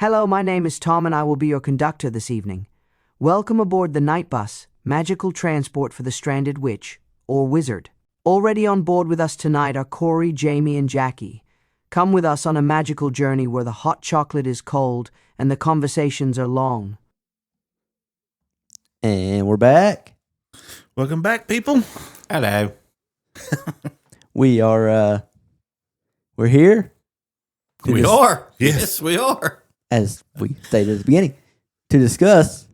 Hello, my name is Tom and I will be your conductor this evening. Welcome aboard the Night Bus, magical transport for the stranded witch, or wizard. Already on board with us tonight are Corey, Jamie, and Jackie. Come with us on a magical journey where the hot chocolate is cold and the conversations are long. And we're back. Welcome back, people. Hello. We are, we're here. We are. Yes, we are. As we stated at the beginning, to discuss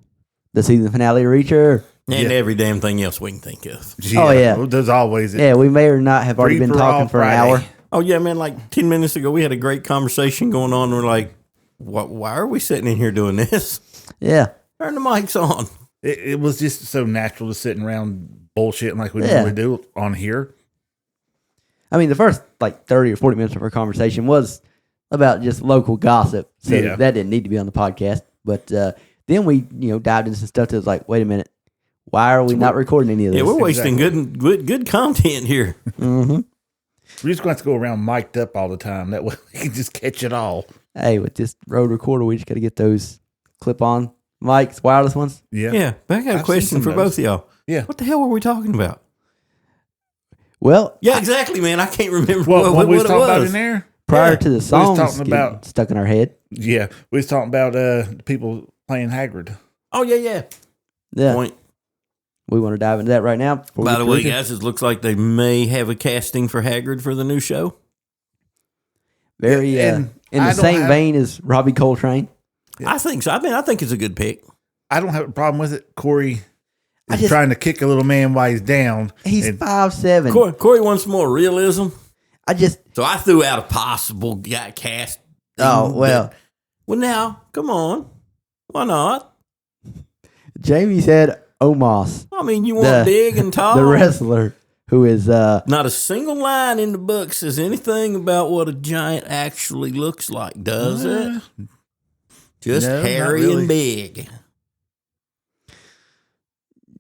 the season finale of Reacher. And every damn thing else we can think of. Oh, yeah. Well, there's always it. Yeah, we may or not have already been talking for an hour. Oh, yeah, man. Like 10 minutes ago, we had a great conversation going on. We're like, why are we sitting in here doing this? Yeah. Turn the mics on. It was just so natural to sitting around bullshitting like we normally do on here. I mean, the first 30 or 40 minutes of our conversation was about just local gossip. So that didn't need to be on the podcast. But then we, dived into some stuff that was like, wait a minute. Why are we not recording any of this? Yeah, we're wasting good content here. Mm-hmm. We're just going to have to go around mic'd up all the time. That way we can just catch it all. Hey, with this Rode recorder, we just got to get those clip-on mics, wireless ones. Yeah. Yeah, but I got a question for both of y'all. Yeah. What the hell were we talking about? Well, yeah, exactly, man. I can't remember what we was talking about in there. Prior to the songs talking about stuck in our head. Yeah, we was talking about people playing Hagrid. Oh, yeah. Yeah. We want to dive into that right now. By the way, guys, it looks like they may have a casting for Hagrid for the new show. Very in the same vein as Robbie Coltrane. Yeah. I think so. I think it's a good pick. I don't have a problem with it. Corey is trying to kick a little man while he's down. He's 5'7". Corey wants more realism. So I threw out a possible guy cast. Oh, well. Well, now, come on. Why not? Jamie said Omos. I mean, you want big and tall. The wrestler who is... not a single line in the book says anything about what a giant actually looks like, does it? Just hairy and big.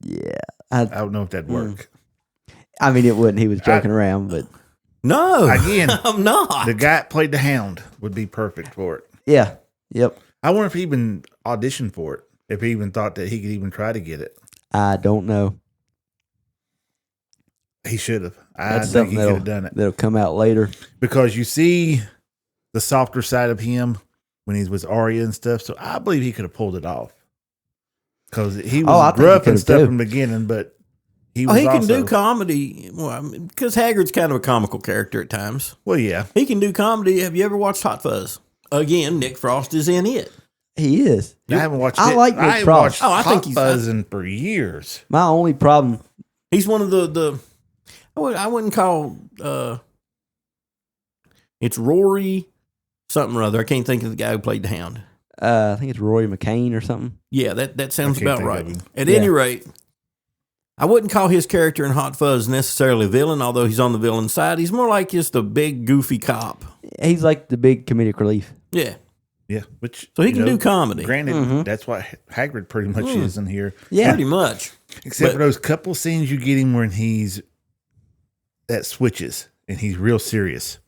Yeah. I don't know if that'd work. I mean, it wouldn't. He was joking around, but... No. Again, I'm not. The guy that played the Hound would be perfect for it. Yeah. Yep. I wonder if he even auditioned for it. If he even thought that he could even try to get it. I don't know. He should have. I That's think he could have done it. That'll come out later. Because you see the softer side of him when he's with Arya and stuff. So I believe he could have pulled it off. Because he was rough and stuff in the beginning, but he was can do comedy. Well, because Hagrid's kind of a comical character at times. Well, yeah. He can do comedy. Have you ever watched Hot Fuzz? Again, Nick Frost is in it. He is. I haven't watched it. I like Nick Frost. I think he's buzzing for years. My only problem. He's one of the I wouldn't call it's Rory something or other. I can't think of the guy who played the Hound. I think it's Rory McCain or something. Yeah, that sounds about right. At any rate, I wouldn't call his character in Hot Fuzz necessarily a villain, although he's on the villain side. He's more like just a big, goofy cop. He's like the big comedic relief. Yeah. Yeah. So he can do comedy. Granted, that's what Hagrid pretty much is in here. Yeah. Pretty much. Except for those couple scenes you get him when that switches and he's real serious.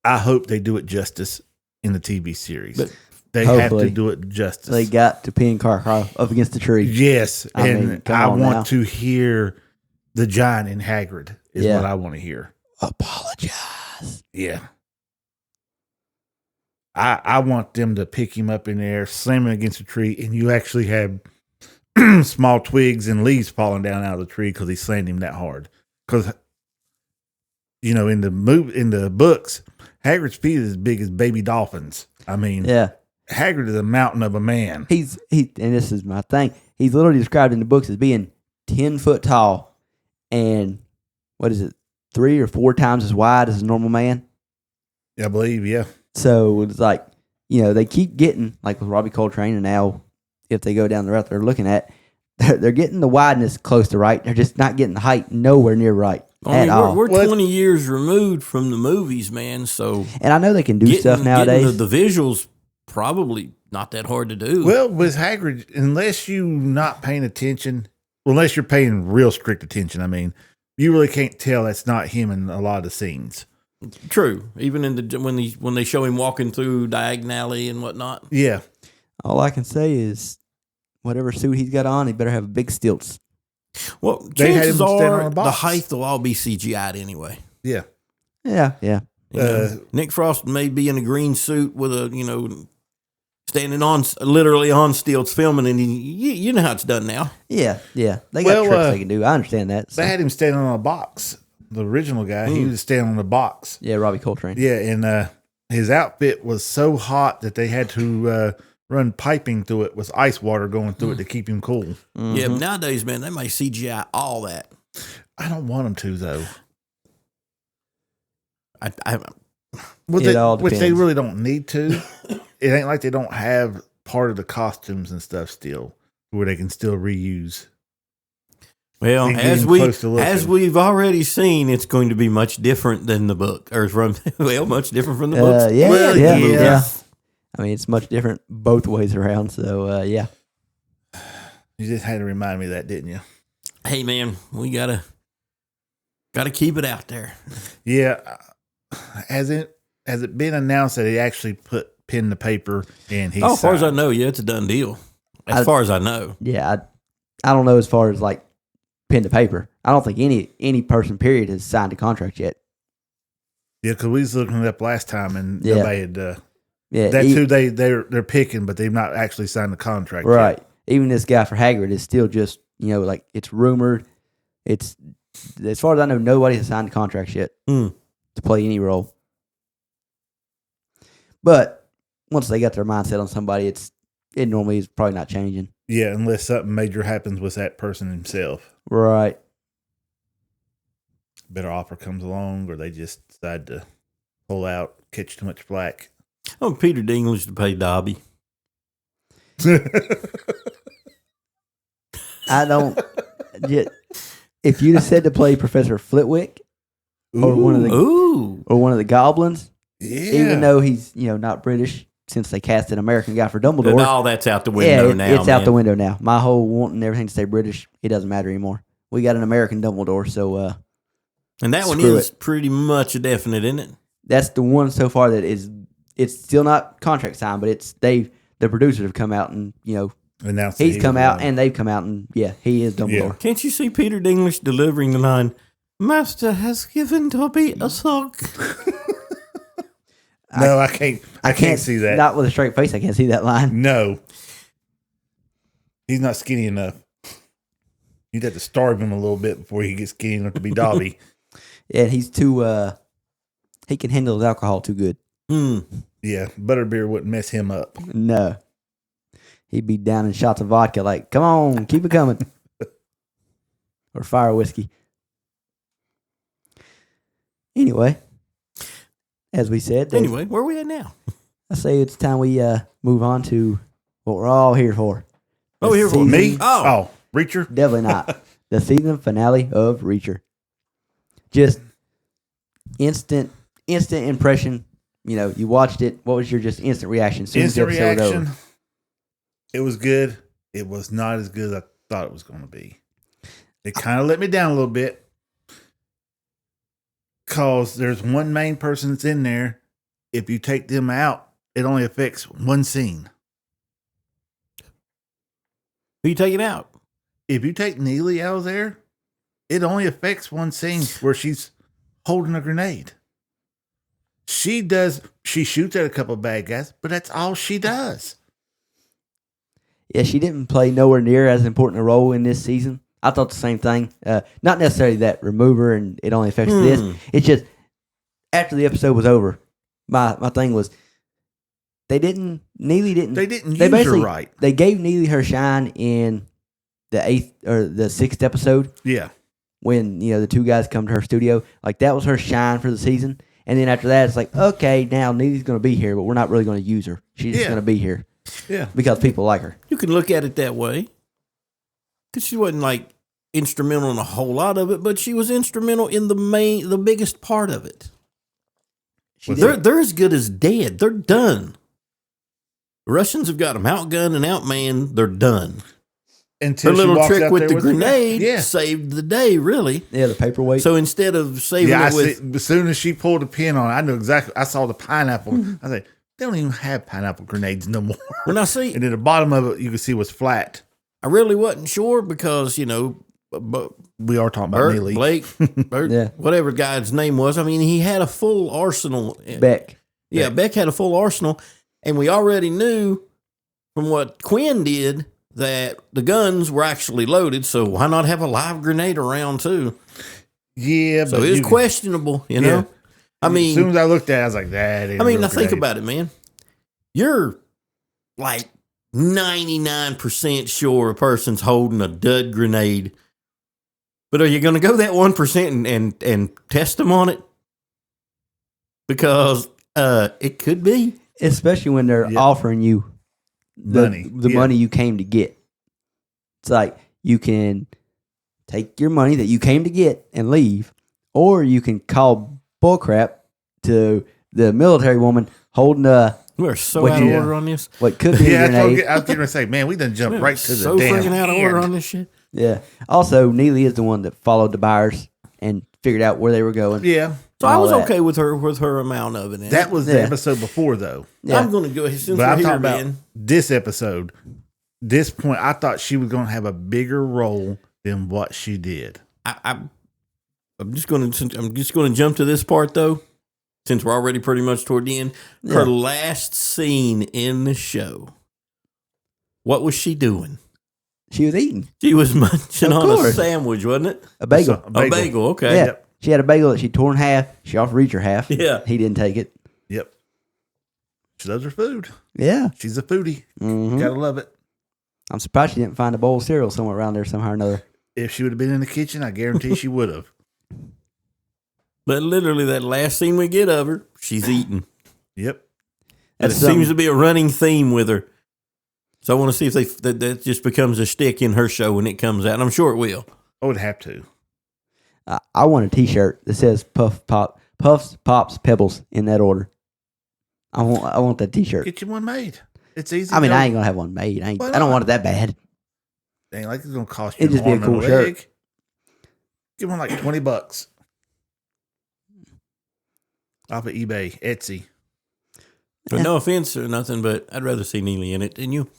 I hope they do it justice in the TV series. But they have to do it justice. They got to pin Carl up against the tree. Yes. I want to hear the giant in Hagrid is what I want to hear. Apologize. Yeah. I want them to pick him up in there, slam him against a tree, and you actually have small twigs and leaves falling down out of the tree because he slammed him that hard. Because, in the books, Hagrid's feet is as big as baby dolphins. I mean, Hagrid is a mountain of a man. And this is my thing. He's literally described in the books as being 10 foot tall and 3 or 4 times as wide as a normal man. I believe, yeah. So it's like, they keep getting, like with Robbie Coltrane, and now if they go down the route they're looking at, they're getting the wideness close to right. They're just not getting the height nowhere near right at all. We're 20 years removed from the movies, man. So, and I know they can do stuff nowadays. The visuals probably not that hard to do. Well, with Hagrid, unless you're not paying attention, unless you're paying real strict attention, I mean, you really can't tell that's not him in a lot of the scenes. True. Even in the when they show him walking through Diagon Alley and whatnot. Yeah. All I can say is, whatever suit he's got on, he better have big stilts. Well, They had chances him stand on are a the box. height will all be CGI'd anyway. Yeah. Yeah. You know, Nick Frost may be in a green suit with standing literally on stilts filming, and you know how it's done now. Yeah. They got tricks they can do. I understand that. So. They had him standing on a box. The original guy, he was standing on a box. Yeah, Robbie Coltrane. Yeah, and his outfit was so hot that they had to run piping through it with ice water going through it to keep him cool. Mm-hmm. Yeah, but nowadays, man, they may CGI all that. I don't want them to, though. It all Which they depends. really don't need to. It ain't like they don't have part of the costumes and stuff still, where they can still reuse. Well, And as getting close to looking. we've already seen, it's going to be much different than the book, or much different from the books. Yeah. I mean, it's much different both ways around. So, yeah. You just had to remind me of that, didn't you? Hey, man, we gotta keep it out there. Yeah. Has it been announced that he actually put pen to paper and he As far as I signed? know, yeah, it's a done deal. As far as I know, Yeah. I don't know as far as like pen to paper. I don't think any person, period, has signed a contract yet. Yeah, because we was looking it up last time and Yeah. nobody had. Yeah. That's who they're picking, but they've not actually signed the contract. yet. Right. Even this guy for Hagrid is still just, like it's rumored. It's, as far as I know, nobody has signed contracts yet to play any role. But once they got their mindset on somebody, it normally is probably not changing. Yeah, unless something major happens with that person himself. Right. Better offer comes along, or they just decide to pull out, catch too much flack. oh, Peter Dinklage to play Dobby. I don't. If you'd have said to play Professor Flitwick or one of the goblins, Yeah. even though he's not British, since they cast an American guy for Dumbledore, All that's out the window now. it's out the window now. My whole wanting everything to stay British, it doesn't matter anymore. We got an American Dumbledore, so And that one Screw is pretty much a definite, isn't it? that's the one so far that is. It's still not contract signed, but the producers have come out and Announced that he's he come was out one. and they've come out and he is Dumbledore. Yeah. Can't you see Peter Dinklage delivering the line, "Master has given Dobby a sock"? No, I can't. I can't see that. Not with a straight face. I can't see that line. No, he's not skinny enough. You'd have to starve him a little bit before he gets skinny enough to be Dobby. Yeah, he's too. He can handle his alcohol too good. Yeah, butterbeer wouldn't mess him up. No, he'd be down in shots of vodka. Like, come on, keep it coming, or fire whiskey. Anyway, as we said, Anyway, where are we at now? I say it's time we move on to what we're all here for. Oh, here for season- Me? Oh. Reacher? Definitely not. The season finale of Reacher. Just instant impression. You watched it. What was your just instant reaction? Soon as the Instant episode was reaction. over? It was good. It was not as good as I thought it was going to be. It kind of let me down a little bit. Because there's one main person that's in there. If you take them out, it only affects one scene. Who you taking out? If you take Neely out of there, it only affects one scene where she's holding a grenade. She shoots at a couple of bad guys, but that's all she does. Yeah, she didn't play nowhere near as important a role in this season. I thought the same thing. Not necessarily that remove her and it only affects this. It's just after the episode was over, my thing was Neely didn't use her right. They gave Neely her shine in the 8th or the 6th episode Yeah. when the two guys come to her studio. Like that was her shine for the season. And then after that, it's like, okay, now Neely's going to be here, but we're not really going to use her. She's just Yeah. going to be here Yeah. because people like her. You can look at it that way. Because she wasn't like instrumental in a whole lot of it, but she was instrumental in the biggest part of it. They're as good as dead. They're done. The Russians have got them outgunned and outmanned. They're done. Until her she little walks trick out with there the grenade Yeah. saved the day, really. Yeah, the paperweight. So instead of saving Yeah, it with as soon as she pulled the pin on, I knew exactly. I saw the pineapple. I was like, they don't even have pineapple grenades no more. when I see, And then the bottom of it, you could see was flat. I really wasn't sure because but We are talking about Bert, Neely. Blake, Bert, Yeah. whatever guy's name was. I mean, he had a full arsenal. Beck. Yeah, Beck had a full arsenal, and we already knew from what Quinn did that the guns were actually loaded. So why not have a live grenade around too? Yeah, So but it was questionable, you know. I mean, as soon as I looked at it, I was like, that ain't I mean, a now real think grenade. about it, man. You're like 99% sure a person's holding a dud grenade, but are you going to go that 1% and test them on it? Because it could be. Especially when they're Yeah. offering you Money. the Yeah. money you came to get. It's like you can take your money that you came to get and leave, or you can call bullcrap to the military woman holding We're so What out of you- order on this. what could be Yeah, a grenade. I was going to say, man, we done jumped We're right to the so damn freaking out of order end. on this shit. Yeah. Also, Neely is the one that followed the buyers and figured out where they were going. Yeah, So I all was that. okay with her amount of it. that was the Yeah. episode before, though. Yeah. I'm going to go ahead since But we're I'm here, talking about man. this episode. This point, I thought she was going to have a bigger role than what she did. I'm just going to jump to this part though, since we're already pretty much toward the end. Her Yeah. last scene in the show. What was she doing? She was eating She was munching Of on a course. sandwich, wasn't it? a bagel. So- A bagel. Okay. Yeah. Yep. She had a bagel that she tore in half. She offered Reacher half. Yeah. He didn't take it. Yep. She loves her food. Yeah. She's a foodie. Mhm. Gotta love it. I'm surprised she didn't find a bowl of cereal somewhere around there somehow or another. If she would have been in the kitchen, I guarantee she would have. But literally, that last scene we get of her, she's eating. Yep. And it seems to be a running theme with her. So I want to see if that just becomes a shtick in her show when it comes out. And I'm sure it will. I would have to. I want a T-shirt that says Puffs, Pops, Pebbles in that order. I want that T-shirt. Get you one made. It's easy. I mean, to I ain't gonna have one made. Why I don't not? want it that bad. Ain't like it's gonna cost you. It'd just be a an arm and cool shirt. leg. Give one like $20 off of eBay, Etsy. But no offense or nothing, but I'd rather see Neely in it than you.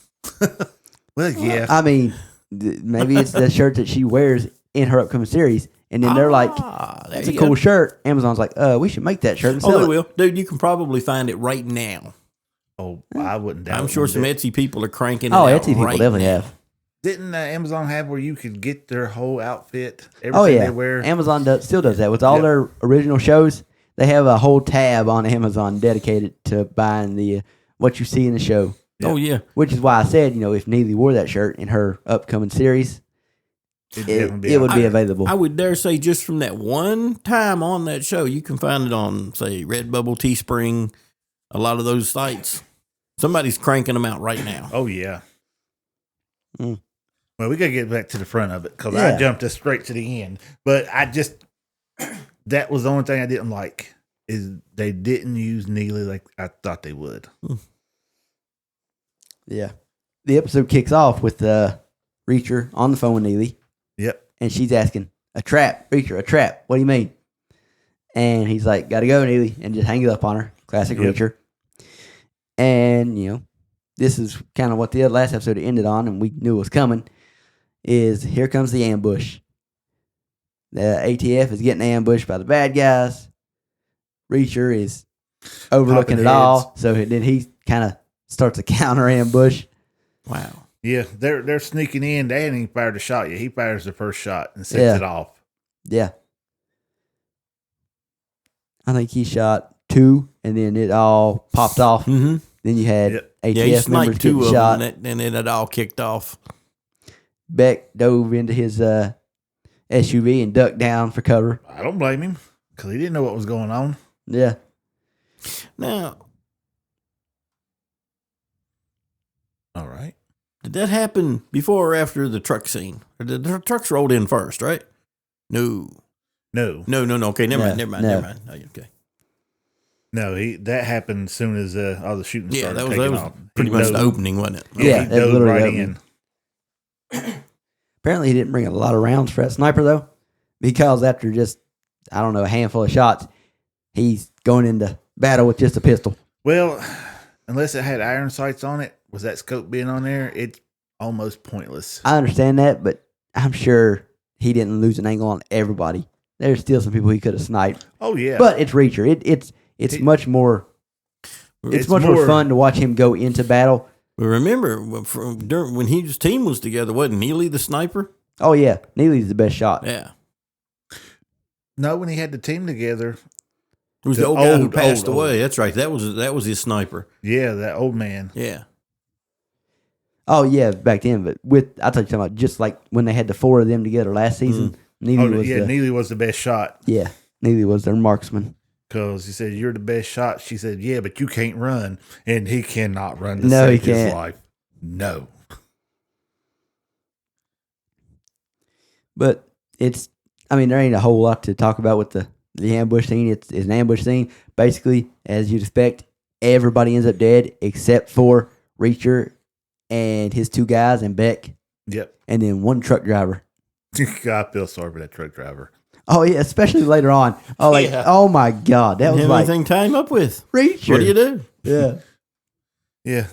Well, yeah. I mean, maybe it's the shirt that she wears in her upcoming series, and then they're like, there "It's a you cool go. shirt." Amazon's like, we should make that shirt and Oh, sell they it." will. Dude, you can probably find it right now. Oh, I wouldn't doubt I'm it sure one some bit. Etsy people are cranking it Oh, out Etsy people right definitely now. have. Didn't Amazon have where you could get their whole outfit? Everything Oh yeah, they wear. Amazon still does that with all Yep. their original shows. They have a whole tab on Amazon dedicated to buying the what you see in the show. Oh, yeah. Which is why I said, if Neely wore that shirt in her upcoming series, It'd it definitely would out be there. available. I would dare say just from that one time on that show, you can find it on, say, Redbubble, Teespring, a lot of those sites. Somebody's cranking them out right now. Oh yeah. Mm. Well, we gotta get back to the front of it because Yeah. I jumped us straight to the end. But that was the only thing I didn't like is they didn't use Neely like I thought they would. Yeah. The episode kicks off with Reacher on the phone with Neely, Yep. and she's asking, "A trap, Reacher, a trap. What do you mean?" And he's like, "Gotta go, Neely," and just hangs up on her. Classic Yep. Reacher. And, this is kind of what the last episode ended on, and we knew it was coming, is here comes the ambush. The ATF is getting ambushed by the bad guys. Reacher is overlooking Popping it all, heads. so then he kind of starts a counter ambush. Wow. Yeah, they're sneaking in. They hadn't even fired a shot yet. He fires the first shot and sets Yeah. it off. Yeah. I think he shot 2, and then it all popped off. Mm-hmm. Then you had Yep. ATF Yeah, he members sniped getting 2 of shot. them, and it had all kicked off. Beck dove into his SUV and ducked down for cover. I don't blame him because he didn't know what was going on. Yeah. Now, All right. did that happen before or after the truck scene? Or did the trucks rolled in first, right? No. No, Okay, never No, mind. Oh, okay. no. That happened as soon as all the shooting Yeah, started that taking was off. pretty He much the dove- opening, wasn't it? Yeah, Yeah, he that's dove literally right the in. Apparently, he didn't bring a lot of rounds for that sniper, though, because after just, I don't know, a handful of shots, he's going into battle with just a pistol. Well, unless it had iron sights on it, with that scope being on there, it's almost pointless. I understand that, but I'm sure he didn't lose an angle on everybody. There's still some people he could have sniped. Oh, yeah. But it's Reacher. It's much more... It's much more fun to watch him go into battle. But remember, when his team was together, wasn't Neely the sniper? Oh, yeah. Neely's the best shot. Yeah. No, when he had the team together... It was the old guy who passed away. That's right. That was his sniper. Yeah, that old man. Yeah. Oh, yeah, back then. But I thought you were talking about just like when they had the 4 of them together last season. Neely was the best shot. Yeah, Neely was their marksman. Because he said, "You're the best shot." She said, "Yeah, but you can't run." And he cannot run to no, save he can't. his life. No. But there ain't a whole lot to talk about with the ambush scene. It's an ambush scene. Basically, as you'd expect, everybody ends up dead except for Reacher and his 2 guys and Beck. Yep. And then 1 truck driver. I feel sorry for that truck driver. Oh, yeah, especially later on. Oh, oh my God. That was like... anything to tie him up with. Reacher. What do you do? Yeah. Yeah,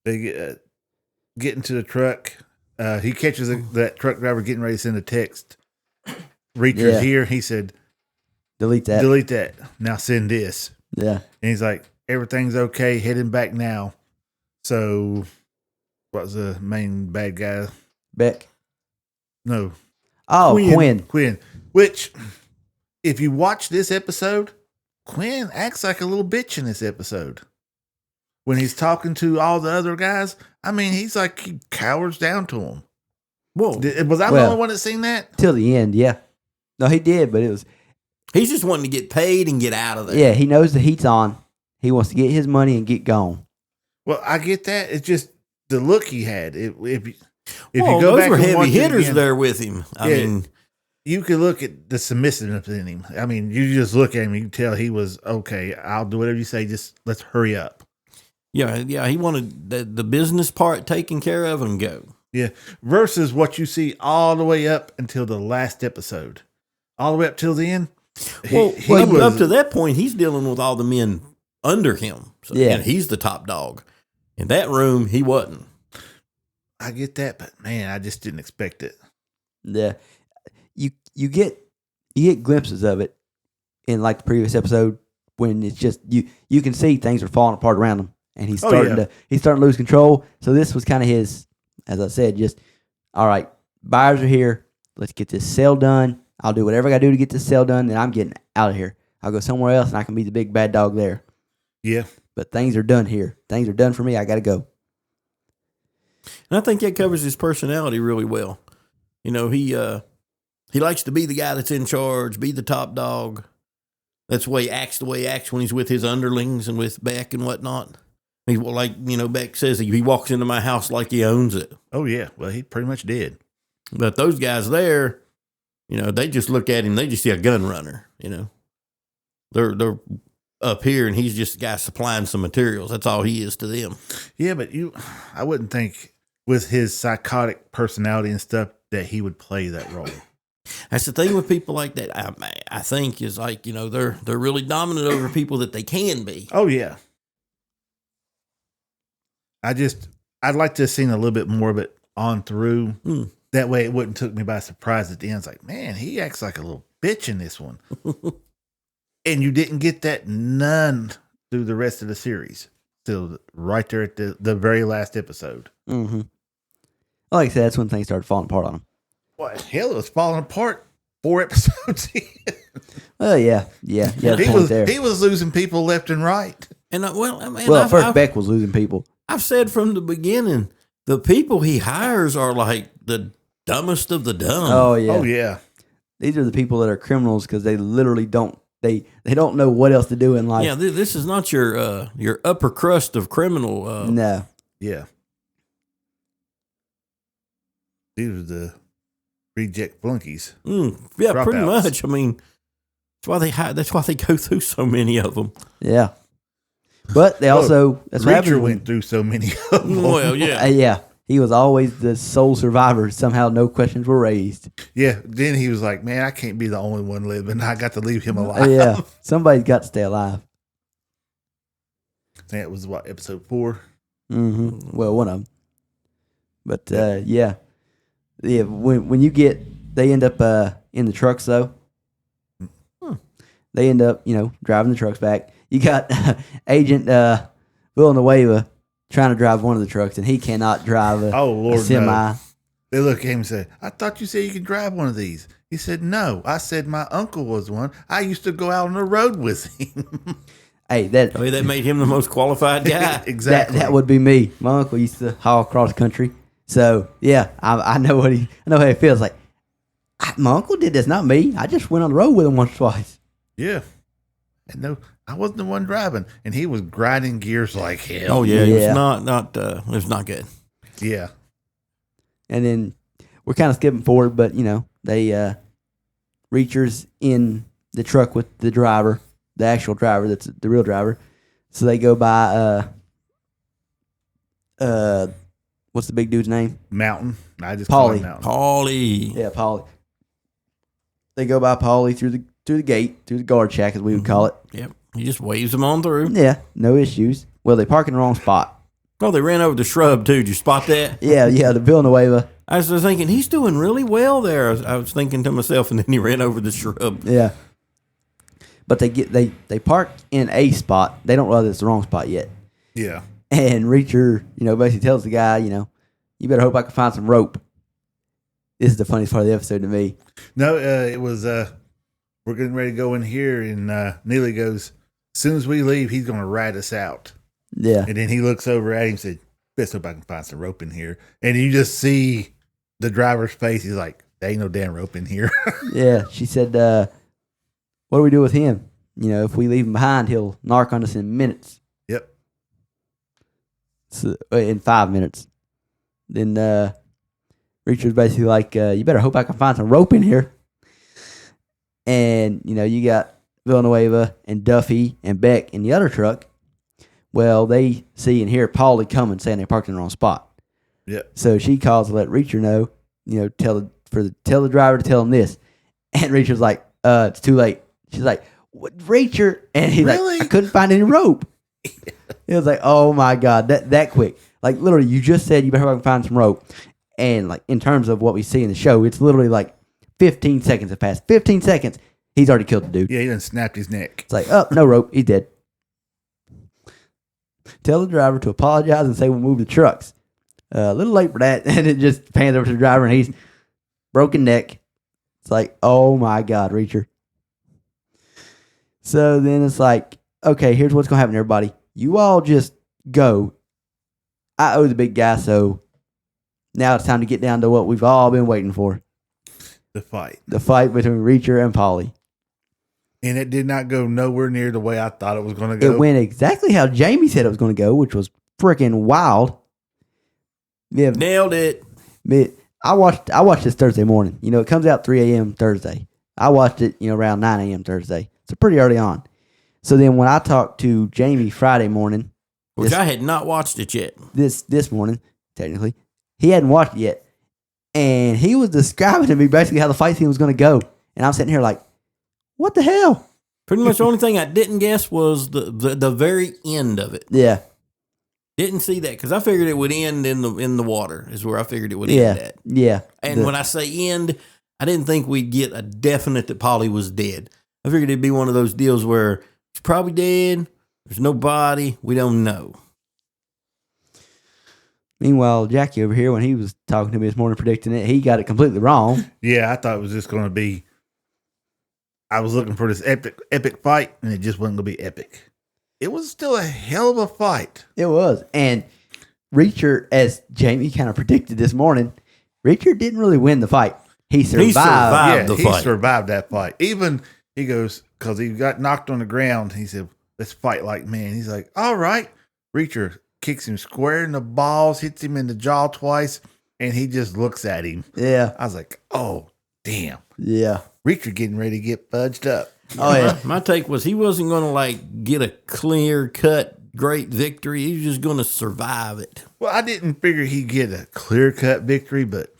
they get into the truck. He catches that truck driver getting ready to send a text. Reacher's here. He said, Delete that. Delete that. Now send this. Yeah. And he's like, everything's okay. Heading back now. So, what was the main bad guy? Beck. No. Oh, Quinn. Which, if you watch this episode, Quinn acts like a little bitch in this episode. When he's talking to all the other guys, he's like, he cowers down to him. Whoa. Was I the only one that seen that? Till the end, yeah. No, he did, but it was... He's just wanting to get paid and get out of there. Yeah, he knows the heat's on. He wants to get his money and get gone. Well, I get that. It's just the look he had. If you go those back, were and heavy watch hitters again, there with him. I mean, you could look at the submissiveness in him. You just look at him, you can tell he was okay. I'll do whatever you say. Just let's hurry up. Yeah. He wanted the business part taken care of and go. Yeah. Versus what you see all the way up until the last episode, all the way up till the end. Up to that point, he's dealing with all the men under him. So, and he's the top dog. In that room, he wasn't. I get that, but man, I just didn't expect it. Yeah, you get glimpses of it in like the previous episode when it's just you can see things are falling apart around him, and he's starting to lose control. So this was kind of his, as I said, just all right. Buyers are here. Let's get this sale done. I'll do whatever I got to do to get this sale done, then I'm getting out of here. I'll go somewhere else, and I can be the big bad dog there. Yeah. But things are done here. Things are done for me. I got to go. And I think that covers his personality really well. He likes to be the guy that's in charge, be the top dog. That's the way he acts when he's with his underlings and with Beck and whatnot. Beck says, he walks into my house like he owns it. Oh, yeah. Well, he pretty much did. But those guys there, they just look at him. They just see a gun runner, They're up here, and he's just a guy supplying some materials. That's all he is to them. Yeah, but I wouldn't think with his psychotic personality and stuff that he would play that role. That's the thing with people like that. I think is like they're really dominant over people that they can be. Oh yeah. I'd like to have seen a little bit more of it on through. That way, it wouldn't took me by surprise at the end. It's like, man, he acts like a little bitch in this one. And you didn't get that none through the rest of the series. Still right there at the very last episode. Mm-hmm. Like I said, that's when things started falling apart on him. What? Hell, it was falling apart 4 episodes in. Oh, yeah. He was losing people left and right. And first Beck was losing people. I've said from the beginning, the people he hires are like the dumbest of the dumb. Oh, yeah. Oh, yeah. These are the people that are criminals because they literally don't. They don't know what else to do in life. Yeah, this is not your upper crust of criminal. No. Yeah. These are the reject flunkies. Yeah, Dropouts. pretty much. That's why they go through so many of them. Yeah. But they also... that's what Reacher happens went through so many of them. Well, yeah. Yeah. He was always the sole survivor. Somehow no questions were raised. Yeah. Then he was like, man, I can't be the only one living. I got to leave him alive. Yeah. Somebody's got to stay alive. I think it was episode 4? Mm-hmm. Well, one of them. But yeah. When you they end up in the trucks though. They end up, driving the trucks back. You got Agent Villanueva trying to drive one of the trucks, and he cannot drive a semi. No. They look at him and say, I thought you said you could drive one of these. He said, no. I said my uncle was one. I used to go out on the road with him. Hey, that made him the most qualified guy. Exactly. That would be me. My uncle used to haul across country. So, yeah, I know I know how it feels like. My uncle did this, not me. I just went on the road with him once or twice. Yeah. And no, I wasn't the one driving. And he was grinding gears like hell. Oh, yeah. It was not good. Yeah. And then we're kind of skipping forward, but, they Reacher's in the truck with the driver, the actual driver, that's the real driver. So they go by, what's the big dude's name? Mountain. I just call him Paulie. Mountain. Paulie. Yeah, Paulie. They go by Paulie through the gate, through the guard shack, as we would call it. Yep. He just waves them on through. Yeah, no issues. Well, they park in the wrong spot. Oh, they ran over the shrub, too. Did you spot that? Yeah, the Villanueva. I was thinking, he's doing really well there. I was thinking to myself, and then he ran over the shrub. Yeah. But they park in a spot. They don't realize it's the wrong spot yet. Yeah. And Reacher, basically tells the guy, you better hope I can find some rope. This is the funniest part of the episode to me. No, it was, we're getting ready to go in here, and Neely goes, as soon as we leave, he's going to rat us out. Yeah. And then he looks over at him and said, best hope I can find some rope in here. And you just see the driver's face. He's like, there ain't no damn rope in here. Yeah. She said, what do we do with him? If we leave him behind, he'll narc on us in minutes. Yep. So, in 5 minutes. Then Reacher's basically like, you better hope I can find some rope in here. And, you got Villanueva and Duffy and Beck in the other truck. Well, they see and hear Paulie coming, saying they parked in the wrong spot. Yep. So she calls to let Reacher know, tell the driver to tell him this. And Reacher's like, it's too late. She's like, what, Reacher? And he's Really? like, I couldn't find any rope. It was like, oh my God, that quick. Like, literally, you just said you better hope I can find some rope. And, like, in terms of what we see in the show, it's literally like 15 seconds have passed. 15 seconds, he's already killed the dude. Yeah, he done snapped his neck. It's like, oh, no rope, he's dead. Tell the driver to apologize and say we'll move the trucks. A little late for that. And it just pans over to the driver and he's broken neck. It's like, oh my God, Reacher. So then it's like, okay, here's what's going to happen, everybody. You all just go. I owe the big guy, so now it's time to get down to what we've all been waiting for. The fight. The fight between Reacher and Paulie. And it did not go nowhere near the way I thought it was going to go. It went exactly how Jamie said it was going to go, which was freaking wild. Yeah, Nailed it. I watched this Thursday morning. It comes out 3 a.m. Thursday. I watched it, around 9 a.m. Thursday. So pretty early on. So then when I talked to Jamie Friday morning, Which I had not watched it yet. This morning, technically, he hadn't watched it yet. And he was describing to me basically how the fight scene was going to go. And I'm sitting here like, what the hell? Pretty much the only thing I didn't guess was the very end of it. Yeah. Didn't see that because I figured it would end in the water is where I figured it would end at. Yeah. And when I say end, I didn't think we'd get a definite that Paulie was dead. I figured it'd be one of those deals where he's probably dead. There's no body. We don't know. Meanwhile, Jackie over here, when he was talking to me this morning predicting it, he got it completely wrong. Yeah, I thought it was just going to be. I was looking for this epic fight, and it just wasn't going to be epic. It was still a hell of a fight. It was. And Reacher, as Jamie kind of predicted this morning, Reacher didn't really win the fight. He survived. He survived that fight. Even, he goes, because he got knocked on the ground, he said, let's fight like men. He's like, all right. Reacher kicks him square in the balls, hits him in the jaw twice, and he just looks at him. Yeah. I was like, oh, damn. Yeah. Reacher getting ready to get fudged up. Oh, yeah. My take was he wasn't going to get a clear cut great victory. He was just going to survive it. Well, I didn't figure he'd get a clear-cut victory, but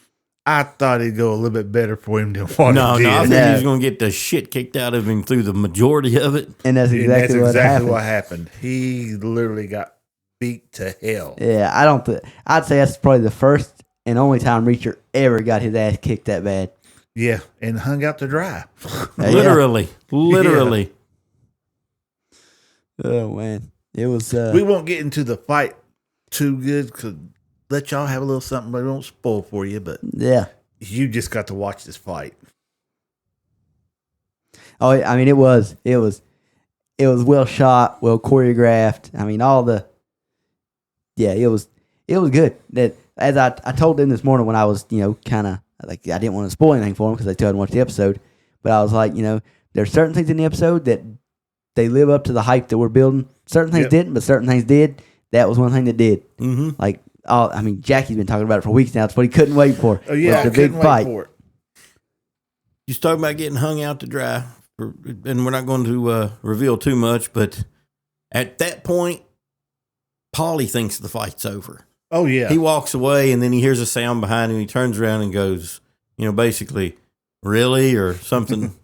I thought it'd go a little bit better for him than what No, it did. I think he was going to get the shit kicked out of him through the majority of it. And that's exactly, what happened. He literally got beat to hell. Yeah, I'd say that's probably the first and only time Reacher ever got his ass kicked that bad. Yeah, and hung out to dry. Literally. Yeah. Oh man, it was. We won't get into the fight too good because let y'all have a little something, but it won't spoil for you. But yeah, you just got to watch this fight. Oh, I mean, it was well shot, well choreographed. I mean, it was good. That as I told them this morning when I was kind of like I didn't want to spoil anything for them because they still hadn't watched the episode, but I was like there's certain things in the episode that they live up to the hype that we're building. Certain things didn't, but certain things did. That was one thing that did. Mm-hmm. Like, I mean, Jackie's been talking about it for weeks now. It's what he couldn't wait for. Oh yeah, the big fight. You talking about getting hung out to dry, and we're not going to reveal too much, but at that point, Paulie thinks the fight's over. Oh yeah, he walks away, and then he hears a sound behind him. He turns around and goes, basically, really, or something.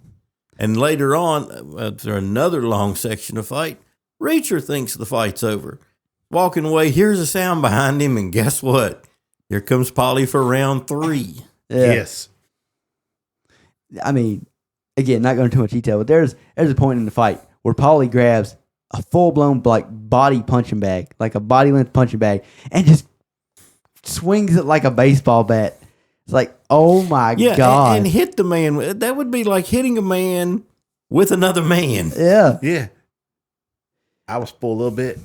And later on, after another long section of fight, Reacher thinks the fight's over. Walking away, hears a sound behind him, and guess what? Here comes Paulie for round 3. Yeah. Yes. I mean, again, not going into too much detail, but there's a point in the fight where Paulie grabs a full-blown body punching bag, like a body-length punching bag, and just swings it like a baseball bat. It's like, oh my God. And hit the man. That would be like hitting a man with another man. Yeah. Yeah. I was spoiled a little bit.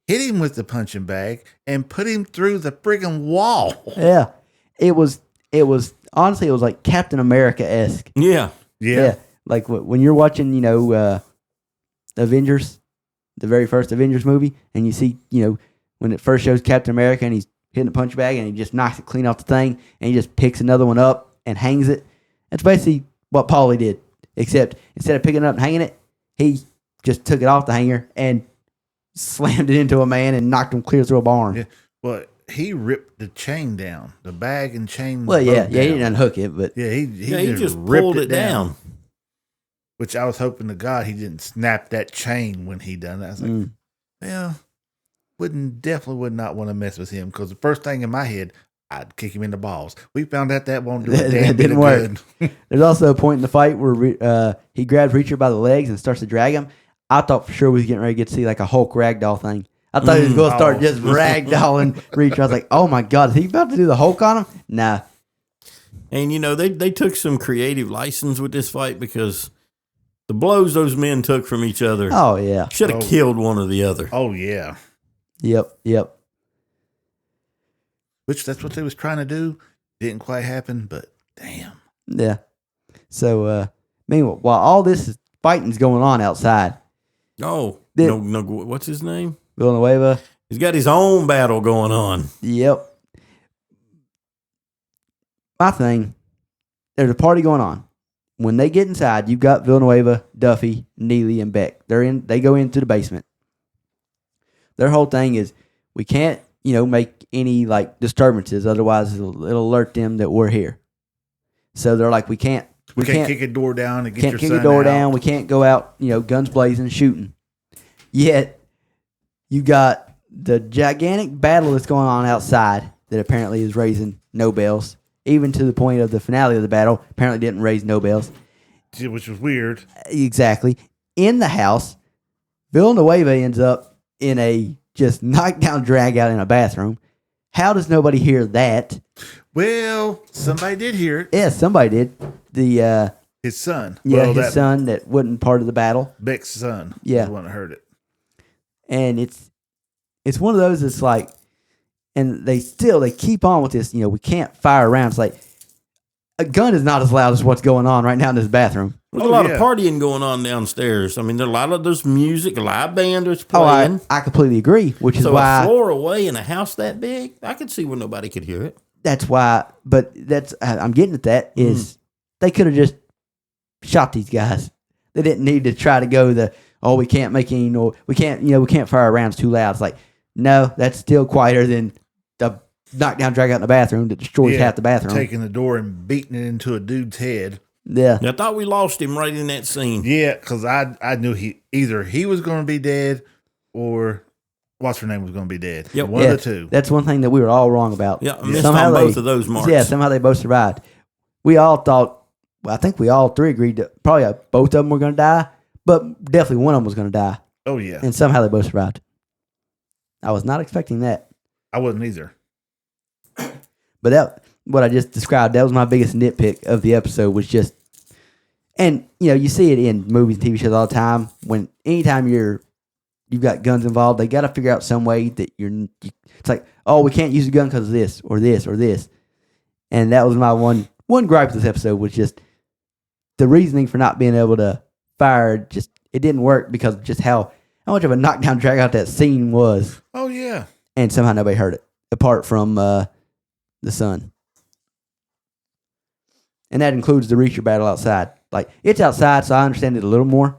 Hit him with the punching bag and put him through the friggin' wall. Yeah. It was honestly, it was like Captain America-esque. Yeah. Yeah. Like when you're watching, Avengers, the very first Avengers movie, and you see, when it first shows Captain America and he's hitting the punch bag and he just knocks it clean off the thing and he just picks another one up and hangs it. That's basically what Paulie did, except instead of picking it up and hanging it, he just took it off the hanger and slammed it into a man and knocked him clear through a barn. Yeah. Well, he ripped the chain down, the bag and chain. Well, yeah, down. he didn't unhook it, but he just ripped pulled it down. Which I was hoping to God he didn't snap that chain when he done that. I was like, well, definitely would not want to mess with him because the first thing in my head, I'd kick him in the balls. We found out that won't do a damn bit of good. There's also a point in the fight where he grabs Reacher by the legs and starts to drag him. I thought for sure we was getting ready to get to see like a Hulk ragdoll thing. I thought he was going to start just ragdolling Reacher. I was like, oh my God, is he about to do the Hulk on him? Nah. And, they took some creative license with this fight because the blows those men took from each other. Oh, yeah. Should have killed one or the other. Oh, yeah. Yep. Which that's what they was trying to do. Didn't quite happen, but damn. Yeah. So, meanwhile, while all this fighting's going on outside. Oh, no, what's his name? Villanueva. He's got his own battle going on. Yep. My thing, there's a party going on. When they get inside, you've got Villanueva, Duffy, Neely, and Beck. They go into the basement. Their whole thing is we can't, make any like disturbances, otherwise it'll alert them that we're here. So they're like, we can't kick a door down and get your son out. Can't kick a door down. We can't go out, guns blazing, shooting. Yet you got the gigantic battle that's going on outside that apparently is raising no bells. Even to the point of the finale of the battle, apparently didn't raise no bells. Which was weird. Exactly. In the house, Villanueva ends up in a just knockdown drag out in a bathroom. How does nobody hear that? Well, somebody did hear it. Yeah, somebody did. His son. Yeah, well, his son that wasn't part of the battle. Beck's son. Yeah. Was the one that heard it. And it's one of those that's like, and they keep on with this, we can't fire around. It's like, a gun is not as loud as what's going on right now in this bathroom. There's a lot of partying going on downstairs. I mean, there's music, a live band that's playing. I completely agree, which is so why. A floor away in a house that big, I could see where nobody could hear it. That's why, but I'm getting at that is they could have just shot these guys. They didn't need to try to go oh, we can't make any noise. We can't fire rounds too loud. It's like, no, that's still quieter than the knockdown drag out in the bathroom that destroys half the bathroom. Taking the door and beating it into a dude's head. Yeah. I thought we lost him right in that scene. Yeah, because I knew he was going to be dead or what's her name was going to be dead. Yep. One of the two. That's one thing that we were all wrong about. Yeah, I missed on both of those marks. Yeah, somehow they both survived. We all thought, I think we all three agreed that probably both of them were going to die, but definitely one of them was going to die. Oh, yeah. And somehow they both survived. I was not expecting that. I wasn't either. But that, what I just described, that was my biggest nitpick of the episode was just, and you see it in movies and TV shows all the time. When anytime you've got guns involved, they got to figure out some way that it's like, oh, we can't use a gun because of this or this or this. And that was my one gripe with this episode was just the reasoning for not being able to fire. Just it didn't work because of just how much of a knockdown drag out that scene was. Oh, yeah. And somehow nobody heard it apart from the son. And that includes the Reacher battle outside. Like, it's outside, so I understand it a little more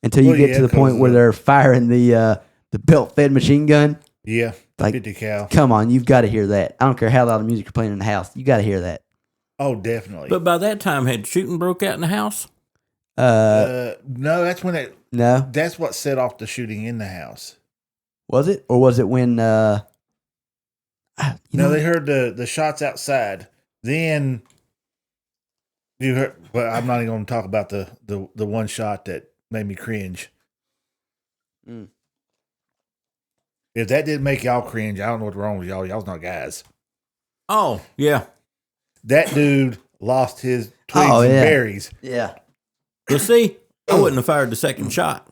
until you get to the point where they're firing the belt-fed machine gun. Yeah, like 50 cal. Come on, you've got to hear that. I don't care how loud the music you're playing in the house. You got to hear that. Oh, definitely. But by that time, had shooting broke out in the house? No, that's when No. That's what set off the shooting in the house. Was it? Or was it when No, they heard the shots outside. Then you heard, but I'm not even going to talk about the one shot that made me cringe. Mm. If that didn't make y'all cringe, I don't know what's wrong with y'all. Y'all's not guys. Oh, yeah. That dude lost his twigs and berries. Yeah. You see, I wouldn't have fired the second shot.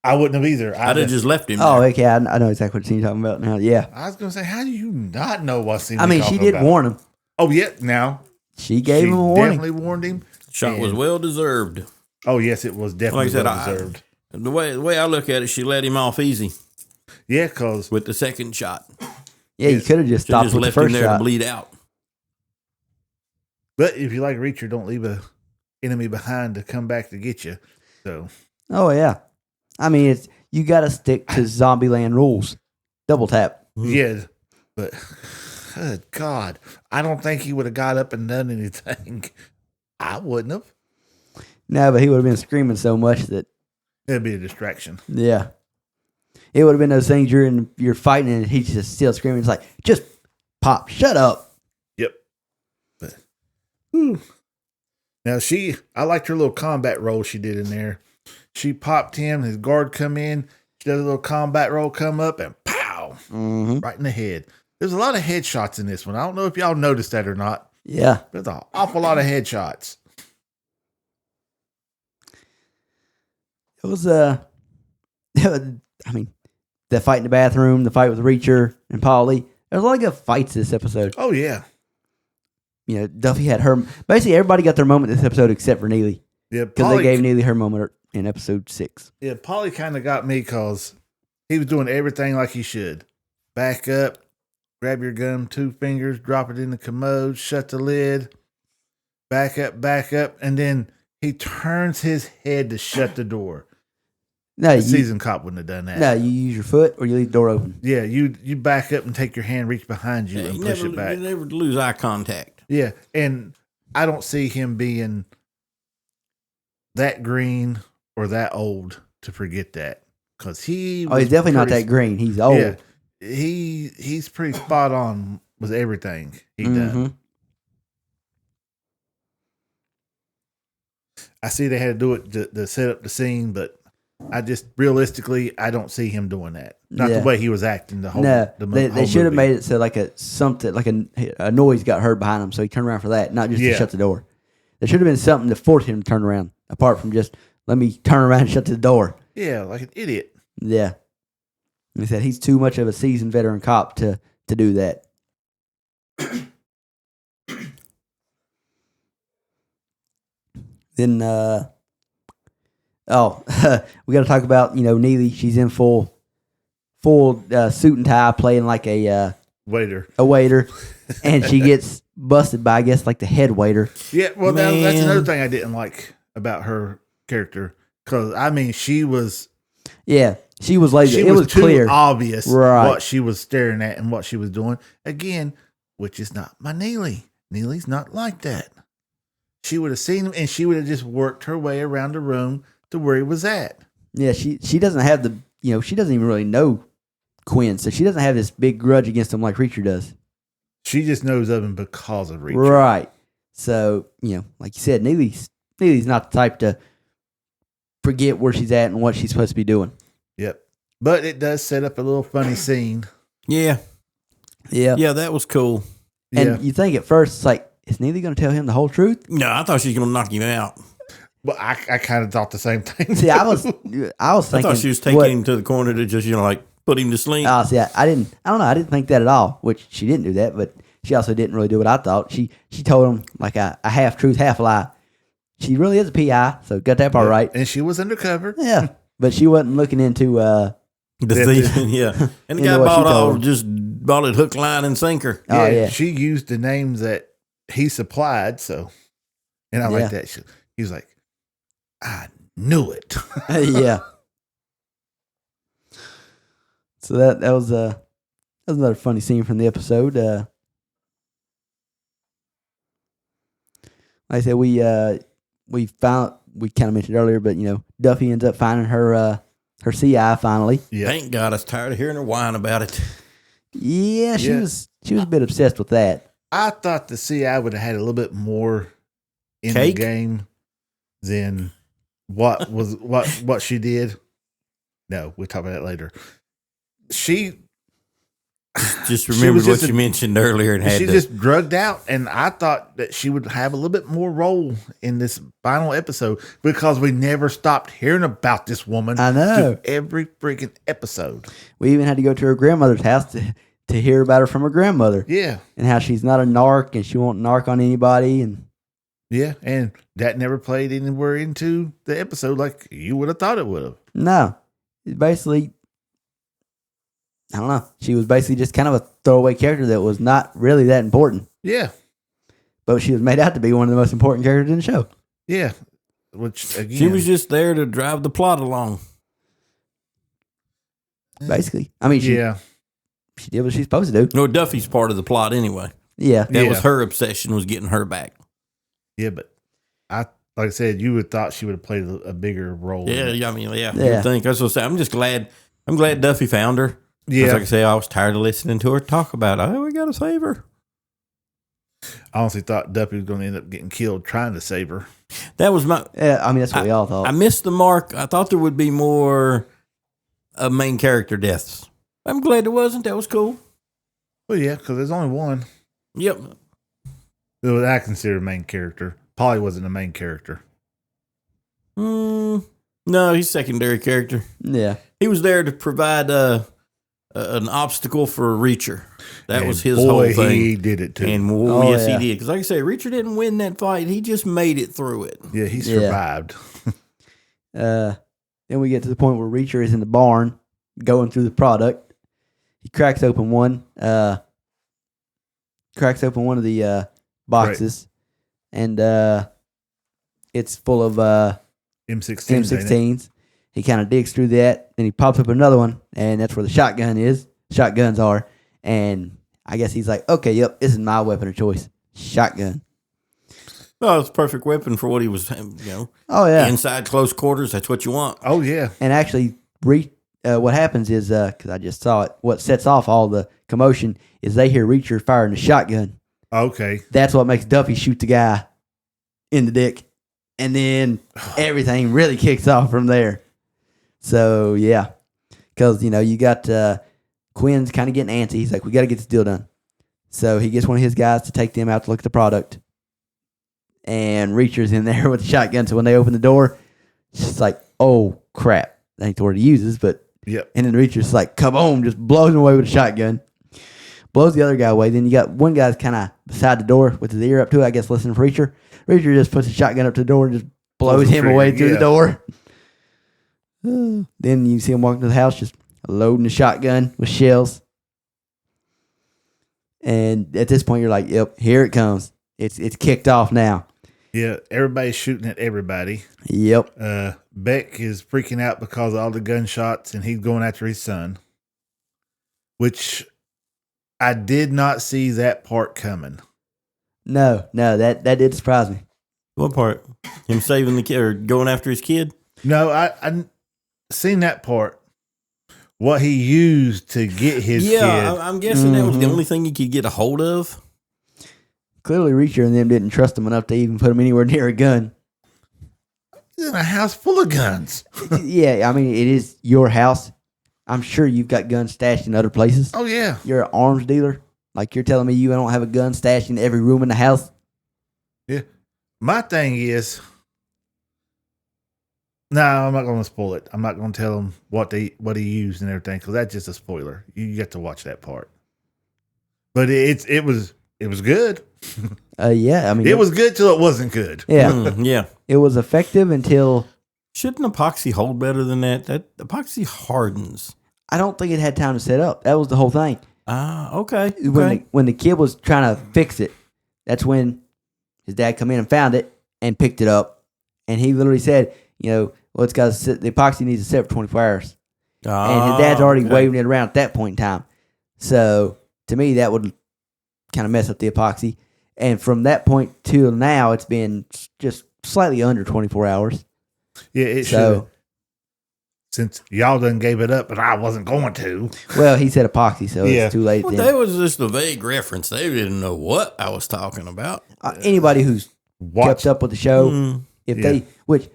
I wouldn't have either. I'd have just left him. Oh, there. okay. I know exactly what you're talking about now. Yeah. I was going to say, how do you not know what scene? I mean, she did warn him. Oh, yeah. Now she gave him a warning. Definitely warned him. Shot was well deserved. Oh, yes, it was definitely well deserved. The way I look at it, she let him off easy. Yeah, because with the second shot. Yeah, you could have just stopped with the first him there shot. to bleed out. But if you like Reacher, don't leave a enemy behind to come back to get you. So. Oh yeah, I mean you got to stick to Zombieland rules. Double tap. Yeah, but good God, I don't think he would have got up and done anything. I wouldn't have. No, but he would have been screaming so much that it'd be a distraction. Yeah, it would have been those things you're fighting and he's just still screaming. It's like just pop, shut up. Yep. But, now I liked her little combat role she did in there. She popped him, his guard come in, she does a little combat roll, come up and pow, right in the head. There's a lot of headshots in this one. I don't know if y'all noticed that or not. Yeah. There's an awful lot of headshots. It was I mean, the fight in the bathroom, the fight with Reacher and Paulie. There's a lot of good fights this episode. Oh yeah. Duffy had her. Basically, everybody got their moment this episode except for Neely. Yeah, because they gave Neely her moment in episode 6. Yeah, Paulie kind of got me because he was doing everything like he should. Back up, grab your gun, 2 fingers, drop it in the commode, shut the lid, back up, and then he turns his head to shut the door. No, the seasoned cop wouldn't have done that. No, you use your foot or you leave the door open. Yeah, you back up and take your hand, reach behind you, and push it back. You never lose eye contact. Yeah, and I don't see him being that green or that old to forget that, because he's definitely not that green. He's old. Yeah, he's pretty spot on with everything he done. I see they had to do it to set up the scene, but I just realistically I don't see him doing that. Not the way he was acting the whole. No, they should have made it so like a noise got heard behind him, so he turned around for that, not just to shut the door. There should have been something to force him to turn around, apart from just let me turn around and shut the door. Yeah, like an idiot. Yeah, he said he's too much of a seasoned veteran cop to do that. Then, we got to talk about Neely. She's in full suit and tie, playing like a waiter, and she gets busted by, I guess, like the head waiter. Yeah, well, that's another thing I didn't like about her character, because I mean she was Yeah, she was lazy. It was too clear, obvious right, what she was staring at and what she was doing. Again, which is not my Neely. Neely's not like that. She would have seen him, and she would have just worked her way around the room to where he was at. Yeah, she doesn't have the, she doesn't even really know Quinn, so she doesn't have this big grudge against him like Reacher does. She just knows of him because of Reacher. Right. So, like you said, Neely's not the type to forget where she's at and what she's supposed to be doing. Yep. But it does set up a little funny scene. Yeah. Yeah. Yeah, that was cool. And you think at first, it's like, is Neely going to tell him the whole truth? No, I thought she was going to knock him out. Well, I kind of thought the same thing. See, I was thinking. I thought she was taking him to the corner to just, put him to sleep. Oh, see, I don't know. I didn't think that at all, which she didn't do that, but she also didn't really do what I thought. She told him like a half truth, half lie. She really is a PI, so got that part right. And she was undercover. Yeah, but she wasn't looking into the thief. Yeah, and the guy bought it hook, line, and sinker. Yeah, yeah, she used the names that he supplied. So, and I like that. He was like, I knew it. Yeah. So that was another funny scene from the episode. Like I said, we kind of mentioned earlier, but Duffy ends up finding her CI finally. Yeah. Thank God, I was tired of hearing her whine about it. Yeah, she was a bit obsessed with that. I thought the CI would have had a little bit more in the game than what she did. No, we'll talk about that later. She just remembered what you mentioned earlier, and she just drugged out. And I thought that she would have a little bit more role in this final episode because we never stopped hearing about this woman. I know, every freaking episode. We even had to go to her grandmother's house to hear about her from her grandmother. Yeah, and how she's not a narc and she won't narc on anybody. And yeah, and that never played anywhere into the episode like you would have thought it would have. No, basically. I don't know. She was basically just kind of a throwaway character that was not really that important. Yeah. But she was made out to be one of the most important characters in the show. Yeah. Which, again, she was just there to drive the plot along. Basically. I mean, she did what she's supposed to do. No, Duffy's part of the plot anyway. Yeah. That was her obsession, was getting her back. Yeah, but like I said, you would have thought she would have played a bigger role. Yeah, I mean, yeah. You would think. I was going to say, I'm glad Duffy found her. Yeah. Like I say, I was tired of listening to her talk about, we got to save her. I honestly thought Duffy was going to end up getting killed trying to save her. That was my... Yeah, I mean, that's what we all thought. I missed the mark. I thought there would be more main character deaths. I'm glad there wasn't. That was cool. Well, yeah, because there's only one. Yep. What I consider a main character. Paulie wasn't a main character. No, he's secondary character. Yeah. He was there to provide... an obstacle for a Reacher. That was his whole thing. He did it too. And he did. Because like I say, Reacher didn't win that fight. He just made it through it. Yeah, he survived. Then we get to the point where Reacher is in the barn going through the product. He cracks open one of the boxes, and it's full of M16s. He kind of digs through that, and he pops up another one, and that's where the shotguns are. And I guess he's like, okay, yep, this is my weapon of choice. Shotgun. Oh, it's a perfect weapon for what he was, Oh, yeah. Inside close quarters, that's what you want. Oh, yeah. And actually, what happens is, because I just saw it, what sets off all the commotion is they hear Reacher firing a shotgun. Okay. That's what makes Duffy shoot the guy in the dick. And then everything really kicks off from there. So, yeah, because, you got Quinn's kind of getting antsy. He's like, we got to get this deal done. So he gets one of his guys to take them out to look at the product. And Reacher's in there with the shotgun. So when they open the door, it's just like, oh, crap. That ain't the word he uses, but. Yep. And then Reacher's like, come on, just blows him away with a shotgun. Blows the other guy away. Then you got one guy's kind of beside the door with his ear up to it, I guess, listening for Reacher. Reacher just puts the shotgun up to the door and just blows him away through the door. Then you see him walking to the house, just loading the shotgun with shells. And at this point, you're like, "Yep, here it comes. It's kicked off now." Yeah, everybody's shooting at everybody. Yep. Beck is freaking out because of all the gunshots, and he's going after his son, which I did not see that part coming. No, that did surprise me. What part? Him saving the kid or going after his kid? No, I seen that part. What he used to get his kid. I'm guessing that was the only thing he could get a hold of. Clearly, Reacher and them didn't trust him enough to even put him anywhere near a gun. He's in a house full of guns. Yeah, I mean, it is your house. I'm sure you've got guns stashed in other places. Oh, yeah. You're an arms dealer. Like, you're telling me you don't have a gun stashed in every room in the house? Yeah. My thing is, no, I'm not going to spoil it. I'm not going to tell him what he used and everything, because that's just a spoiler. You get to watch that part. But it was good. Yeah, I mean, it was good till it wasn't good. Yeah, yeah. It was effective until. Shouldn't epoxy hold better than that? That epoxy hardens. I don't think it had time to set up. That was the whole thing. Okay. When the kid was trying to fix it, that's when his dad come in and found it and picked it up, and he literally said, well, it's got to sit. The epoxy needs to sit for 24 hours, and his dad's already waving it around at that point in time. So to me, that would kind of mess up the epoxy. And from that point till now, it's been just slightly under 24 hours. Yeah, it should. Since y'all done gave it up, but I wasn't going to. Well, he said epoxy, so it's too late. Well, that was just a vague reference. They didn't know what I was talking about. Anybody who's kept up with the show, which,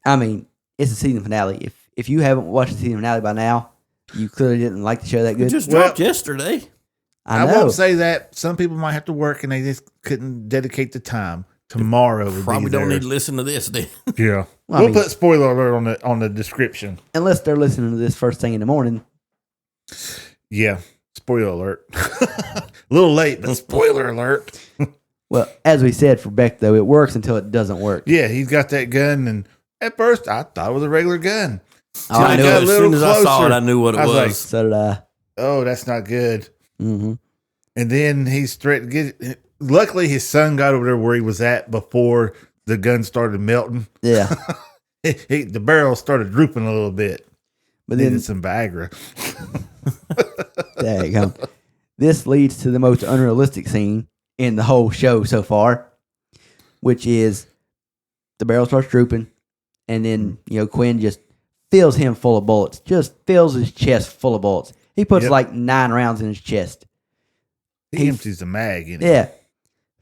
I mean, it's a season finale. If you haven't watched the season finale by now, you clearly didn't like the show that good. It just dropped yesterday. I won't say that. Some people might have to work and they just couldn't dedicate the time. Tomorrow would probably be don't there. need to listen to this then. Yeah. Well, We'll put spoiler alert on the description. Unless they're listening to this first thing in the morning. Yeah. Spoiler alert. A little late, but spoiler alert. Well, as we said for Beck, though, it works until it doesn't work. Yeah, he's got that gun, and at first I thought it was a regular gun. I knew it. As soon as I saw it, I knew what it was. Like, so did I. Oh, that's not good. Mm-hmm. And then he's threatened to get it. Luckily, his son got over there where he was at before the gun started melting. Yeah. The barrel started drooping a little bit. But then some Viagra. There you go. This leads to the most unrealistic scene in the whole show so far, which is the barrel starts drooping, and then Quinn just fills him full of bullets. Just fills his chest full of bullets. He puts like 9 rounds in his chest. He empties the mag in it. Yeah.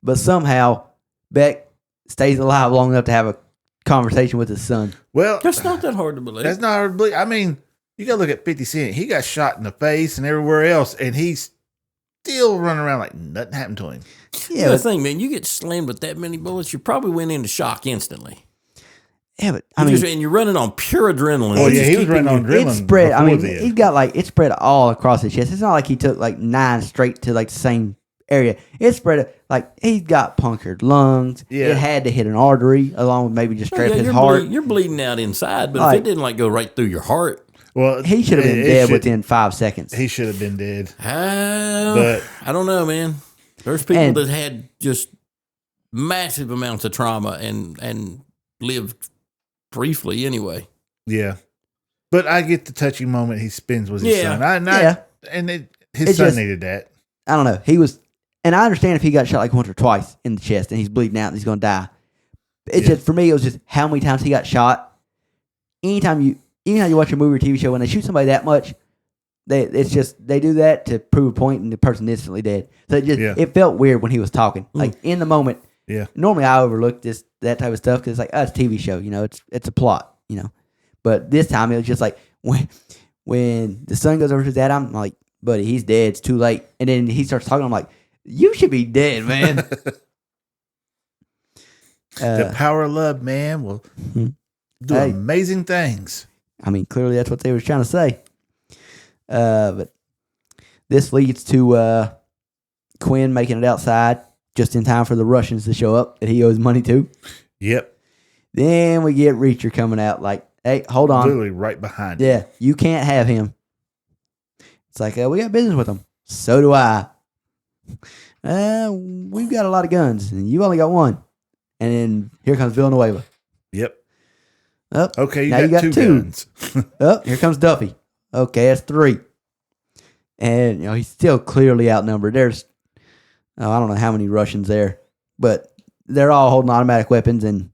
But somehow Beck stays alive long enough to have a conversation with his son. Well, that's not that hard to believe. That's not hard to believe. I mean, you got to look at 50 Cent. He got shot in the face and everywhere else, and he's still running around like nothing happened to him. Yeah, the thing, man, you get slammed with that many bullets, you probably went into shock instantly. Yeah, but and you're running on pure adrenaline. Oh yeah, he was running on adrenaline. It's spread. I mean, he's got it spread all across his chest. It's not like he took 9 straight to the same area. It's spread he's got punctured lungs. Yeah. It had to hit an artery along with maybe just straight his heart. You're bleeding out inside, but if it didn't go right through your heart. Well, he should have been dead within 5 seconds. He should have been dead. But I don't know, man. There's people that had just massive amounts of trauma and lived briefly anyway. Yeah. But I get the touching moment he spends with his son. His son needed that. I don't know. He was, and I understand if he got shot once or twice in the chest and he's bleeding out and he's going to die. It's just, for me, it was just how many times he got shot. Even how you watch a movie or TV show, when they shoot somebody that much, they do that to prove a point and the person's instantly dead. So it felt weird when he was talking. In the moment. Yeah. Normally I overlook that type of stuff because it's it's a TV show, it's a plot, But this time it was just when the son goes over to his dad, I'm like, buddy, he's dead. It's too late. And then he starts talking. I'm like, you should be dead, man. The power of love, man, will do amazing things. I mean, clearly that's what they were trying to say. But this leads to Quinn making it outside just in time for the Russians to show up that he owes money to. Yep. Then we get Reacher coming out hey, hold on. Literally right behind him. Yeah, you can't have him. It's we got business with him. So do I. We've got a lot of guns, and you only got one. And then here comes Villanueva. Yep. Up. Okay, now you got two guns. Up. Here comes Duffy. Okay, that's 3. And, he's still clearly outnumbered. There's, I don't know how many Russians there, but they're all holding automatic weapons, and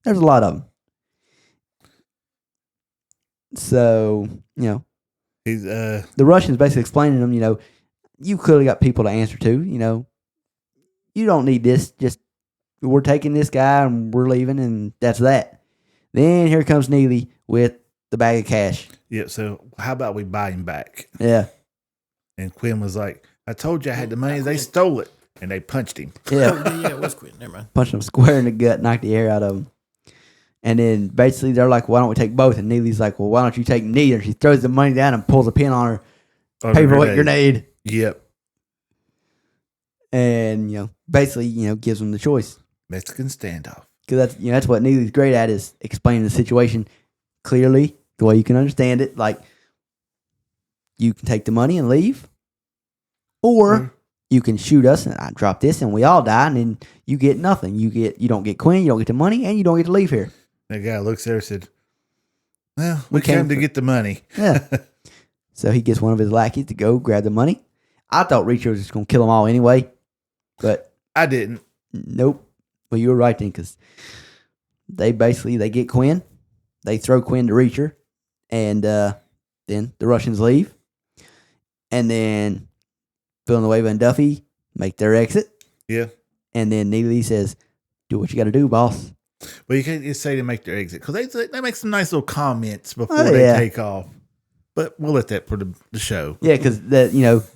there's a lot of them. So, He's the Russians basically explaining to them, you clearly got people to answer to, you don't need this. Just, we're taking this guy and we're leaving, and that's that. Then here comes Neely with the bag of cash. Yeah, so how about we buy him back? Yeah. And Quinn was like, I told you I had the money. They stole it. And they punched him. Yeah. Yeah, it was Quinn. Never mind. Punched him square in the gut, knocked the air out of him. And then basically they're like, why don't we take both? And Neely's like, well, why don't you take neither? She throws the money down and pulls a pin on her paperweight grenade. Yep. And, basically, gives them the choice. Mexican standoff. Because that's what Neely's great at, is explaining the situation clearly, the way you can understand it. Like, you can take the money and leave, or you can shoot us and I drop this and we all die, and then you get nothing. You don't get Quinn, you don't get the money, and you don't get to leave here. That guy looks there and said, well, we came to get the money. Yeah. So he gets one of his lackeys to go grab the money. I thought Reacher was just going to kill them all anyway, but I didn't. Nope. Well, you were right then, because they get Quinn, they throw Quinn to Reacher, and then the Russians leave, and then Villanueva and Duffy make their exit. Yeah. And then Neely says, do what you got to do, boss. Well, you can't just say to make their exit, because they make some nice little comments before they take off. But we'll let that for the show. Yeah, because that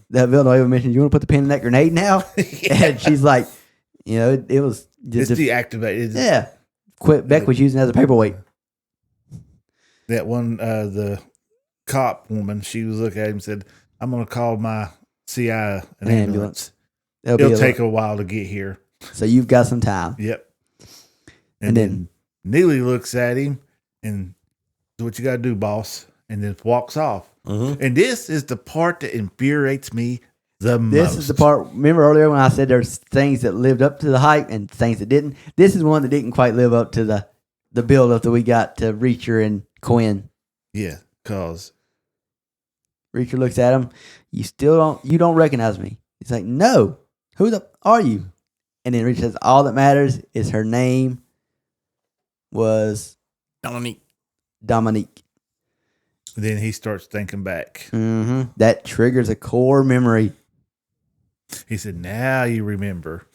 Villanueva mentioned, you want to put the pin in that grenade now? Yeah. And she's like, it was just deactivated. Yeah. Beck was using it as a paperweight. That one, the cop woman, she was looking at him and said, I'm going to call my CI an ambulance. It'll take a while to get here. So you've got some time. Yep. And then Neely looks at him and, do what you got to do, boss. And then walks off. Mm-hmm. And this is the part that infuriates me the most. This is the part, remember earlier when I said there's things that lived up to the hype and things that didn't? This is one that didn't quite live up to the build-up that we got to Reacher and Quinn. Yeah, because Reacher looks at him, you don't recognize me. He's like, no, who the are you? And then Reacher says, all that matters is her name was Dominique. Then he starts thinking back. Mm-hmm. That triggers a core memory. He said, now you remember.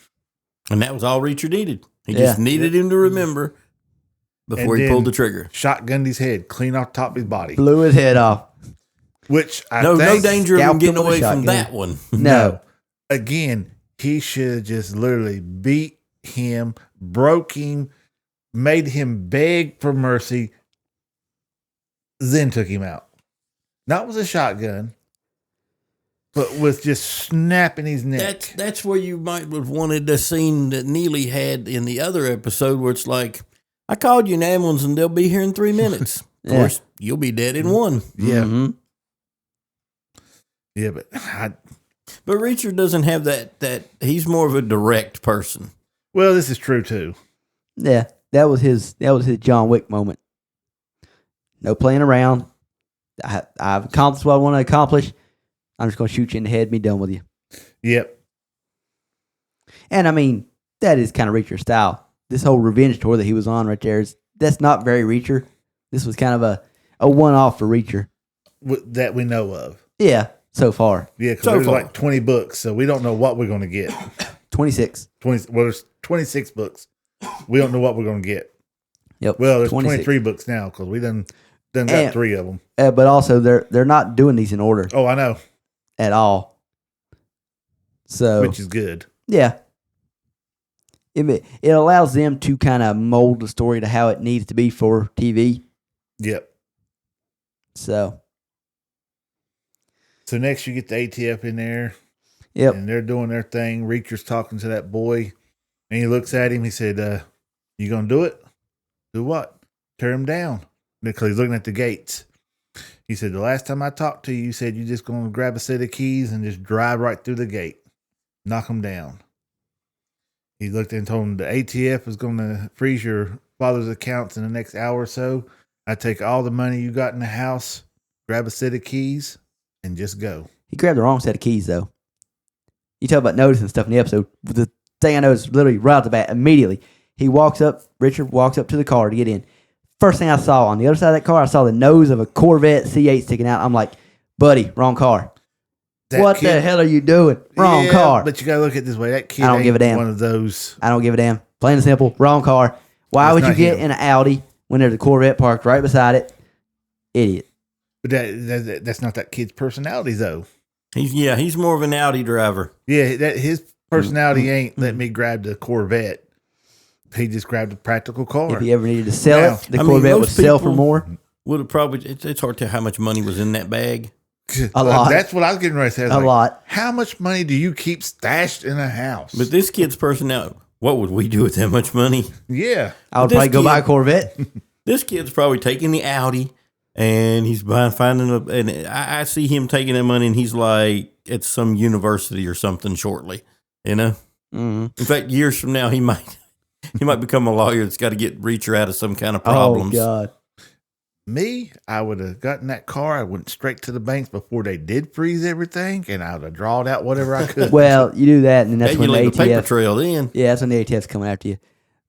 And that was all Reacher needed. He just needed him to remember before he pulled the trigger. Shotgunned his head clean off top of his body. Blew his head off. Which no danger of him getting away from that one. No. Again, he should have just literally beat him, broke him, made him beg for mercy, then took him out. Not with a shotgun, but with just snapping his neck. That's where you might have wanted the scene that Neely had in the other episode where it's like, I called you an ambulance and they'll be here in 3 minutes. Of course, you'll be dead in 1. Yeah. Mm-hmm. Yeah, but Reacher doesn't have that he's more of a direct person. Well, this is true too. Yeah. That was his John Wick moment. No playing around. I've accomplished what I want to accomplish. I'm just going to shoot you in the head and be done with you. Yep. And I mean, that is kind of Reacher's style. This whole revenge tour that he was on right there, that's not very Reacher. This was kind of a one-off for Reacher. That we know of. Yeah, so far. Yeah, because there's like 20 books, so we don't know what we're going to get. 26. Well, there's 26 books. We don't know what we're going to get. Yep. Well, there's 23 books now because we done got 3 of them. But also, they're not doing these in order. Oh, I know. At all. So, which is good. Yeah. It allows them to kind of mold the story to how it needs to be for TV. Yep. So next you get the ATF in there. Yep. And they're doing their thing. Reacher's talking to that boy. And he looks at him. He said, you going to do it? Do what? Tear him down. Because he's looking at the gates. He said, the last time I talked to you, you said you're just going to grab a set of keys and just drive right through the gate. Knock them down. He looked and told him the ATF was going to freeze your father's accounts in the next hour or so. I take all the money you got in the house, grab a set of keys, and just go. He grabbed the wrong set of keys, though. You talk about noticing stuff in the episode. The thing I noticed literally right off the bat, immediately, Richard walks up to the car to get in. First thing I saw on the other side of that car, I saw the nose of a Corvette C8 sticking out. I'm like, buddy, wrong car. What the hell are you doing? Wrong car. But you got to look at it this way. That kid I don't give a damn. One of those. I don't give a damn. Plain and simple, wrong car. Why would you get in an Audi when there's a Corvette parked right beside it? Idiot. But that's not that kid's personality, though. He's more of an Audi driver. Yeah, his personality ain't let me grab the Corvette. He just grabbed a practical car. If he ever needed to sell it, the Corvette would sell for more. Would have probably. It's hard to tell how much money was in that bag. A lot. That's what I was getting ready to say. A lot. How much money do you keep stashed in a house? But this kid's personality, what would we do with that much money? Yeah. I would probably go buy a Corvette. This kid's probably taking the Audi and he's and I see him taking that money and he's like at some university or something shortly, you know? Mm-hmm. In fact, years from now, he might become a lawyer that's got to get Reacher out of some kind of problems. Oh, God. Me, I would have gotten that car. I went straight to the banks before they did freeze everything, and I would have drawn out whatever I could. Well, you do that, and then that's when the ATF. Paper trail then. Yeah, that's when the ATF's coming after you.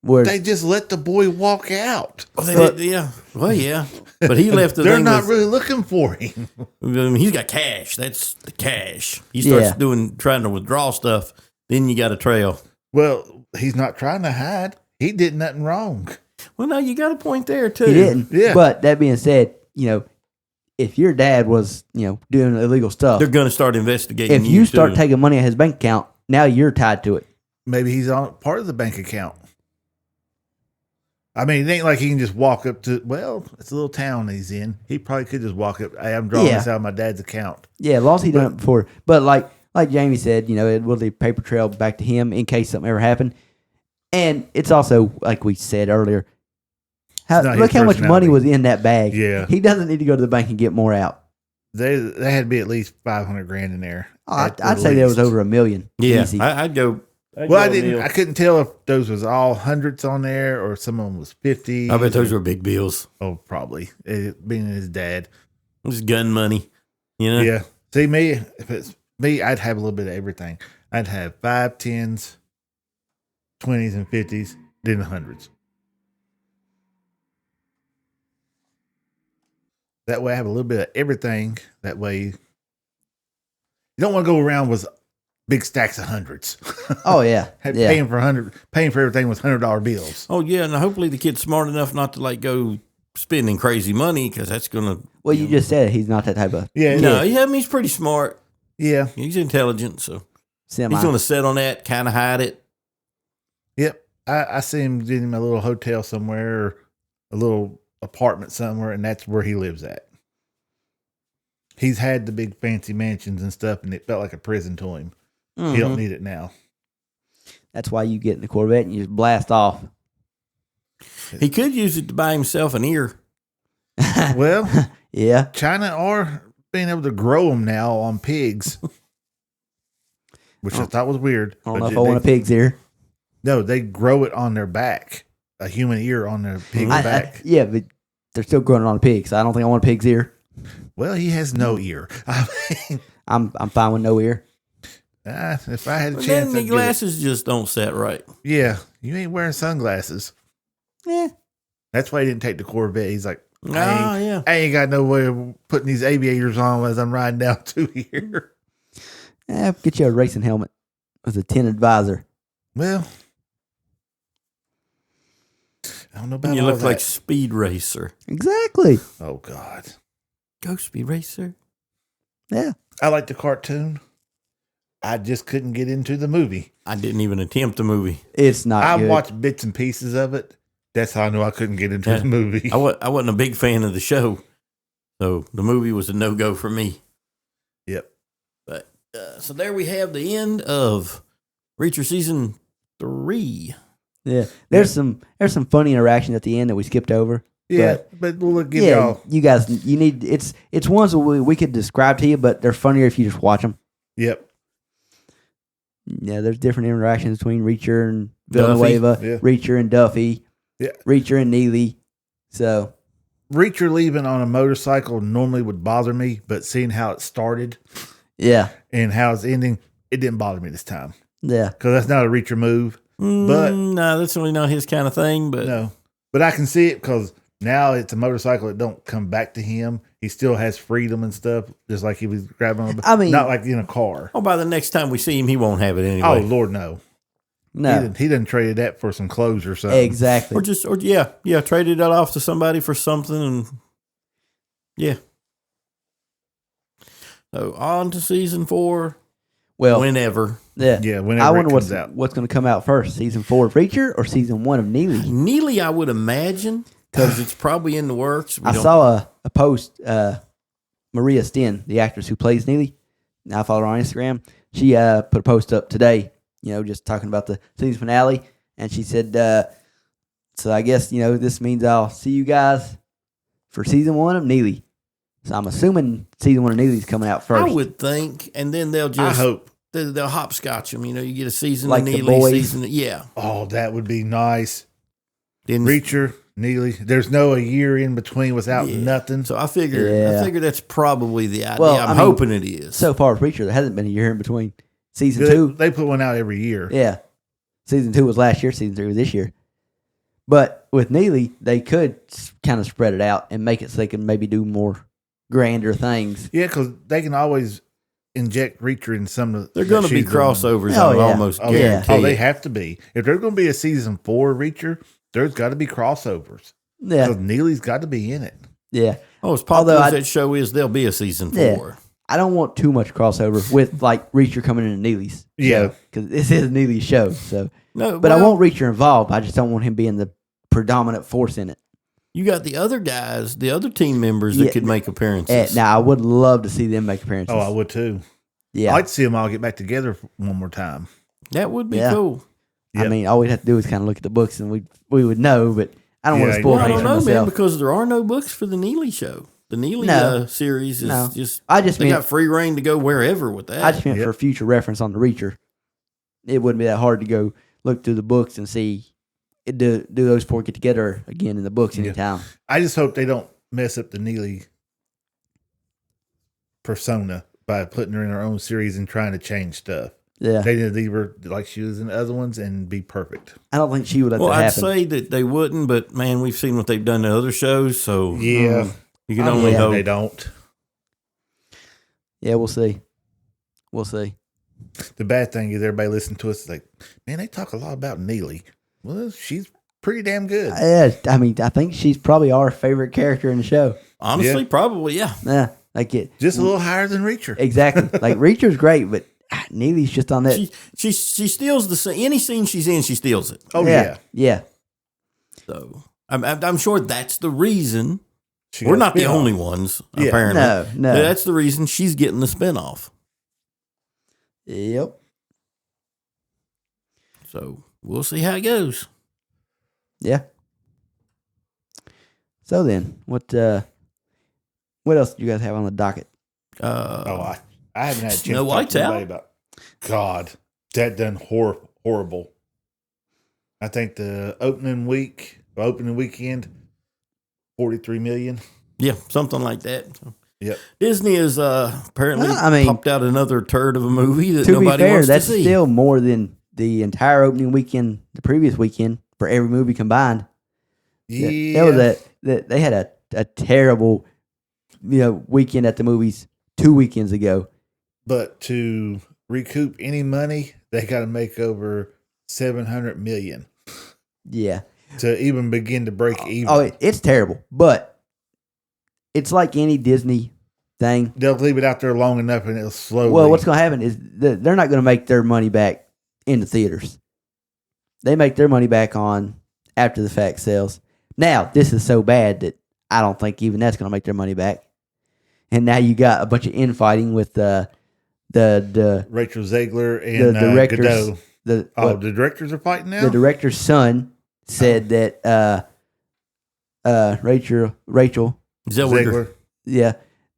They just let the boy walk out. Oh, they did, yeah. Well, yeah. But he left the They're not really looking for him. I mean, he's got cash. That's the cash. He starts trying to withdraw stuff. Then you got a trail. Well, he's not trying to hide. He did nothing wrong. Well, no, you got a point there, too. He didn't. Yeah. But that being said, if your dad was, doing illegal stuff, they're going to start investigating. If you start taking money out of his bank account, now you're tied to it. Maybe he's on part of the bank account. I mean, it ain't like he can just walk up to, it's a little town he's in. He probably could just walk up. Hey, I'm drawing this out of my dad's account. Yeah, as long as he done it before. But like Jamie said, it will leave paper trail back to him in case something ever happened. And it's also, like we said earlier, look how much money was in that bag. Yeah. He doesn't need to go to the bank and get more out. They had to be at least $500,000 in there. I'd say there was over $1 million. Yeah, easy. I'd go. I couldn't tell if those was all hundreds on there or some of them was 50. I bet those were big bills. Oh, probably. Being his dad. Just gun money, Yeah. See, me, if it's me, I'd have a little bit of everything. I'd have 5, 10s, 20s, and 50s, then the hundreds. That way I have a little bit of everything. That way you don't want to go around with big stacks of hundreds. Oh, yeah. Paying for everything with $100 bills. Oh, yeah. And hopefully the kid's smart enough not to go spending crazy money because that's going to. Well, you just said he's not that type of. Yeah. No, he's pretty smart. Yeah. He's intelligent. So Semi. he's going to sit on that, kind of hide it. Yep. I see him getting him a little hotel somewhere or a little apartment somewhere, and that's where he lives at. He's had the big fancy mansions and stuff, and it felt like a prison to him. Mm-hmm. He don't need it now. That's why you get in the Corvette and you just blast off. He could use it to buy himself an ear. Well, yeah. China are being able to grow them now on pigs, which I thought was weird. I don't know if I want a pig's ear. No, they grow it on their back. A human ear on their pig's back. Yeah, but they're still growing it on a pig, so I don't think I want a pig's ear. Well, he has no ear. I mean, I'm fine with no ear. If I had a chance, then the glasses just don't set right. Yeah, you ain't wearing sunglasses. Yeah, that's why he didn't take the Corvette. He's like, I ain't got no way of putting these aviators on as I'm riding down to here. Get you a racing helmet with a tinted visor. Well, I don't know about you all look that. like Speed Racer. Exactly. Oh, God. Go Speed Racer. Yeah. I like the cartoon. I just couldn't get into the movie. I didn't even attempt the movie. It's not I good. watched bits and pieces of it. That's how I knew I couldn't get into the movie. I wasn't a big fan of the show. So the movie was a no-go for me. Yep. But so there we have the end of Reacher Season 3. Yeah. There's some funny interactions at the end that we skipped over. Yeah, but we'll give y'all. You guys, you need it's ones that we could describe to you, but they're funnier if you just watch them. Yep. there's different interactions between Reacher and Villanueva, Yeah. Reacher and Duffy, Yeah. Reacher and Neely. So Reacher leaving on a motorcycle normally would bother me, but seeing how it started yeah, and how it's ending, it didn't bother me this time yeah, because that's not a Reacher move. But no, that's really not his kind of thing. But no, but I can see it because now it's a motorcycle that don't come back to him. He still has freedom and stuff, just like he was grabbing on. I mean- not like in a car. by the next time we see him, he won't have it anyway. Oh Lord, no. no, He didn't trade that for some clothes or something. exactly. Or traded that off to somebody for something, and yeah. So on to season 4. Well, Whenever yeah, Yeah, whenever I it wonder comes out. what's going to come out first, season 4 of Reacher or season 1 of Neely? Neely, I would imagine, because it's probably in the works. I saw a post. Maria Sten, the actress who plays Neely, I follow her on Instagram. She put a post up today, just talking about the season finale, and she said, "So I guess this means I'll see you guys for season 1 of Neely." So I'm assuming season 1 of Neely's coming out first. I would think, and then they'll I just hope. they'll hopscotch them. You get a season Like of The Neely, Boys? season, yeah. Oh, that would be nice. Then Reacher, Neely. There's no a year in between without Yeah. nothing. So I figure that's probably the idea. Well, I'm I mean, hoping it is. So far with Reacher, there hasn't been a year in between. Season They, 2, they put one out every year. yeah. Season 2 was last year. Season 3 was this year. But with Neely, they could kind of spread it out and make it so they can maybe do more grander things. Yeah, because they can always inject Reacher in some of. They're going to be she's doing. crossovers. Oh, I'm yeah. almost Oh, guarantee. yeah. Oh, they have to be. If there's going to be a season 4 Reacher, there's got to be crossovers. Yeah, Because Neely's got to be in it. yeah. Oh, as popular Although as that show is, there'll be a season 4. Yeah. I don't want too much crossover with like Reacher coming into Neely's. Yeah. because this is Neely's show. So, No, but I well, want Reacher involved. I just don't want him being the predominant force in it. You got the other guys, the other team members that Yeah. could make appearances. Now, I would love to see them make appearances. Oh, I would too. Yeah, I'd like to see them all get back together one more time. That would be Yeah. cool. I Yep. mean, all we'd have to do is kind of look at the books, and we would know. But I don't want Yeah, to spoil Well, I things don't for know, man, myself. because there are no books for the Neely show. The Neely No. series is No. just I just they meant got free reign to go wherever with that. I just meant Yep. for future reference on the Reacher. It wouldn't be that hard to go look through the books and see do those 4 get together again in the books Yeah. anytime. I just hope they don't mess up the Neely persona by putting her in her own series and trying to change stuff. Yeah, They need to leave her like she was in the other ones and be perfect. I don't think she would let well, that I'd happen. say that they wouldn't, but man, we've seen what they've done to other shows, so Yeah. you can Oh, only yeah. hope. They don't. Yeah, we'll see. We'll see. The bad thing is everybody listening to us is like, man, they talk a lot about Neely. Well, she's pretty damn good. Yeah, I mean, I think she's probably our favorite character in the show. Honestly, Yeah. probably, yeah. Yeah, like it Just a little higher than Reacher. exactly. Like Reacher's great, but Neely's just on that. She steals the scene. Any scene she's in, she steals it. Oh, yeah. yeah. So I'm sure that's the reason. She We're got not the spin-off. only ones, Yeah. apparently. No. But that's the reason she's getting the spinoff. Yep. So we'll see how it goes. Yeah. So then, what else do you guys have on the docket? Oh, I haven't had a chance Snow to talk White's to out? anybody about. God, that done horrible. I think the opening weekend, 43 million. Yeah, something like that. So Yep. Disney has apparently Well, I mean, popped out another turd of a movie that To be nobody fair, wants that's to see. still more than the entire opening weekend, the previous weekend for every movie combined. Yeah. That was they had a terrible, weekend at the movies 2 weekends ago. But to recoup any money, they got to make over 700 million Yeah. to even begin to break even. Oh, it's terrible, but it's like any Disney thing. They'll leave it out there long enough and it'll slowly. Well, what's going to happen is they're not going to make their money back in the theaters. They make their money back on after the fact sales. Now, this is so bad that I don't think even that's going to make their money back. And now you got a bunch of infighting with the Rachel Zegler and directors. Godot. The The directors are fighting now? the director's son said that Rachel Zegler.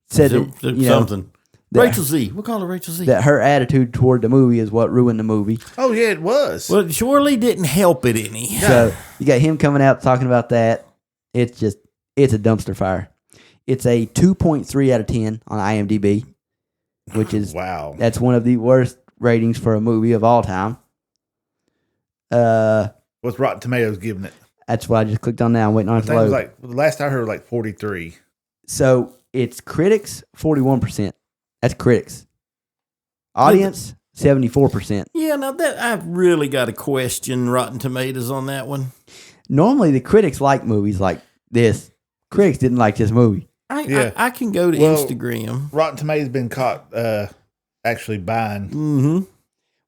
said that, something. Rachel Z. We'll call her Rachel Z. That her attitude toward the movie is what ruined the movie. Oh, yeah, it was. Well, surely didn't help it any. So you got him coming out talking about that. It's a dumpster fire. It's a 2.3 out of 10 on IMDb, which is wow. That's one of the worst ratings for a movie of all time. What's Rotten Tomatoes giving it? That's what I just clicked on now. I'm waiting on it to load. Like the last I heard, like 43. So it's critics 41%. That's critics. Audience 74%. Yeah, now that I've really got to question Rotten Tomatoes on that one. Normally the critics like movies like this. Critics didn't like this movie. I can go to Instagram. Rotten Tomatoes been caught actually buying. Mm-hmm.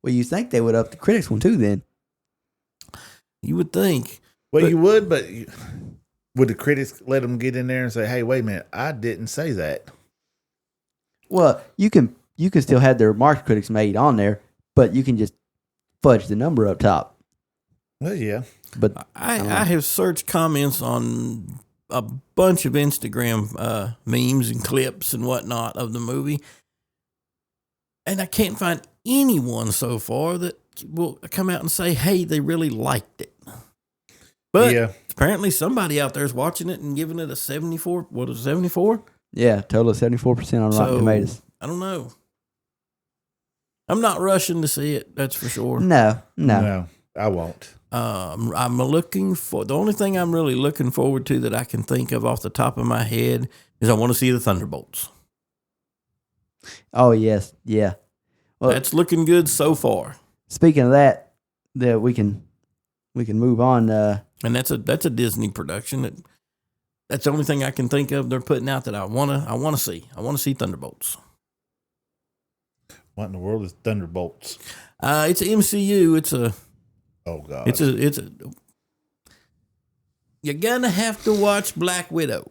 Well, you think they would up the critics one too then? You would think. Well, you would, but would the critics let them get in there and say, "Hey, wait a minute, I didn't say that"? Well, you can still have their market critics made on there, but you can just fudge the number up top. Well, yeah. But I have searched comments on a bunch of Instagram memes and clips and whatnot of the movie, and I can't find anyone so far that will come out and say, "Hey, they really liked it." But apparently somebody out there is watching it and giving it a 74. What is it, 74? Yeah, total of 74% on Rotten Tomatoes. I don't know. I'm not rushing to see it. That's for sure. No, I won't. I'm looking for the only thing I'm really looking forward to that I can think of off the top of my head is I want to see the Thunderbolts. Oh yes, yeah. Well, that's looking good so far. Speaking of that we can move on. And that's a Disney production. That's the only thing I can think of they're putting out that I wanna see. I want to see Thunderbolts. What in the world is Thunderbolts? It's an MCU. It's a. Oh God. It's a. You're gonna have to watch Black Widow.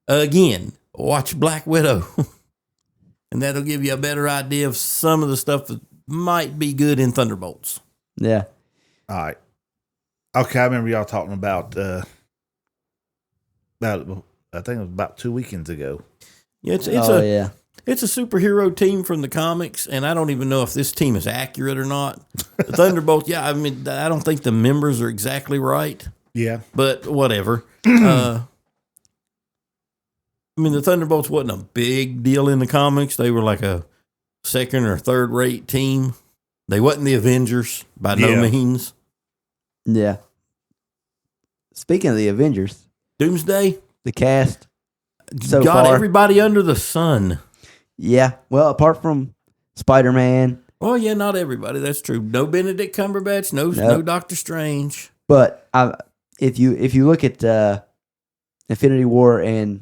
Again, watch Black Widow. And that'll give you a better idea of some of the stuff that might be good in Thunderbolts. Yeah. All right. Okay, I remember y'all talking about I think it was about 2 weekends ago. Yeah, it's a superhero team from the comics, and I don't even know if this team is accurate or not. The Thunderbolts, yeah, I mean, I don't think the members are exactly right. Yeah. But whatever. I mean, the Thunderbolts wasn't a big deal in the comics. They were like a second or third rate team. They wasn't the Avengers by no means. Yeah. Speaking of the Avengers, Doomsday, the cast so got far, everybody under the sun. Yeah. Well, apart from Spider-Man. Well, yeah, not everybody. That's true. No Benedict Cumberbatch. No Doctor Strange. But if you look at Infinity War and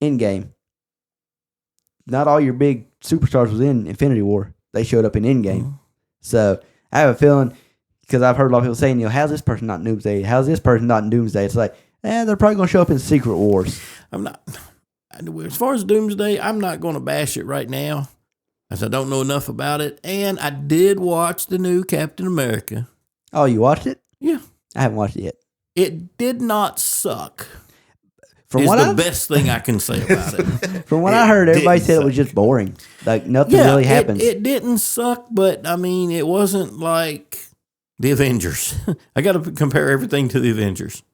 Endgame, not all your big superstars was in Infinity War. They showed up in Endgame. Mm-hmm. So I have a feeling, because I've heard a lot of people saying, how's this person not in Doomsday? How's this person not in Doomsday? It's like, they're probably going to show up in Secret Wars. I'm not. As far as Doomsday, I'm not going to bash it right now, as I don't know enough about it. And I did watch the new Captain America. Oh, you watched it? Yeah. I haven't watched it yet. It did not suck. From the best thing I can say about it. From what I heard, everybody said it was just boring. Like, nothing really happened. It didn't suck, but, I mean, it wasn't like the Avengers. I got to compare everything to the Avengers.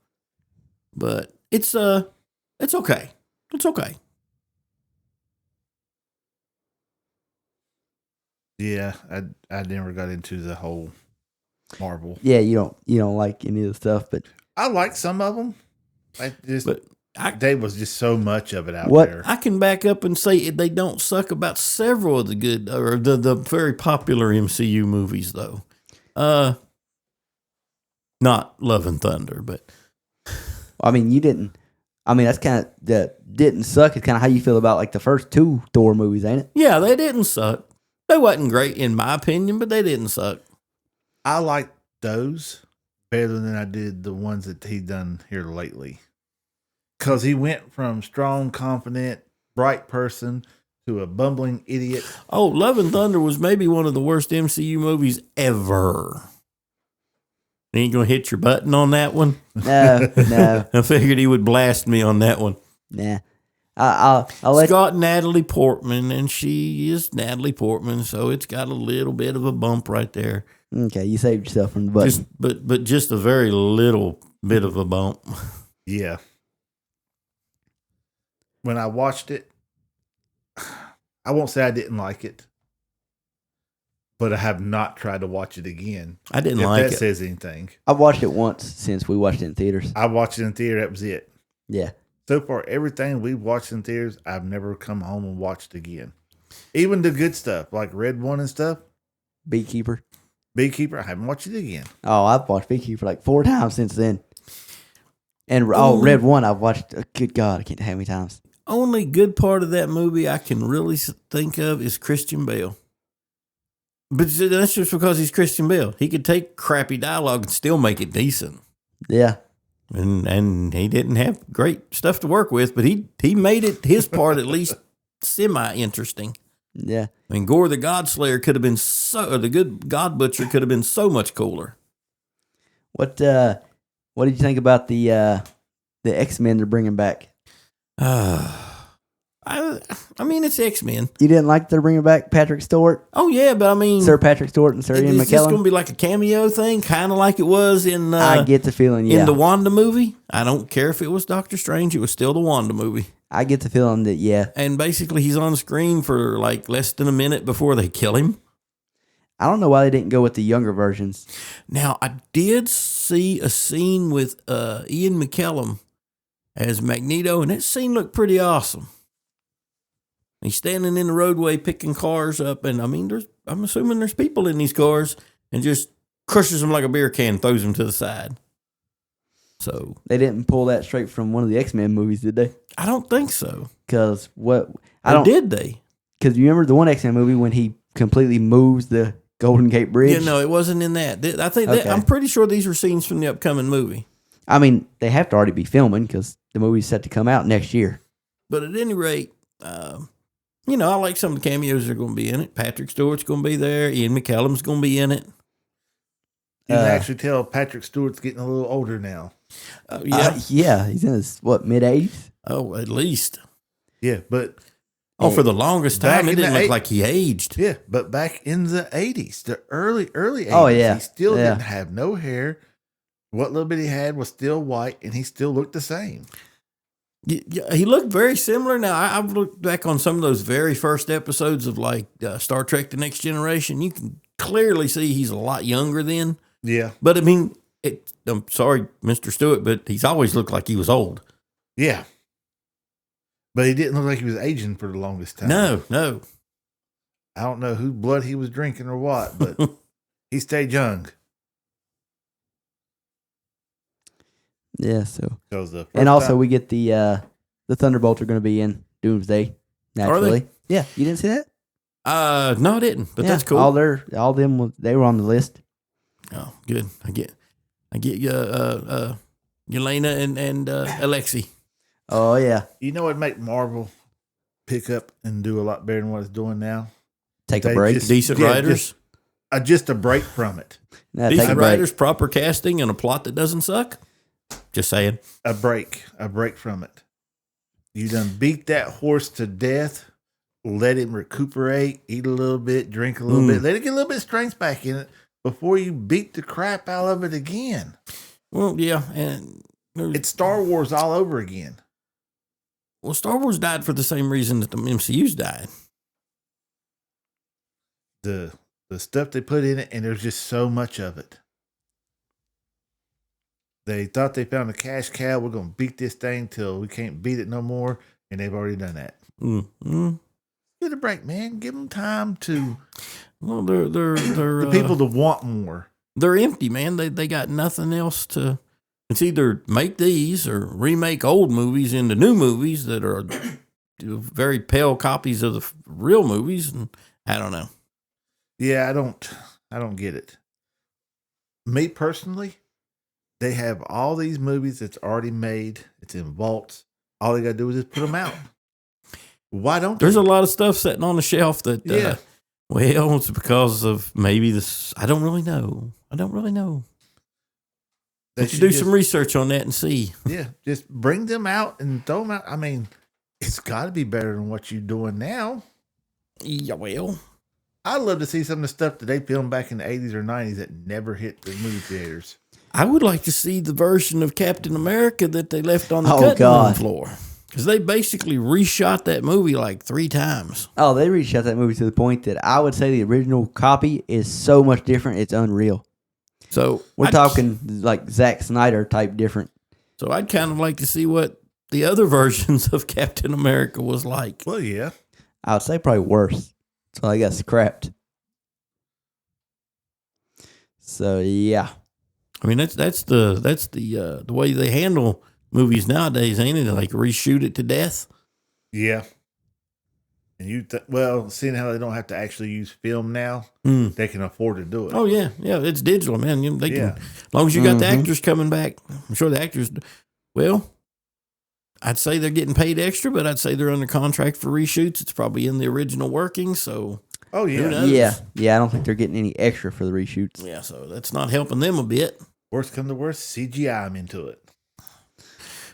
But it's okay. It's okay. Yeah, I never got into the whole Marvel. Yeah, you don't like any of the stuff, but I like some of them. There was just so much of it out there. I can back up and say they don't suck about several of the good or the very popular MCU movies, though. Not Love and Thunder, but I mean, you didn't. I mean, that's kind of didn't suck. It's kind of how you feel about like the first two Thor movies, ain't it? Yeah, they didn't suck. They wasn't great in my opinion, but they didn't suck. I like those better than I did the ones that he done here lately. Because he went from strong, confident, bright person to a bumbling idiot. Oh, Love and Thunder was maybe one of the worst MCU movies ever. Ain't going to hit your button on that one? No. I figured he would blast me on that one. Nah. I'll let It's got Natalie Portman, and she is Natalie Portman, so it's got a little bit of a bump right there. Okay, you saved yourself from the button. But just a very little bit of a bump. Yeah. When I watched it, I won't say I didn't like it, but I have not tried to watch it again. I didn't if like that it. says anything. I've watched it once since we watched it in theaters. I watched it in theater. That was it. Yeah. So far, everything we've watched in theaters, I've never come home and watched again. Even the good stuff, like Red One and stuff. Beekeeper, I haven't watched it again. Oh, I've watched Beekeeper like 4 times since then. And Red One, I've watched. Good God, I can't tell how many times. Only good part of that movie I can really think of is Christian Bale. But that's just because he's Christian Bale. He could take crappy dialogue and still make it decent. Yeah. And he didn't have great stuff to work with, but he made it his part at least semi-interesting. Yeah. I mean, Gore the God Slayer could have been the good God Butcher could have been so much cooler. What did you think about the X-Men they're bringing back? I mean, it's X-Men. You didn't like they're bringing back Patrick Stewart? Oh, yeah, but I mean... Sir Patrick Stewart and Sir Ian McKellen? Is this going to be like a cameo thing, kind of like it was in... I get the feeling, yeah. In the Wanda movie. I don't care if it was Doctor Strange. It was still the Wanda movie. I get the feeling that, yeah. And basically, he's on screen for like less than a minute before they kill him. I don't know why they didn't go with the younger versions. Now, I did see a scene with Ian McKellen as Magneto, and that scene looked pretty awesome. He's standing in the roadway picking cars up, and I mean, I'm assuming there's people in these cars, and just crushes them like a beer can, throws them to the side. So they didn't pull that straight from one of the X-Men movies, did they? I don't think so. Because did they? Because you remember the one X-Men movie when he completely moves the Golden Gate Bridge? Yeah, no, it wasn't in that. I think I'm pretty sure these were scenes from the upcoming movie. I mean, they have to already be filming because the movie's set to come out next year. But at any rate, I like some of the cameos that are going to be in it. Patrick Stewart's going to be there. Ian McKellen's going to be in it. You can actually tell Patrick Stewart's getting a little older now. Yeah, he's in his, mid-80s? Oh, at least. Yeah, but... for the longest time, it didn't look like he aged. Yeah, but back in the 80s, the early 80s, oh, yeah. he still didn't have no hair. What little bit he had was still white, and he still looked the same. Yeah, he looked very similar. Now, I've looked back on some of those very first episodes of like Star Trek The Next Generation. You can clearly see he's a lot younger then. Yeah. But I mean, I'm sorry, Mr. Stewart, but he's always looked like he was old. Yeah. But he didn't look like he was aging for the longest time. No. I don't know whose blood he was drinking or what, but he stayed young. Yeah, so. And also we get the Thunderbolts are going to be in Doomsday, naturally. Are they? Yeah, you didn't see that? No, I didn't, but that's cool. All them, they were on the list. Oh, good. I get Yelena and Alexi. Oh, yeah. You know what make Marvel pick up and do a lot better than what it's doing now? Take a break. Decent writers. Just a break from it. Decent writers, proper casting, and a plot that doesn't suck. Just saying. A break from it. You done beat that horse to death. Let him recuperate, eat a little bit, drink a little bit. Let it get a little bit of strength back in it before you beat the crap out of it again. Well, yeah. And it's Star Wars all over again. Well, Star Wars died for the same reason that the MCU's died. The stuff they put in it, and there's just so much of it. They thought they found a cash cow. We're going to beat this thing till we can't beat it no more, and they've already done that. Mm-hmm. Give it a break, man. Give them time to. Well, they're the people to want more. They're empty, man. They got nothing else to. It's either make these or remake old movies into new movies that are very pale copies of the real movies, and I don't know. Yeah, I don't get it. Me personally, they have all these movies that's already made. It's in vaults. All they got to do is just put them out. Why don't There's a lot of stuff sitting on the shelf that, well, it's because of maybe this. I don't really know. Let's do some research on that and see. Yeah, just bring them out and throw them out. I mean, it's got to be better than what you're doing now. Yeah, well, I'd love to see some of the stuff that they filmed back in the 80s or 90s that never hit the movie theaters. I would like to see the version of Captain America that they left on the cutting room floor. Because they basically reshot that movie like 3 times. Oh, they reshot that movie to the point that I would say the original copy is so much different, it's unreal. So we're talking like Zack Snyder type different. So I'd kind of like to see what the other versions of Captain America was like. Well, yeah. I would say probably worse. So I got scrapped. So yeah. I mean that's the way they handle movies nowadays, ain't it? Like reshoot it to death. Yeah. And seeing how they don't have to actually use film now, they can afford to do it. Oh yeah, it's digital, man. They can, as long as you got the actors coming back. I'm sure the actors. Well, I'd say they're getting paid extra, but I'd say they're under contract for reshoots. It's probably in the original working, so. Oh yeah, yeah. I don't think they're getting any extra for the reshoots. Yeah, so that's not helping them a bit. Worst come to worst, CGI them into it.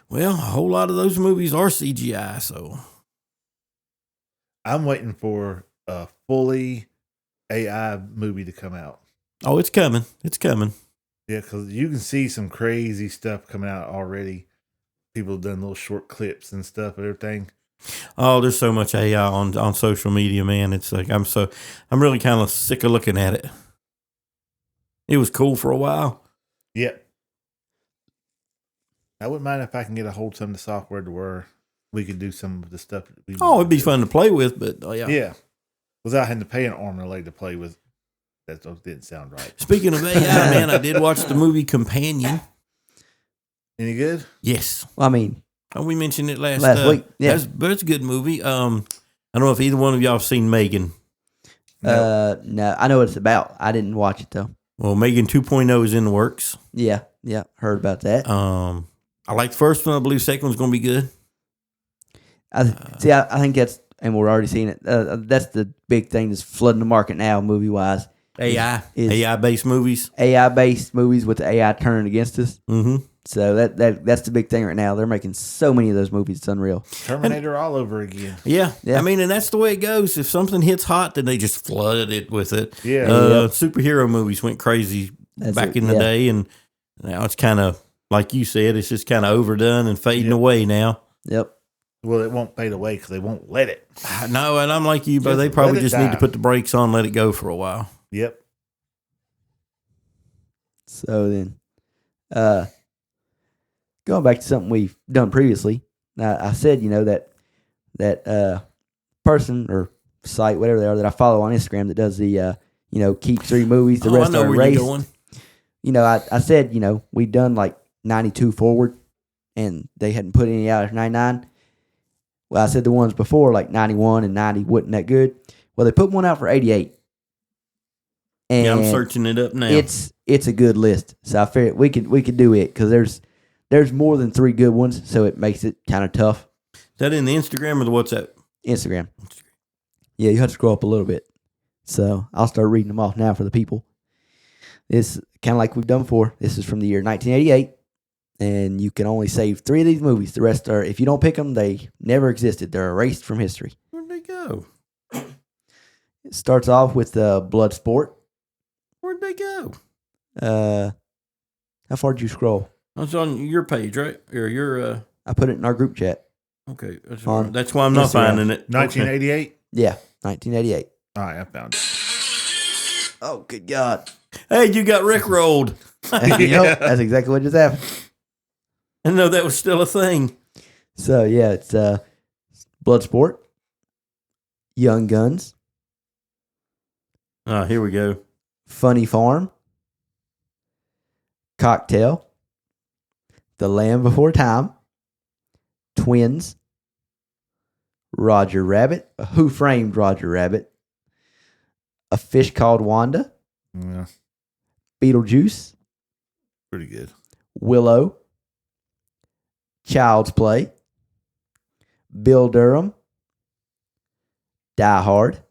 Well, a whole lot of those movies are CGI, so. I'm waiting for a fully AI movie to come out. Oh, it's coming. It's coming. Yeah, because you can see some crazy stuff coming out already. People have done little short clips and stuff and everything. Oh, there's so much AI on social media, man. It's like I'm really kind of sick of looking at it. It was cool for a while. Yep. I wouldn't mind if I can get a hold of some of the software to where we could do some of the stuff. It'd be fun to play with, but yeah. Yeah. Without having to pay an arm and a leg to play with. That didn't sound right. Speaking of AI, man, I did watch the movie Companion. Any good? Yes. Well, I mean, we mentioned it last week. Yeah. But it's a good movie. I don't know if either one of y'all have seen Megan. No, I know what it's about. I didn't watch it though. Well, Megan 2.0 is in the works. Yeah, heard about that. I like the first one. I believe the second one's going to be good. I think that's, and we're already seeing it. That's the big thing that's flooding the market now, movie wise. AI based movies. AI based movies with the AI turning against us. Mm-hmm. So that's the big thing right now. They're making so many of those movies. It's unreal. Terminator all over again. Yeah. I mean, and that's the way it goes. If something hits hot, then they just flood it with it. Yeah. Superhero movies went crazy back in the day, and now it's kind of, like you said, it's just kind of overdone and fading away now. Yep. Well, it won't fade away because they won't let it. No, and I'm like you, but they probably just need to put the brakes on, let it go for a while. Yep. So then, going back to something we've done previously, I said, that person or site, whatever they are, that I follow on Instagram that does the, keep 3 movies, the rest are erased. I said, we'd done like 92 forward, and they hadn't put any out of 99. Well, I said the ones before, like 91 and 90, wasn't that good. Well, they put one out for 88. And I'm searching it up now. It's a good list. So I figured we could do it because there's more than 3 good ones, so it makes it kind of tough. Is that in the Instagram or the WhatsApp? Instagram. Yeah, you have to scroll up a little bit. So I'll start reading them off now for the people. It's kind of like we've done before. This is from the year 1988. And you can only save 3 of these movies. The rest are, if you don't pick them, they never existed. They're erased from history. Where'd they go? It starts off with Bloodsport. Where'd they go? How far did you scroll? It's on your page, right? Or your I put it in our group chat. Okay. That's why I'm not finding it. 1988? Okay. Yeah, 1988. All right, I found it. Oh, good God. Hey, you got rickrolled. That's exactly what just happened. I know that was still a thing. So, yeah, it's Bloodsport, Young Guns. Here we go. Funny Farm, Cocktail, The Land Before Time, Twins, Roger Rabbit, Who Framed Roger Rabbit, A Fish Called Wanda, Yeah. Beetlejuice, Pretty good. Willow, Child's Play, Bill Durham, Die Hard,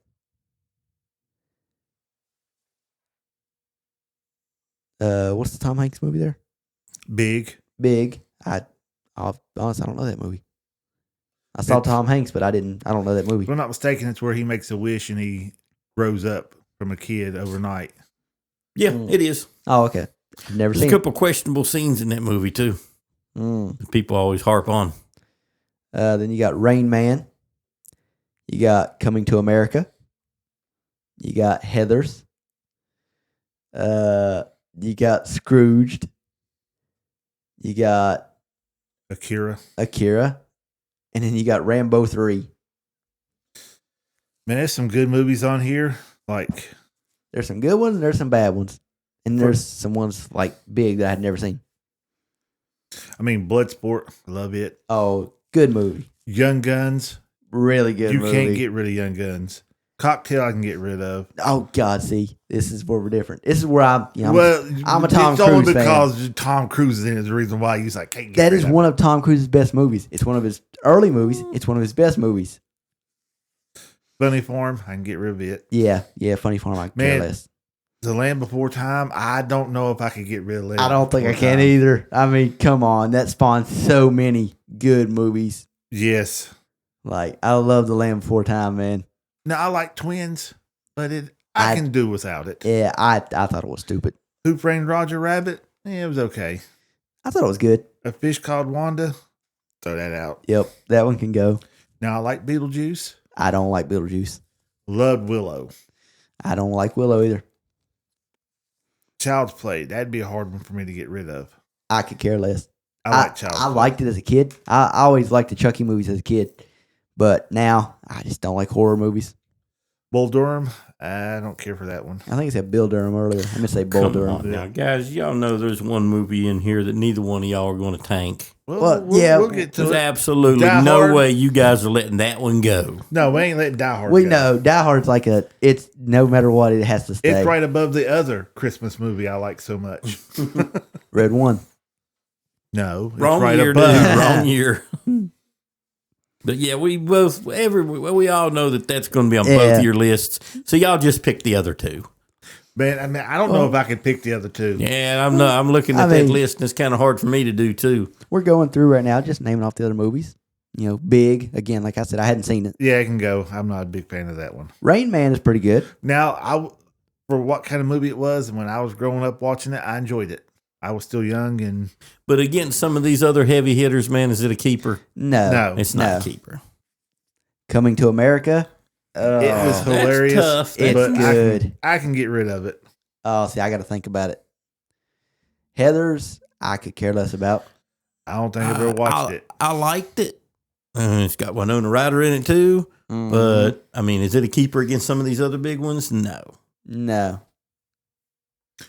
what's the Tom Hanks movie there? Big. Honestly, I don't know that movie. I saw Tom Hanks, but I don't know that movie. If I'm not mistaken, it's where he makes a wish and he grows up from a kid overnight. Yeah, it is. Oh, okay. I've never There's seen a couple questionable scenes in that movie, too. it. People always harp on. Then you got Rain Man. You got Coming to America. You got Heathers. You got Scrooged. You got Akira. And then you got Rambo 3. Man, there's some good movies on here. Like, There's some good ones and there's some bad ones. And there's some ones like big that I had never seen. I mean, Bloodsport. Love it. Oh, good movie. Young Guns. Really good movie. You can't get rid of Young Guns. Cocktail I can get rid of. Oh God, see, this is where we're different. This is where I'm a Tom it's Cruise only fan. because Tom Cruise is in it is the reason why you like can't get That rid is of one of Tom Cruise's best movies. It's one of his early movies. It's one of his best movies. Funny Farm, I can get rid of it. Yeah, Funny Farm. I care less. The Land Before Time, I don't know if I could get rid of Land I don't think I Before can Time. either. I mean, come on, that spawned so many good movies. Yes. Like I love The Land Before Time, man. Now I like Twins, but I can do without it. Yeah, I thought it was stupid. Who Framed Roger Rabbit? Yeah, it was okay. I thought it was good. A Fish Called Wanda? Throw that out. Yep, that one can go. Now I like Beetlejuice. I don't like Beetlejuice. Loved Willow. I don't like Willow either. Child's Play. That'd be a hard one for me to get rid of. I could care less. I like Child's Play. I liked it as a kid. I always liked the Chucky movies as a kid. But now, I just don't like horror movies. Bull Durham. I don't care for that one. I think it said Bill Durham earlier. I'm going to say Bull Come Durham. on now, guys. Y'all know there's one movie in here that neither one of y'all are going to tank. Well, yeah. We'll get to There's it. absolutely Die no Hard. way you guys are letting that one go. No, we ain't letting Die Hard We go. know Die Hard's like it's no matter what, it has to stay. It's right above the other Christmas movie I like so much. Red One. No, it's Wrong right year, above. dude. Wrong year. But yeah, we all know that's going to be on both of your lists. So y'all just pick the other two. Man, I mean, I don't know if I could pick the other two. Yeah, I'm looking at that list, and it's kind of hard for me to do too. We're going through right now, just naming off the other movies. You know, Big. Again, like I said, I hadn't seen it. Yeah, I can go. I'm not a big fan of that one. Rain Man is pretty good. Now, for what kind of movie it was, and when I was growing up watching it, I enjoyed it. I was still young, and But against some of these other heavy hitters, man, is it a keeper? No. It's not a keeper. Coming to America. it was That's hilarious. tough. It's but good. I can get rid of it. Oh, see, I got to think about it. Heathers, I could care less about. I don't think I've ever watched it. I liked it. It's got Winona Ryder in it too. Mhm. But I mean, is it a keeper against some of these other big ones? No.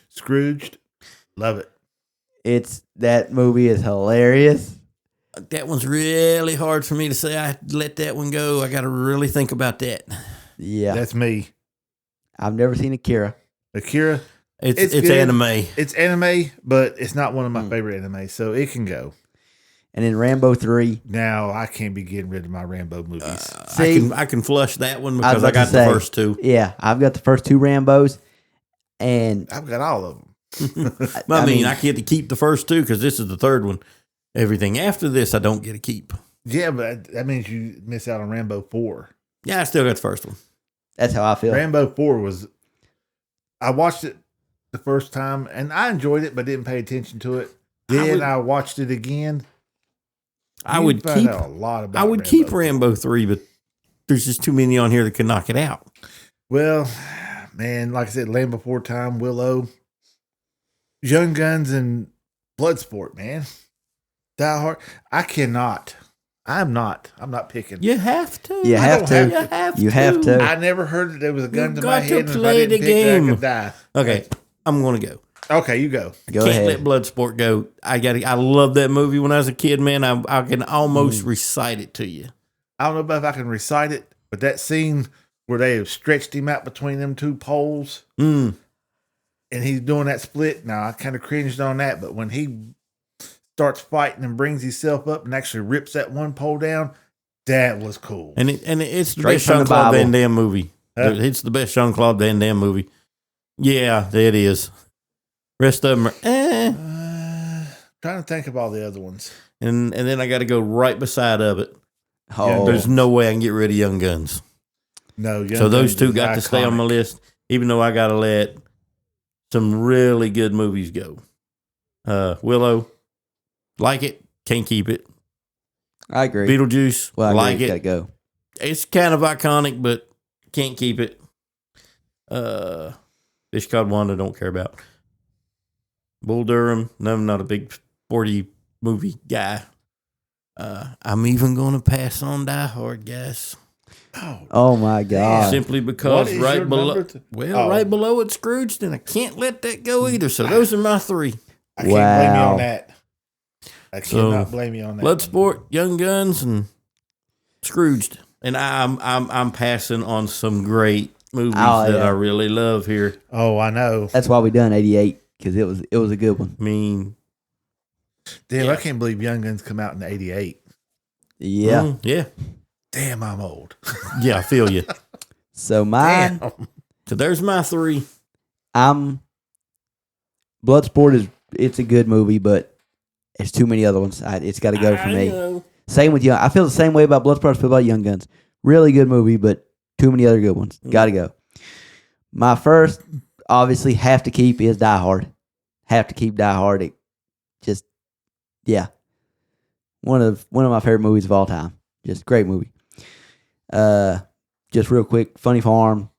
Scrooged, love it. That movie is hilarious. That one's really hard for me to say. I let that one go. I got to really think about that. Yeah. That's me. I've never seen Akira. Akira, It's good. anime. It's anime, but it's not one of my favorite anime, so it can go. And then Rambo 3. Now I can't be getting rid of my Rambo movies. See, I can flush that one I because was I about got to the say, first two. Yeah, I've got the first two Rambos. And I've got all of them. I mean, I get to keep the first two because this is the third one. Everything after this, I don't get to keep. Yeah, but that means you miss out on Rambo 4. Yeah, I still got the first one. that's how I feel. Rambo 4 was, I watched it the first time and I enjoyed it, but didn't pay attention to it. Then I watched it again. I You would find keep. out a lot about I would keep Rambo 3, but there's just too many on here that could knock it out. Well, man, like I said, Land Before Time, Willow, Young Guns, and Bloodsport, man. Die Hard. I cannot. I'm not picking. You have to. You I have don't to. have You have to. I never heard that there was a gun You've to my got to head, and if I play didn't the pick that, I game. could die. Okay, I'm going to go. Okay, you go. Go Can't ahead. let Bloodsport go. I love that movie when I was a kid, man. I can almost recite it to you. I don't know if I can recite it, but that scene where they have stretched him out between them two poles and he's doing that split. Now, I kind of cringed on that, but when he starts fighting and brings himself up and actually rips that one pole down, that was cool. And it's the Straight best from the Jean-Claude Bible. Van Damme movie. Huh? It's the best Jean-Claude Van Damme movie. Yeah, it is. Rest of them are, Trying to think of all the other ones. And then I got to go right beside of it. Oh, There's no way I can get rid of Young Guns. No, So those two got to stay on my list, even though I got to let some really good movies go. Willow, like it, can't keep it. I agree. Beetlejuice, Well, like it. Gotta go. It's kind of iconic, but can't keep it. Fish Called Wanda, don't care about. Bull Durham, no, I'm not a big sporty movie guy. I'm even going to pass on Die Hard, guys. Oh my God! Simply because right below, right below it's Scrooged, and I can't let that go either. So those are my three. I can't blame you on that. I cannot blame you on that. Bloodsport, Young Guns, and Scrooged, and I'm passing on some great movies that I really love here. Oh, I know. That's why we done 88 because it was a good one. I mean, damn, I can't believe Young Guns come out in '88. Yeah, yeah. Damn, I'm old. Yeah, I feel you. So mine. Damn. So there's my three. Bloodsport it's a good movie, but there's too many other ones. It's got to go for me. Know. Same with Young. I feel the same way about Bloodsport. I feel about Young Guns. Really good movie, but too many other good ones. Got to go. My first, obviously, have to keep is Die Hard. Have to keep Die Hard. It just, yeah, one of my favorite movies of all time. Just great movie. Just real quick, Funny Farm,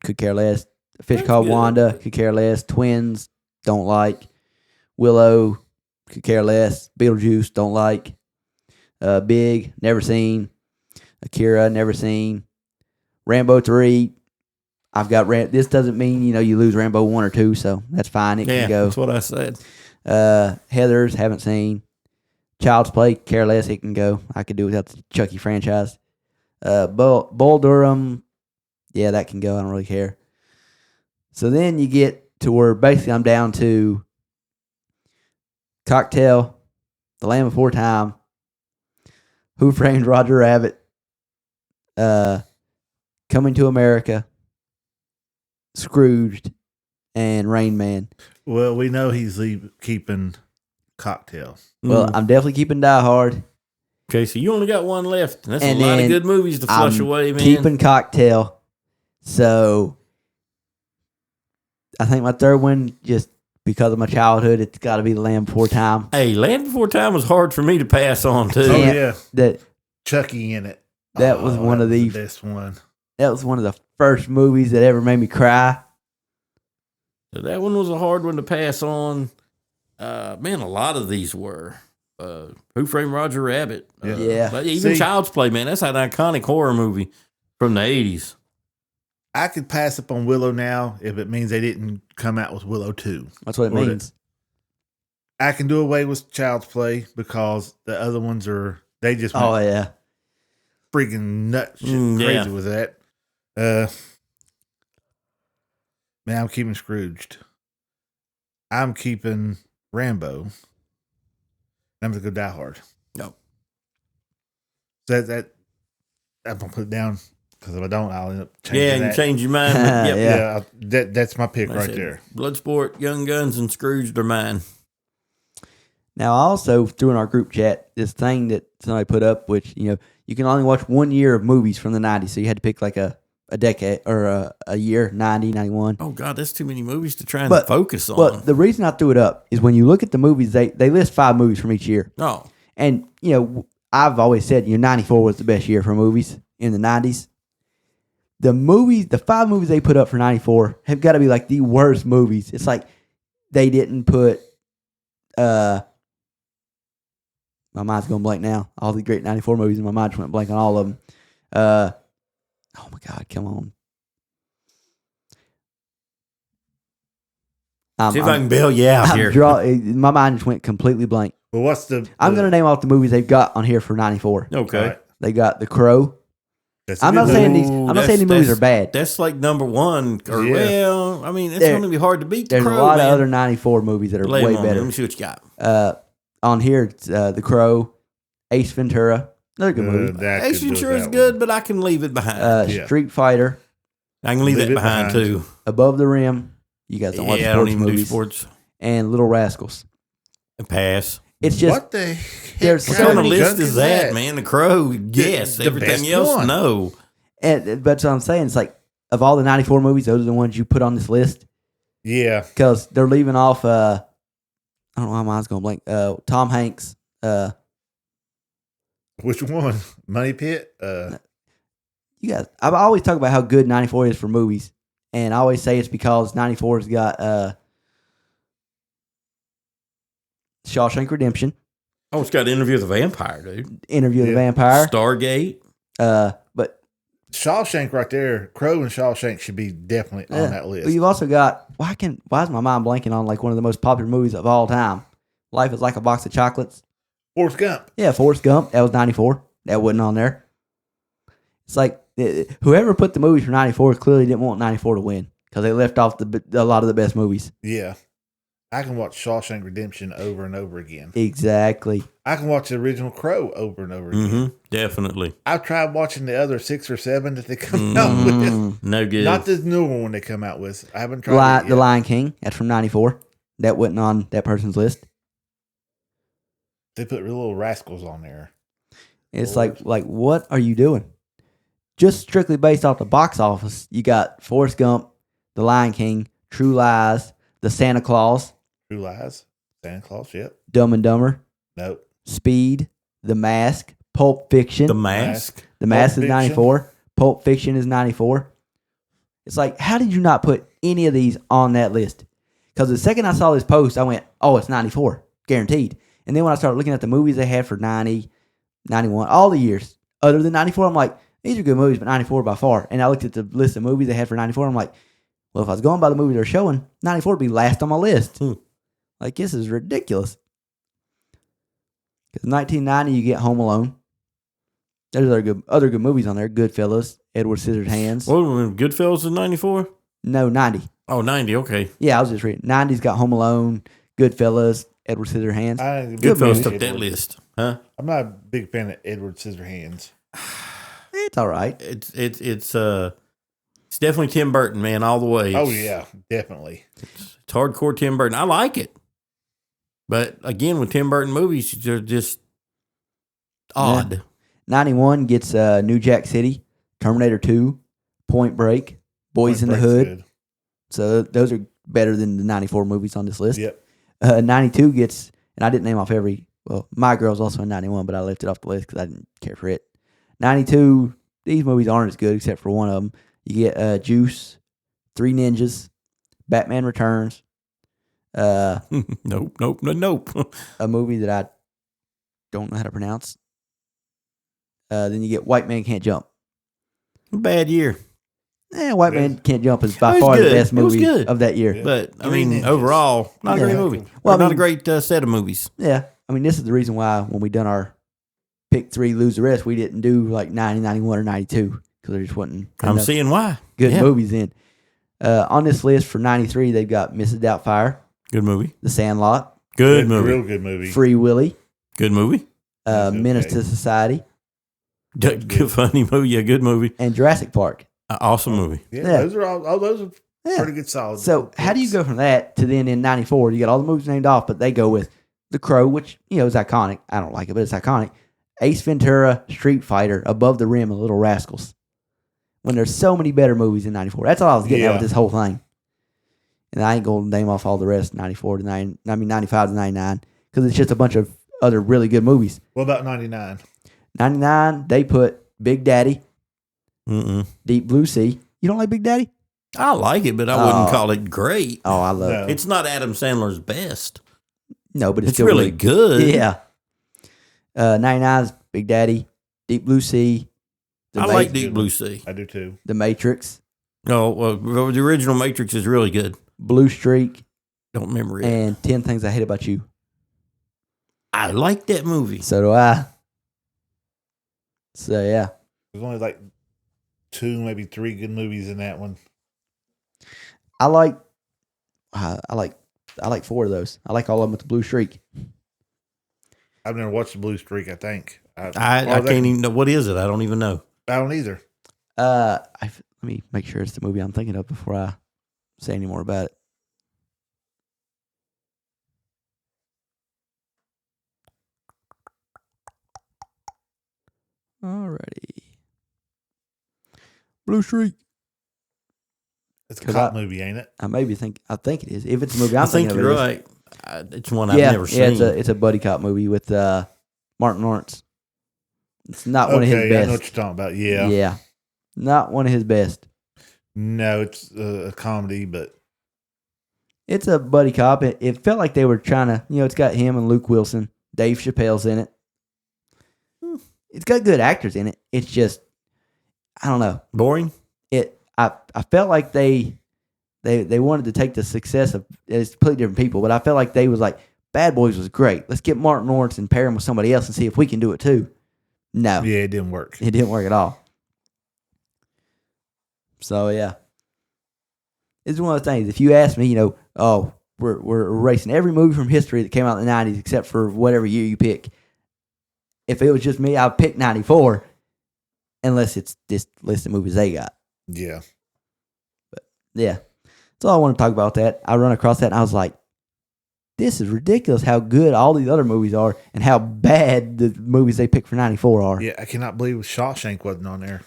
could care less. Fish Called Wanda, could care less. Twins, don't like. Willow, could care less. Beetlejuice, don't like. Big, never seen. Akira, never seen. Rambo 3, I've got this doesn't mean, you lose Rambo 1 or 2, so that's fine. It can go. That's what I said. Heathers, haven't seen. Child's Play, care less. It can go. I could do without the Chucky franchise. Bull Durham, yeah, that can go. I don't really care. So then you get to where basically I'm down to Cocktail, The Land Before Time, Who Framed Roger Rabbit, Coming to America, Scrooged, and Rain Man. Well, we know he's keeping Cocktail. Well, I'm definitely keeping Die Hard. Okay, so you only got one left. That's a lot of good movies to flush away, man. Keeping Cocktail. So I think my third one, just because of my childhood, it's got to be The Land Before Time. Hey, Land Before Time was hard for me to pass on, too. Oh, yeah. That Chucky in it. That was one of the best one. That was one of the first movies that ever made me cry. So that one was a hard one to pass on. Man, a lot of these were. Who Framed Roger Rabbit? Yeah. But even Child's Play, man, that's an iconic horror movie from the 80s. I could pass up on Willow now if it means they didn't come out with Willow 2. That's what it means. I can do away with Child's Play because the other ones they just went freaking nuts crazy with that. Man, I'm keeping Scrooged. I'm keeping Rambo. I'm going to go Die Hard. No. So that I'm going to put it down because if I don't, I'll end up changing you change your mind. That's my pick right there. Bloodsport, Young Guns, and Scrooged are mine. Now, I also threw in our group chat this thing that somebody put up, which, you can only watch 1 year of movies from the 90s. So you had to pick like a decade or a year, 90, 91. Oh, God, that's too many movies to try and focus on. But the reason I threw it up is when you look at the movies, they list 5 movies from each year. Oh. And, I've always said, 94 was the best year for movies in the 90s. The 5 movies they put up for 94 have got to be like the worst movies. It's like they didn't put, my mind's going blank now. All the great 94 movies in my mind just went blank on all of them. Oh my God, come on. See if I can bail you out here. My mind just went completely blank. Well, I'm going to name off the movies they've got on here for 94. Okay. Right. They got The Crow. I'm not saying these movies are bad. That's like number one. It's going to be hard to beat The There's Crow. There's a lot of other 94 movies that are way better. Let me see what you got. On here, it's The Crow, Ace Ventura. Another good movie. Ace Ventura is good, but I can leave it behind. Street Fighter. I can leave that behind too. Above the Rim. You guys don't watch sports movies. Do sports. And Little Rascals. Pass. It's just what the heck? there's What so kind of many list is that, man? The Crow, yes. the Everything best else, one. no. but so I'm saying it's like of all the 94 movies, those are the ones you put on this list Yeah. because they're leaving off. I don't know why mine's going blank. Tom Hanks. Which one? Money Pit? You guys, I always talk about how good 94 is for movies, and I always say it's because 94 has got Shawshank Redemption, Oh, it's got Interview with the Vampire, dude. Interview with the Yeah. Vampire, Stargate. but Shawshank right there. Crow and Shawshank should be definitely on that list. But you've also got why is my mind blanking on like one of the most popular movies of all time? Life is Like a Box of Chocolates. Forrest Gump. Yeah, Forrest Gump. That was 94. That wasn't on there. It's like whoever put the movies for 94 clearly didn't want 94 to win because they left off a lot of the best movies. Yeah. I can watch Shawshank Redemption over and over again. Exactly. I can watch the original Crow over and over again. Definitely. I've tried watching the other 6 or 7 that they come out with. No good. Not the newer one they come out with. I haven't tried it yet. The Lion King. That's from 94. That wasn't on that person's list. They put real little rascals on there. It's like what are you doing? Just strictly based off the box office, you got Forrest Gump, The Lion King, True Lies, The Santa Claus, True Lies. Santa Claus, yep. Dumb and Dumber, Nope. Speed, The Mask, Pulp Fiction. The Mask. The Mask Pulp is 94. Pulp Fiction is 94. It's like, how did you not put any of these on that list? Because the second I saw this post, I went, oh, it's 94. Guaranteed. And then when I started looking at the movies they had for 90, 91, all the years other than 94, I'm like, these are good movies, but 94 by far. And I looked at the list of movies they had for 94. I'm like, well, if I was going by the movie they're showing, 94 would be last on my list. Like, this is ridiculous. Because 1990, you get Home Alone. There's other good movies on there. Goodfellas, Edward Scissorhands. Well, Goodfellas is 94? No, 90. Oh, 90, okay. Yeah, I was just reading. 90's got Home Alone, Goodfellas, Edward Scissorhands. Goodfellas took that list, huh? I'm not a big fan of Edward Scissorhands. It's all right. It's definitely Tim Burton, man, all the way. Oh, yeah, definitely. It's hardcore Tim Burton. I like it. But again, with Tim Burton movies, they're just odd. Yeah. 91 gets New Jack City, Terminator 2, Point Break, Boys in the Hood. Good. So those are better than the 94 movies on this list. Yep. 92 gets, and I didn't name off My Girl's also in 91, but I left it off the list because I didn't care for it. 92, these movies aren't as good except for one of them. You get Juice, Three Ninjas, Batman Returns. Nope. A movie that I don't know how to pronounce. Then you get White Man Can't Jump. Bad year. White Man Can't Jump is by It was far the good. best It was movie good. of that year. Yeah. But, I Three mean, Ninjas. overall, not a great movie. Well, Well, I not a mean- great set of movies. Yeah. I mean, this is the reason why when we done our pick 3, lose the rest, we didn't do like 90, 91, or 92 because there just wasn't I'm enough seeing why. good Yeah. movies in. On this list for 93, they've got Mrs. Doubtfire, Good movie. The Sandlot, Good movie. Real good movie. Free Willy, Good movie. That's Menace okay. to Society, Good, funny movie. Yeah, good movie. and Jurassic Park. Awesome movie. Yeah, Yeah. those are all those are Yeah. pretty good solid. So how do you go from that to then in 94, you got all the movies named off, but they go with The Crow, which, is iconic. I don't like it, but it's iconic. Ace Ventura, Street Fighter, Above the Rim, and Little Rascals. When there's so many better movies in 94. That's all I was getting at with this whole thing. And I ain't going to name off all the rest, 95 to 99, because it's just a bunch of other really good movies. What about 99? 99, they put Big Daddy, Deep Blue Sea. You don't like Big Daddy? I like it, but I wouldn't call it great. Oh, I love No. it. It's not Adam Sandler's best. No, but it's It's still really good. Yeah. 99 is Big Daddy, Deep Blue Sea, I like Deep Blue Sea. I do too. The Matrix, Oh, well, the original Matrix is really good. Blue Streak, Don't remember it. and 10 Things I Hate About You. I like that movie. So do I. So yeah. There's only like 2, maybe 3 good movies in that one. I like 4 of those. I like all of them with the Blue Streak. I've never watched the Blue Streak. I think I can't even know. What is it? I don't even know. I don't either. Let me make sure it's the movie I'm thinking of before I say any more about it. Alrighty. Blue Streak. It's a cop movie, ain't it? I think it is. If it's a movie, I thinking think of you're it right. It's one I've never seen. Yeah, it's a buddy cop movie with Martin Lawrence. It's not one of his best. I know what you're talking about. Yeah. Yeah. Not one of his best. No, it's a comedy, but it's a buddy cop. It felt like they were trying to, it's got him and Luke Wilson. Dave Chappelle's in it. It's got good actors in it. It's just, I don't know. Boring? I felt like they wanted to take the success of, it's completely different people, but I felt like they was like, Bad Boys was great. Let's get Martin Lawrence and pair him with somebody else and see if we can do it too. No. Yeah, it didn't work. It didn't work at all. So, yeah. It's one of those things. If you ask me, we're erasing every movie from history that came out in the 90s except for whatever year you pick. If it was just me, I'd pick 94 unless it's this list of movies they got. Yeah. But, yeah. That's all I want to talk about that. I run across that and I was like, this is ridiculous how good all these other movies are and how bad the movies they picked for 94 are. Yeah, I cannot believe Shawshank wasn't on there.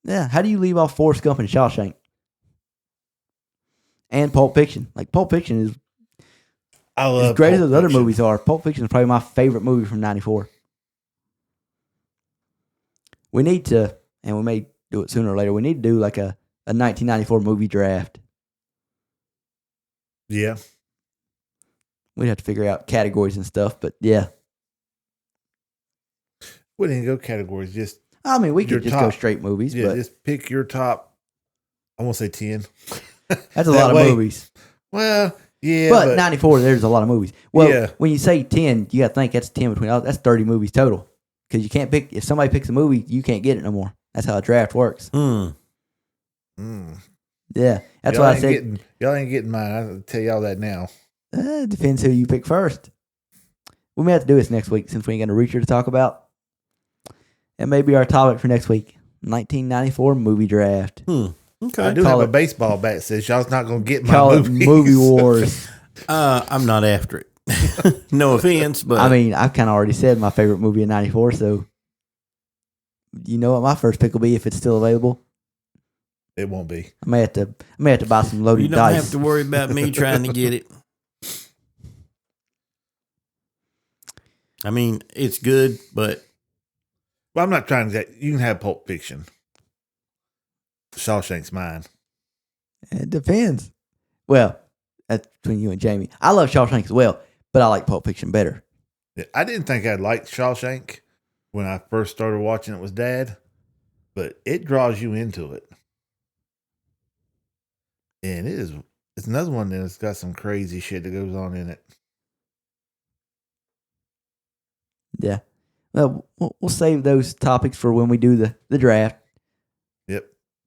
Yeah, how do you leave off Forrest Gump and Shawshank? And Pulp Fiction. Like, Pulp Fiction is as great as those other movies are. Pulp Fiction is probably my favorite movie from 94. We need to, and we may do it sooner or later, we need to do like a 1994 movie draft. Yeah. We'd have to figure out categories and stuff, but yeah. We didn't go categories, just we could just go straight movies. Yeah, but just pick your top, I won't say 10. That's a lot of movies. Well, yeah. But 94, there's a lot of movies. Well, yeah. When you say 10, you got to think that's 10 between all. That's 30 movies total. Because you can't pick, if somebody picks a movie, you can't get it no more. That's how a draft works. Yeah. That's why I said. Y'all ain't getting mine. I'll tell y'all that now. It depends who you pick first. We may have to do this next week since we ain't got a Reacher to talk about. That may be our topic for next week. 1994 movie draft. Okay. I do have a baseball bat that says y'all's not going to get my call movies. It Movie Wars. I'm not after it. No offense, but I've kind of already said my favorite movie in 94, so you know what my first pick will be if it's still available. It won't be. I may have to buy some loaded dice. You don't have to worry about me trying to get it. It's good, but well, I'm not trying to get. You can have Pulp Fiction. Shawshank's mine. It depends. Well, that's between you and Jamie. I love Shawshank as well, but I like Pulp Fiction better. Yeah, I didn't think I'd like Shawshank when I first started watching it with Dad, but it draws you into it. And it's another one that's got some crazy shit that goes on in it. Yeah. Well, we'll save those topics for when we do the draft. Yep.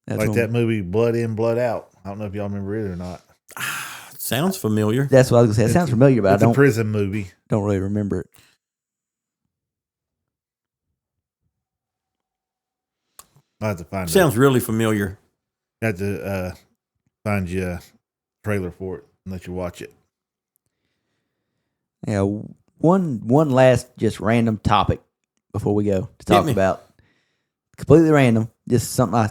Like that movie Blood In, Blood Out. I don't know if y'all remember it or not. Sounds familiar. That's what I was going to say. It sounds familiar, but I don't. It's a prison movie. Don't really remember it. I have to find it. Sounds really familiar. I have to find you a trailer for it and let you watch it. Yeah. One last just random topic before we go to talk about. Completely random. Just something I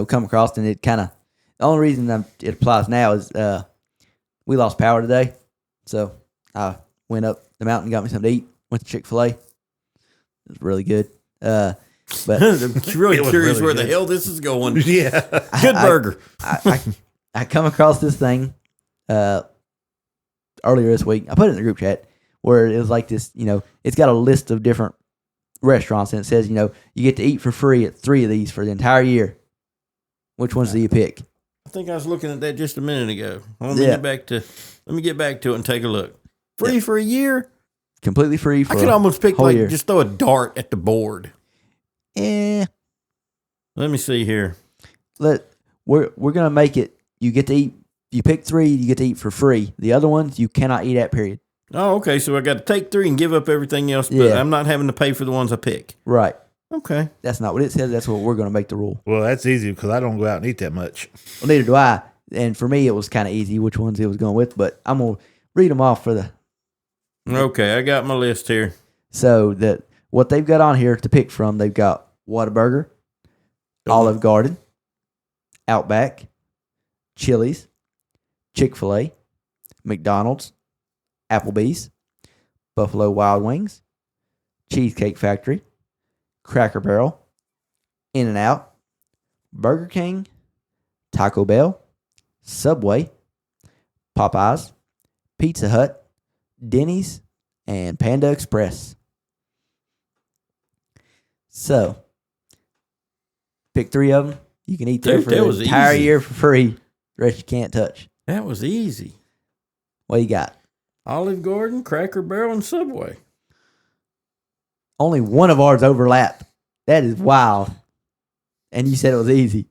come across, and it kind of the only reason it applies now is we lost power today, so I went up the mountain, got me something to eat. Went to Chick-fil-A. It was really good. But I'm really curious really where good. the hell this is going. Yeah, Good burger. I come across this thing earlier this week. I put it in the group chat where it was like this. It's got a list of different restaurants, and it says you get to eat for free at 3 of these for the entire year. Which ones do you pick? I think I was looking at that just a minute ago. Let me get back to it and take a look. Free for a year? Completely free for I could almost pick whole year. just throw a dart at the board. Let me see here. We're gonna make it. You get to eat. You pick 3, you get to eat for free. The other ones you cannot eat at. Period. Oh, okay. So I got to take 3 and give up everything else, but I'm not having to pay for the ones I pick. Right. Okay. That's not what it says. That's what we're gonna make the rule. Well, that's easy because I don't go out and eat that much. Well, neither do I. And for me, it was kind of easy which ones it was going with. But I'm gonna read them off for the. Okay, I got my list here. So that what they've got on here to pick from, they've got Whataburger, Olive Garden, Outback, Chili's, Chick-fil-A, McDonald's, Applebee's, Buffalo Wild Wings, Cheesecake Factory, Cracker Barrel, In-N-Out, Burger King, Taco Bell, Subway, Popeyes, Pizza Hut, Denny's, and Panda Express. So, pick 3 of them. You can eat there for the entire year for free. The rest you can't touch. That was easy. What you got? Olive Garden, Cracker Barrel, and Subway. Only one of ours overlapped. That is wild. And you said it was easy.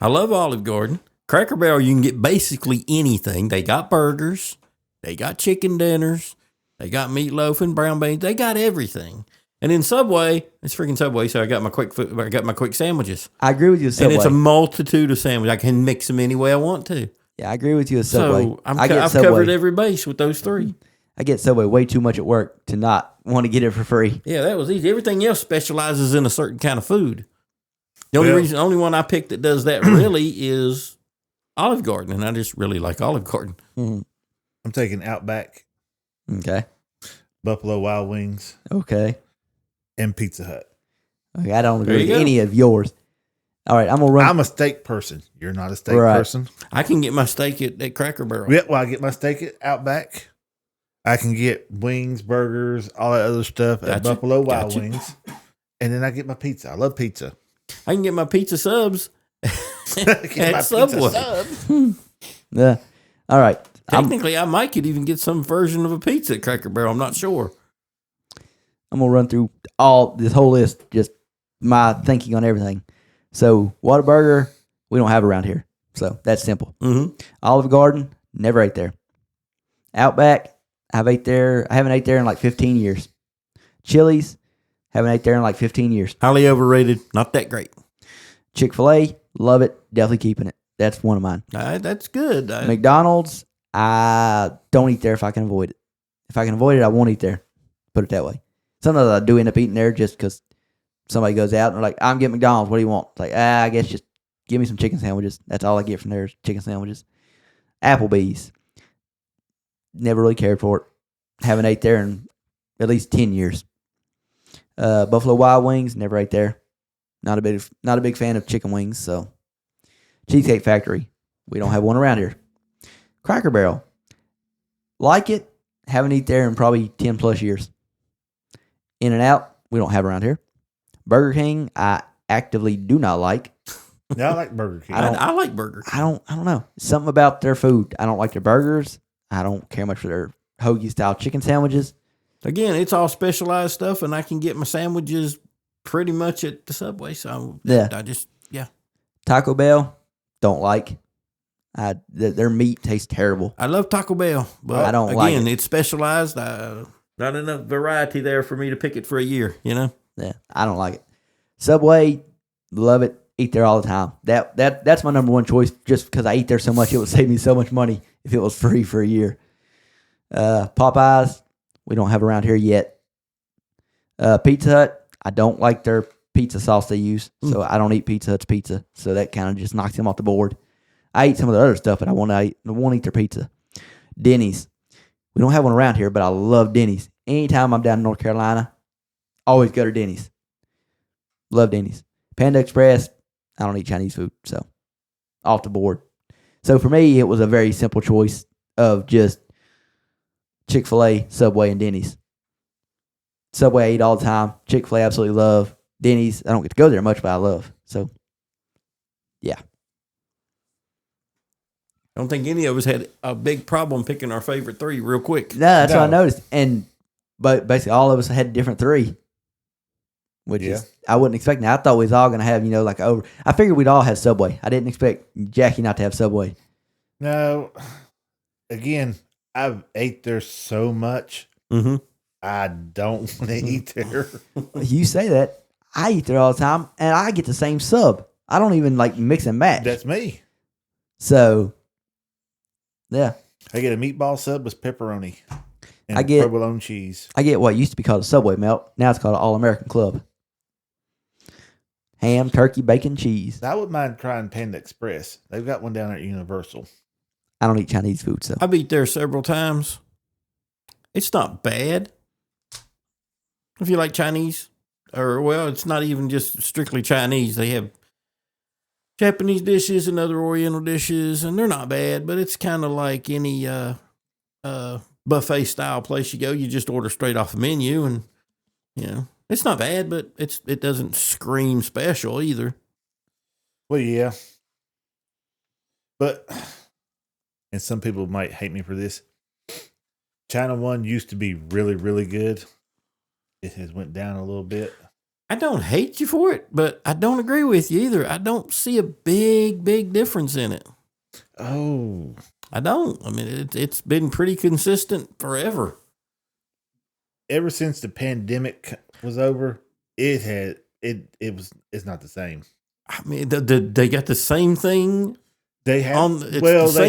I love Olive Garden. Cracker Barrel, you can get basically anything. They got burgers. They got chicken dinners. They got meatloaf and brown beans. They got everything. And in Subway, it's freaking Subway, so I got my quick sandwiches. I agree with you with Subway. And it's a multitude of sandwiches. I can mix them any way I want to. Yeah, I agree with you with Subway. So I've covered every base with those 3. I get Subway way too much at work to not want to get it for free. Yeah, that was easy. Everything else specializes in a certain kind of food. The only one I picked that does that really is Olive Garden, and I just really like Olive Garden. Mm-hmm. I'm taking Outback. Okay. Buffalo Wild Wings. Okay. And Pizza Hut. Okay, I don't agree with any of yours. All right, I'm a steak person. You're not a steak person. I can get my steak at Cracker Barrel. Yeah, well, I get my steak at Outback. I can get wings, burgers, all that other stuff at Buffalo Wild Wings. And then I get my pizza. I love pizza. I can get my pizza subs at Subway. Yeah. All right. Technically, I might could even get some version of a pizza at Cracker Barrel. I'm not sure. I'm going to run through this whole list, just my thinking on everything. So, Whataburger, we don't have around here. So, that's simple. Mm-hmm. Olive Garden, never ate there. Outback, I haven't ate there in like 15 years. Chili's, haven't ate there in like 15 years. Highly overrated. Not that great. Chick-fil-A, love it. Definitely keeping it. That's one of mine. That's good. McDonald's, I don't eat there if I can avoid it. If I can avoid it, I won't eat there. Put it that way. Sometimes I do end up eating there just because somebody goes out and they're like, I'm getting McDonald's. What do you want? It's like, I guess just give me some chicken sandwiches. That's all I get from there is chicken sandwiches. Applebee's. Never really cared for it. Haven't ate there in at least 10 years. Buffalo Wild Wings, never ate there. Not a big fan of chicken wings, so. Cheesecake Factory. We don't have one around here. Cracker Barrel. Like it. Haven't eaten there in probably 10 plus years. In-N-Out. We don't have around here. Burger King. I actively do not like. Yeah, I like Burger King. I like Burger King. I don't know. Something about their food. I don't like their burgers. I don't care much for their hoagie style chicken sandwiches. Again, it's all specialized stuff, and I can get my sandwiches pretty much at the Subway. So yeah. Taco Bell, don't like. Their meat tastes terrible. I love Taco Bell, but I don't like it. Again, it's specialized. Not enough variety there for me to pick it for a year. You know. Yeah, I don't like it. Subway, love it. Eat there all the time. That's my number one choice. Just because I eat there so much, it would save me so much money if it was free for a year. Popeyes, we don't have around here yet. Pizza Hut, I don't like their pizza sauce they use, so I don't eat Pizza Hut's pizza. So that kind of just knocks them off the board. I eat some of the other stuff, but I won't eat their pizza. Denny's, we don't have one around here, but I love Denny's. Anytime I'm down in North Carolina, always go to Denny's. Love Denny's. Panda Express, I don't eat Chinese food, so off the board. So for me, it was a very simple choice of just Chick-fil-A, Subway, and Denny's. Subway I eat all the time. Chick-fil-A absolutely love. Denny's, I don't get to go there much, but I love. So, yeah. I don't think any of us had a big problem picking our favorite 3 real quick. No, that's what I noticed. But basically all of us had a different 3. Which is, I wasn't expecting that. I thought we was all going to have, I figured we'd all have Subway. I didn't expect Jackie not to have Subway. No. Again, I've ate there so much. Mm-hmm. I don't want to eat there. You say that. I eat there all the time, and I get the same sub. I don't even mix and match. That's me. So, yeah. I get a meatball sub with pepperoni. And provolone cheese. I get what used to be called a Subway melt. Now it's called an All-American Club. Ham, turkey, bacon, cheese. I wouldn't mind trying Panda Express. They've got one down there at Universal. I don't eat Chinese food, so. I've eaten there several times. It's not bad. If you like Chinese, it's not even just strictly Chinese. They have Japanese dishes and other Oriental dishes, and they're not bad, but it's kind of like any buffet style place you go. You just order straight off the menu, and it's not bad, but it doesn't scream special either. Well, yeah, but and some people might hate me for this. China One used to be really, really good. It has went down a little bit. I don't hate you for it, but I don't agree with you either. I don't see a big difference in it. Oh, I don't. I mean, it's been pretty consistent forever. Ever since the pandemic was over, it's not the same. I mean, they got the same thing. They have they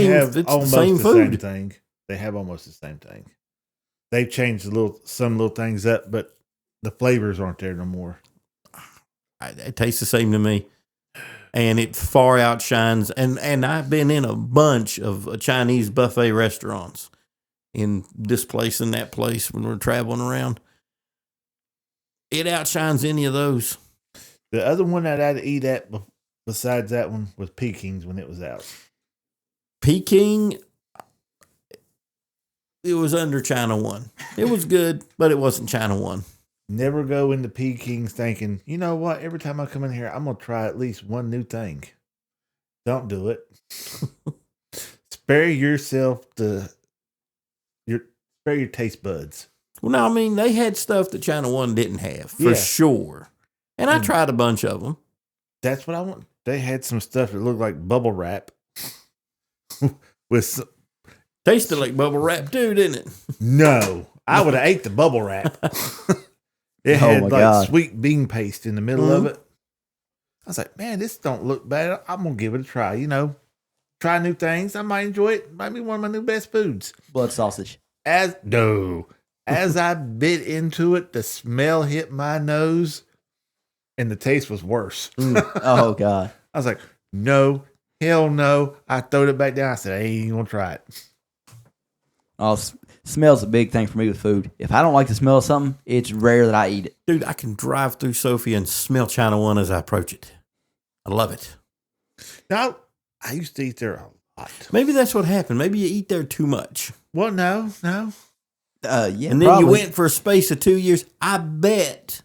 have almost the same same thing. They have almost the same thing. They've changed some little things up, but the flavors aren't there no more. It tastes the same to me. And it far outshines. And I've been in a bunch of Chinese buffet restaurants in this place and that place when we're traveling around. It outshines any of those. The other one that I'd eat at besides that one was Peking's when it was out. Peking, it was under China One. It was good, but it wasn't China One. Never go into Peking's thinking, you know what? Every time I come in here, I'm going to try at least one new thing. Don't do it. Spare yourself spare your taste buds. Well, no, I mean, they had stuff that China One didn't have, for sure. And I tried a bunch of them. That's what I want. They had some stuff that looked like bubble wrap. Tasted like bubble wrap too, didn't it? No. I would have ate the bubble wrap. It had sweet bean paste in the middle of it. I was like, man, this don't look bad. I'm going to give it a try. Try new things. I might enjoy it. Might be one of my new best foods. Blood sausage. As I bit into it, the smell hit my nose and the taste was worse. Oh, God. I was like, no, hell no. I throwed it back down. I said, I ain't going to try it. Oh, smell's a big thing for me with food. If I don't like the smell of something, it's rare that I eat it. Dude, I can drive through Sophia and smell China One as I approach it. I love it. Now, I used to eat there a lot. Maybe that's what happened. Maybe you eat there too much. Well, no. Yeah, and then you went for a space of 2 years. I bet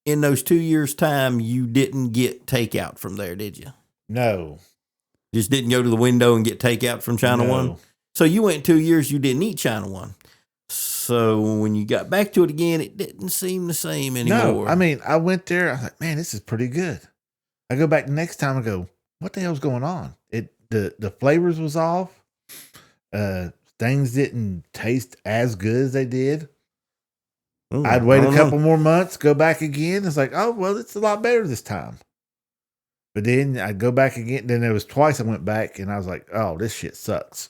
in those 2 years' time, you didn't get takeout from there, did you? No. Just didn't go to the window and get takeout from China One? So you went 2 years, you didn't eat China One. So when you got back to it again, it didn't seem the same anymore. No, I mean, I went there. I was like, man, this is pretty good. I go back the next time and go, what the hell's going on? The flavors was off. Things didn't taste as good as they did. Ooh, I'd wait a couple more months, go back again. It's like, oh, well, it's a lot better this time. But then I'd go back again. Then there was twice I went back and I was like, oh, this shit sucks.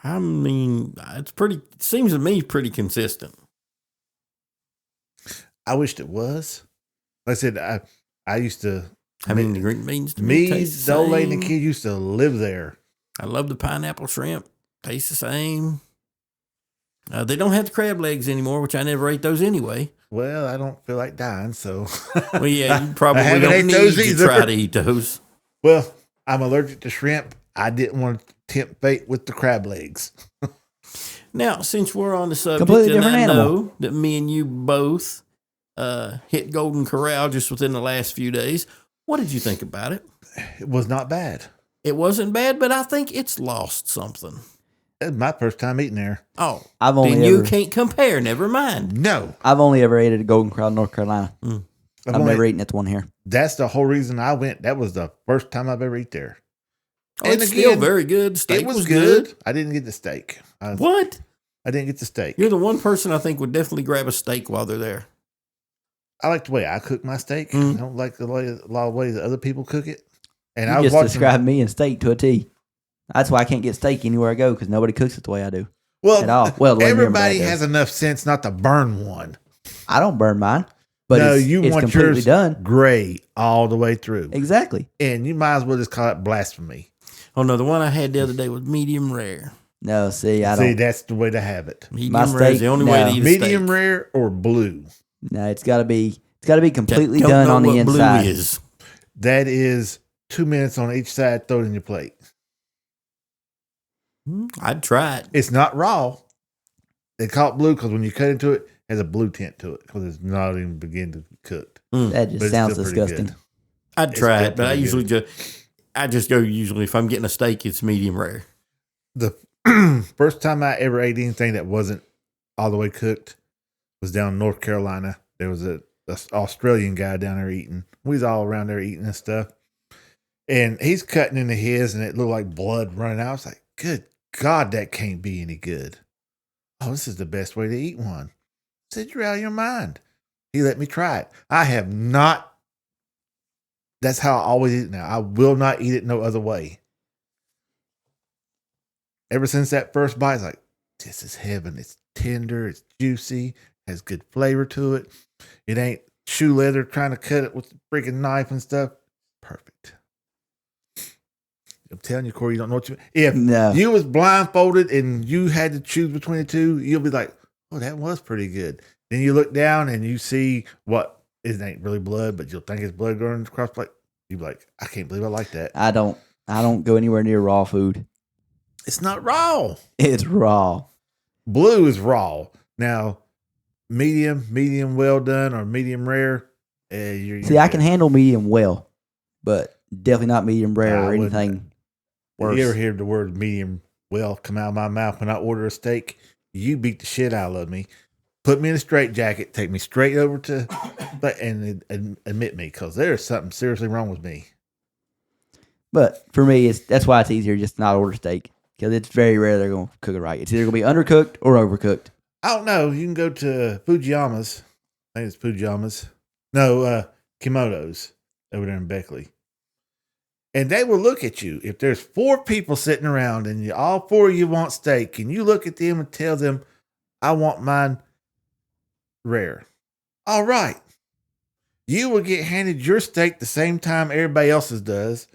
I mean, it seems to me pretty consistent. I wished it was. Like I said, I used to. I mean, the green beans to me, the old lady and the kid used to live there. I love the pineapple shrimp. Tastes the same. They don't have the crab legs anymore, which I never ate those anyway. Well, I don't feel like dying, so. Well, yeah, you probably don't need to try to eat those. Well, I'm allergic to shrimp. I didn't want to tempt fate with the crab legs. Now, since we're on the subject, completely and different I animal. know that me and you both hit Golden Corral just within the last few days, what did you think about it? It was not bad. It wasn't bad, but I think it's lost something. It's my first time eating there. Oh, you can't compare. Never mind. No. I've only ever ate at a Golden Corral, North Carolina. I've never eaten at the one here. That's the whole reason I went. That was the first time I've ever eaten there. Oh, and it's still very good. Steak was good. I didn't get the steak. What? I didn't get the steak. You're the one person I think would definitely grab a steak while they're there. I like the way I cook my steak. I don't like a lot of ways that other people cook it. And you I was just described me and steak to a T. That's why I can't get steak anywhere I go, because nobody cooks it the way I do. Well, at all. Well, the everybody lemon has enough sense not to burn one. I don't burn mine, but No, it's you want completely yours done. gray all the way through. Exactly. And you might as well just call it blasphemy. Oh no, the one I had the other day was medium rare. No, see, I See, don't. that's the way to have it. Medium rare is the only way to eat a Medium steak. rare or blue. No, it's got to be completely Don't done know on the what inside. Blue is. That is 2 minutes on each side. Throw it in your plate. I'd try it. It's not raw. They call it blue because when you cut into it, it has a blue tint to it because it's not even beginning to be cooked. That But just it's sounds still pretty disgusting. good. I'd try still it, but I pretty usually good. just go usually if I'm getting a steak, it's medium rare. The first time I ever ate anything that wasn't all the way cooked was down in North Carolina. There was a Australian guy down there eating. We was all around there eating and stuff. And he's cutting into his, and it looked like blood running out. I was like, good God, that can't be any good. Oh, this is the best way to eat one. I said, you're out of your mind. He let me try it. I have not. That's how I always eat it now. I will not eat it no other way. Ever since that first bite, it's like, this is heaven. It's tender. It's juicy. Has good flavor to it. It ain't shoe leather trying to cut it with the freaking knife and stuff. Perfect. I'm telling you, Corey, you don't know what you. If you was blindfolded and you had to choose between the two, you'll be like, "Oh, that was pretty good." Then you look down and you see what it ain't really blood, but you'll think it's blood going across. Like you'll be like, "I can't believe I like that." I don't go anywhere near raw food. It's not raw. It's raw. Blue is raw. Now, medium well done, or medium rare. See, I can handle medium well, but definitely not medium rare or anything. Worse. You ever hear the word medium well come out of my mouth when I order a steak? You beat the shit out of me. Put me in a straitjacket, take me straight over to, and admit me, because there's something seriously wrong with me. But for me, that's why it's easier just to not order steak, because it's very rare they're going to cook it right. It's either going to be undercooked or overcooked. I don't know. You can go to Fujiyama's. I think it's Fujiyama's. No, Kimono's over there in Beckley. And they will look at you. If there's 4 people sitting around and all 4 of you want steak, and you look at them and tell them, I want mine rare. All right. You will get handed your steak the same time everybody else's does,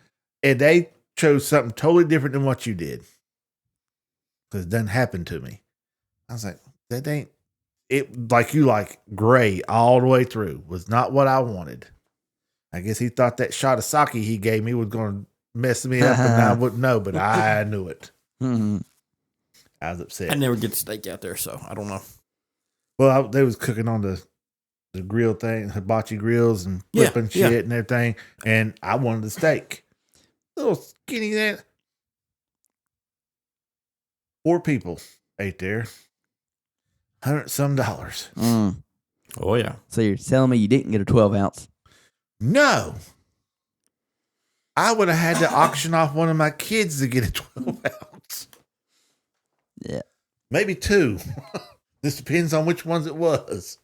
and they chose something totally different than what you did. Because it doesn't happen to me. I was like, that ain't it, like you like gray all the way through. Was not what I wanted. I guess he thought that shot of sake he gave me was going to mess me up, and I wouldn't know, but I knew it. Mm-hmm. I was upset. I never get the steak out there, so I don't know. Well, they was cooking on the grill thing, hibachi grills, and flipping shit and everything, and I wanted the steak. Little skinny that. 4 people ate there. $100-some. Mm. Oh yeah. So you're telling me you didn't get a 12-ounce? No. I would have had to auction off one of my kids to get a 12-ounce. Yeah. Maybe 2. This depends on which ones it was.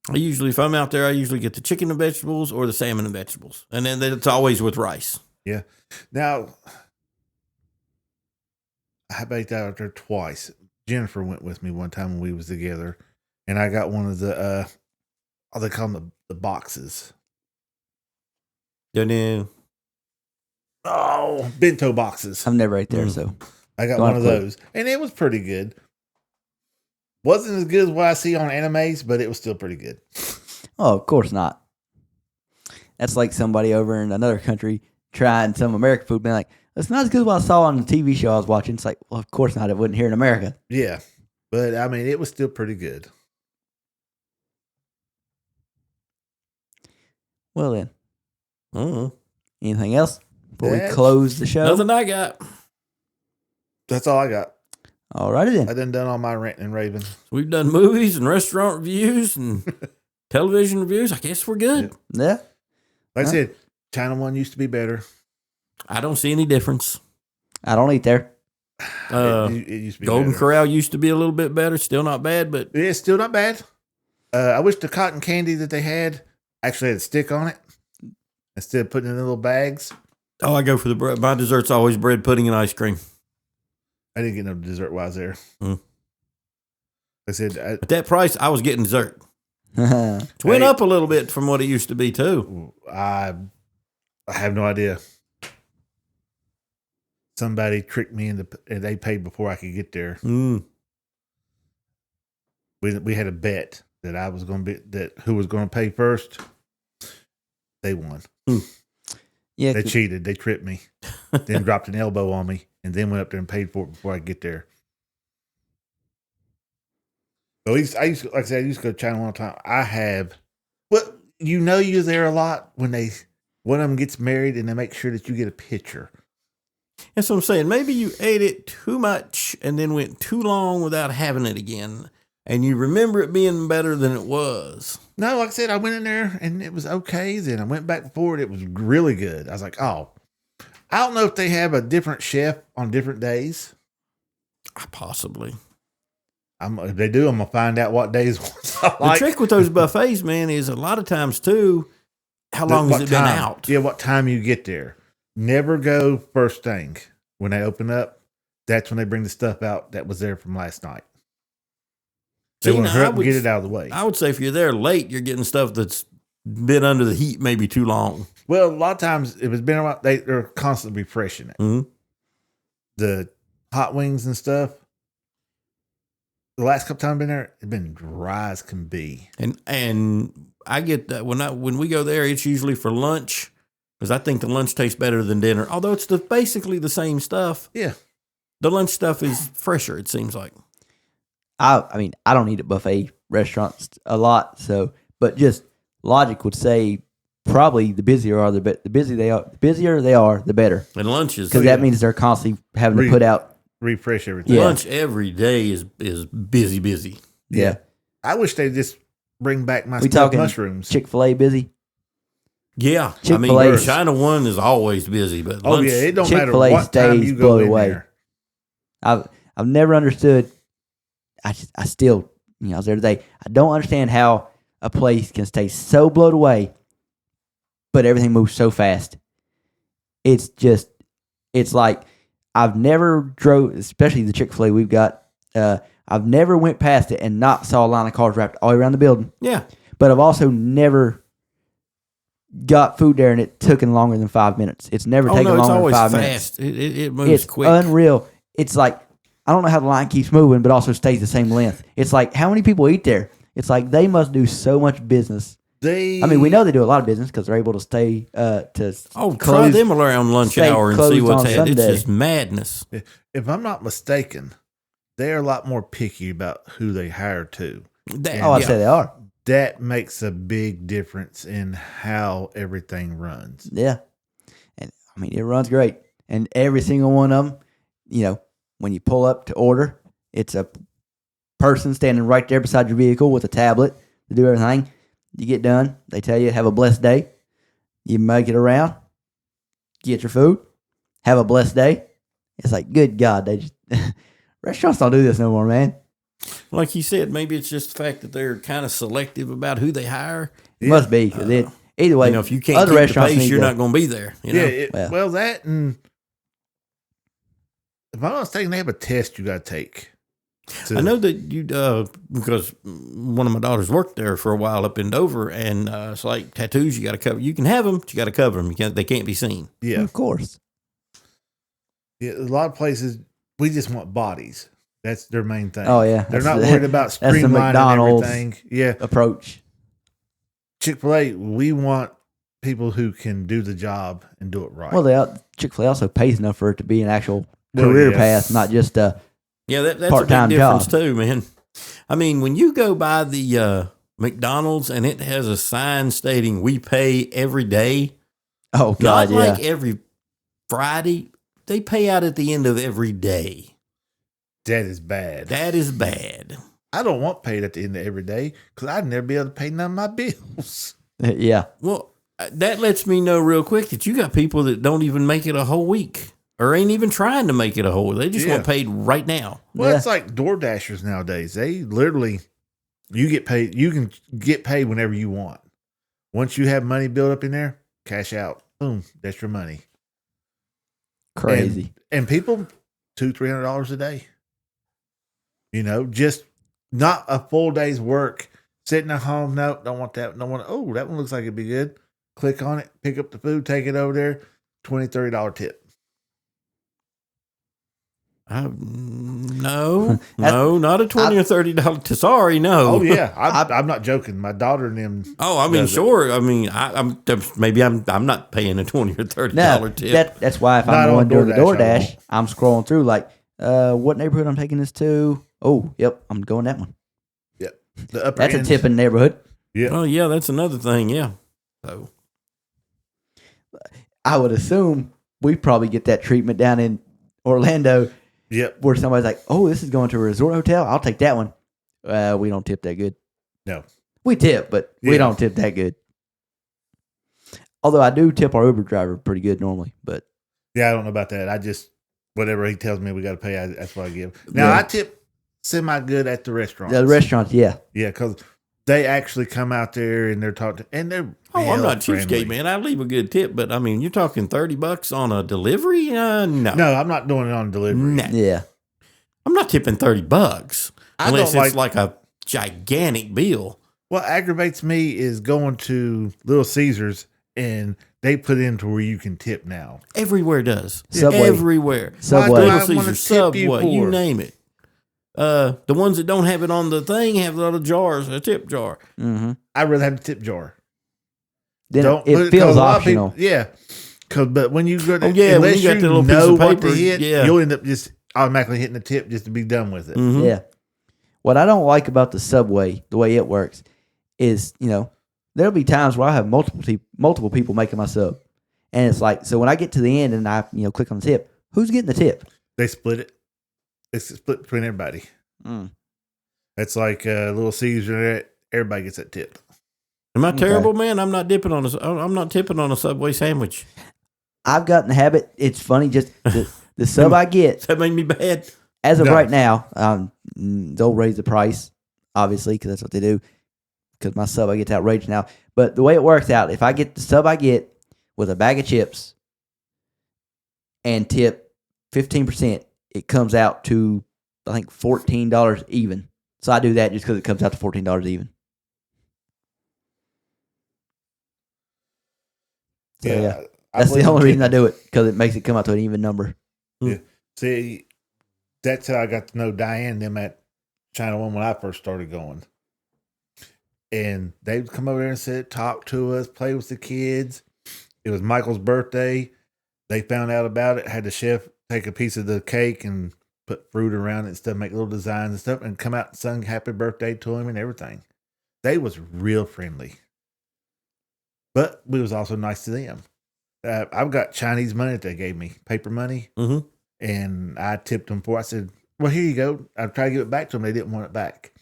If I'm out there, I usually get the chicken and vegetables or the salmon and vegetables. And then it's always with rice. Yeah. Now, I ate that out there twice. Jennifer went with me one time when we was together, and I got one of the, they call them the boxes. Then Oh, bento boxes. I'm never ate there, so I got one of those, and it was pretty good. Wasn't as good as what I see on animes, but it was still pretty good. Oh, of course not. That's like somebody over in another country trying some American food, being like, it's not as good as what I saw on the TV show I was watching. It's like, well, of course not. It wasn't here in America. Yeah, but I mean, it was still pretty good. Well then, Mm-hmm. anything else before we close the show? Nothing I got. That's all I got. All righty then. I done all my ranting and raving. We've done movies and restaurant reviews and television reviews. I guess we're good. Yeah. Like I said, China One used to be better. I don't see any difference. I don't eat there. It used to be Golden better. Corral used to be a little bit better. Still not bad, but It's still not bad. I wish the cotton candy that they had actually had a stick on it instead of putting it in little bags. I go for the bread. My dessert's always bread pudding and ice cream. I didn't get no dessert while I was there. I said at that price, I was getting dessert. It went up a little bit from what it used to be too. I have no idea. Somebody tricked me and they paid before I could get there. We had a bet that I was going to be who was going to pay first. They won. Yeah, they cheated. They tripped me, then dropped an elbow on me, and then went up there and paid for it before I get there. So I used to go to China all the time. I have, you're there a lot when one of them gets married and they make sure that you get a picture. That's what I'm saying. Maybe you ate it too much and then went too long without having it again, and you remember it being better than it was. No, like I said, I went in there and it was okay. Then I went back before it was really good. I was like, oh, I don't know if they have a different chef on different days. Possibly. If they do, I'm going to find out what days I like. The trick with those buffets, man, is a lot of times, too, how long has it been out? Yeah, what time you get there. Never go first thing. When they open up, that's when they bring the stuff out that was there from last night. They want to hurry up and get it out of the way. I would say if you're there late, you're getting stuff that's been under the heat maybe too long. Well, a lot of times, if it's been around, they're constantly refreshing it. Mm-hmm. The hot wings and stuff, the last couple times I've been there, it's been dry as can be. And I get that when we go there, it's usually for lunch because I think the lunch tastes better than dinner. Although it's basically the same stuff. Yeah. The lunch stuff is fresher, it seems like. I mean, I don't eat at buffet restaurants a lot, but just logic would say probably the busier they are, the better. And lunch is because that means they're constantly having to put out. Refresh everything. Yeah. Lunch every day is busy. Yeah. I wish they'd just bring back my mushrooms. Chick-fil-A busy? Yeah. Chick-fil-A. I mean, China One is always busy, but lunch, it don't Chick-fil-A matter what time you go in away. there. I've never understood. I still, I was there today. I don't understand how a place can stay so blown away, but everything moves so fast. It's like I've never drove, especially the Chick-fil-A we've got. I've never went past it and not saw a line of cars wrapped all the way around the building. Yeah. But I've also never got food there and it took longer than 5 minutes. It's never taken longer than 5 minutes. It moves it's quick. Unreal. It's like, I don't know how the line keeps moving, but also stays the same length. It's like, how many people eat there? It's like they must do so much business. We know they do a lot of business because they're able to stay try them around lunch hour and see what's happening. It's just madness. If I'm not mistaken, they're a lot more picky about who they hire too. I'd say they are. That makes a big difference in how everything runs. Yeah. And I mean, it runs great. And every single one of them, when you pull up to order, it's a person standing right there beside your vehicle with a tablet to do everything. You get done. They tell you, have a blessed day. You make it around. Get your food. Have a blessed day. It's like, good God, they just restaurants don't do this no more, man. Like you said, maybe it's just the fact that they're kind of selective about who they hire. It must be. Either way, if you can't keep the pace, you're not going to be there. Well, that and if I'm not mistaken, they have a test you got to take. I know that you because one of my daughters worked there for a while up in Dover, and it's like tattoos. You got to cover. You can have them, but you got to cover them. They can't be seen. Yeah, of course. Yeah, a lot of places we just want bodies. That's their main thing. Oh yeah, they're not worried about streamlining everything. Yeah, approach. Chick-fil-A, we want people who can do the job and do it right. Well, Chick-fil-A also pays enough for it to be an actual career path, not just a that's part-time a big difference job too, man. I mean, when you go by the McDonald's and it has a sign stating "We pay every day," oh God, not like every Friday, they pay out at the end of every day. That is bad. That is bad. I don't want paid at the end of every day because I'd never be able to pay none of my bills. Yeah. Well, that lets me know real quick that you got people that don't even make it a whole week or ain't even trying to make it a whole week. They just want paid right now. Well, it's like DoorDashers nowadays. They literally, you get paid. You can get paid whenever you want. Once you have money built up in there, cash out. Boom, that's your money. Crazy. And people $200-$300 a day. Just not a full day's work. Sitting at home, no, don't want that. Don't want. Oh, that one looks like it'd be good. Click on it, pick up the food, take it over there. $20-$30 tip. No, not a $20 or $30. Sorry, no. Oh yeah, I'm not joking. My daughter and them. Oh, I mean, sure. I mean, I'm not paying a $20 or $30 tip. That's why if I'm going door to DoorDash, I'm scrolling through like, what neighborhood I'm taking this to? Oh, yep, I'm going that one. Yep, the upper that's end. a tipping neighborhood. Yeah. Oh yeah, that's another thing. Yeah. So I would assume we probably get that treatment down in Orlando. Yep. Where somebody's like, oh, this is going to a resort hotel. I'll take that one. We don't tip that good. No. We tip, but we don't tip that good. Although I do tip our Uber driver pretty good normally. But yeah, I don't know about that. I just, whatever he tells me we got to pay, that's what I give. Now, I tip semi-good at the restaurants. The restaurants, yeah. Yeah, because they actually come out there and they're talking, and they're I'm not cheapskate, man. I leave a good tip, but I mean, you're talking $30 on a delivery? No. No, I'm not doing it on delivery. Nah. Yeah. I'm not tipping $30 unless it's like a gigantic bill. What aggravates me is going to Little Caesars and they put into where you can tip now. Everywhere does. Subway. Everywhere. Subway. Little Caesars, Subway, you name it. The ones that don't have it on the thing have little jars, a tip jar. Mm-hmm. I'd rather have a tip jar. Then it feels optional. People, yeah. But when you go to, unless when you got the little know piece of what paper, to hit, you'll end up just automatically hitting the tip just to be done with it. Mm-hmm. Yeah. What I don't like about the Subway, the way it works, is, there'll be times where I have multiple people making my sub. And it's like, so when I get to the end and I, click on the tip, who's getting the tip? They split it. It's split between everybody. Mm. It's like Little Caesar. Everybody gets that tip. Am I terrible, man? I'm not tipping on a Subway sandwich. I've gotten the habit. It's funny, just the sub I get. Does that make me bad? As of right now, they'll raise the price, obviously, because that's what they do. Because my sub I get's outrageous now. But the way it works out, if I get the sub I get with a bag of chips and tip 15%, it comes out to, I think, $14 even. So I do that just because it comes out to $14 even. So, yeah. That's the only reason I do it, because it makes it come out to an even number. Yeah. See, that's how I got to know Diane them at China One when I first started going. And they'd come over there and sit, talk to us, play with the kids. It was Michael's birthday. They found out about it, had the chef take a piece of the cake and put fruit around it and stuff, make little designs and stuff, and come out and sing happy birthday to him and everything. They was real friendly. But we was also nice to them. I've got Chinese money that they gave me, paper money, and I tipped them for it. I said, well, here you go. I tried to give it back to them. They didn't want it back.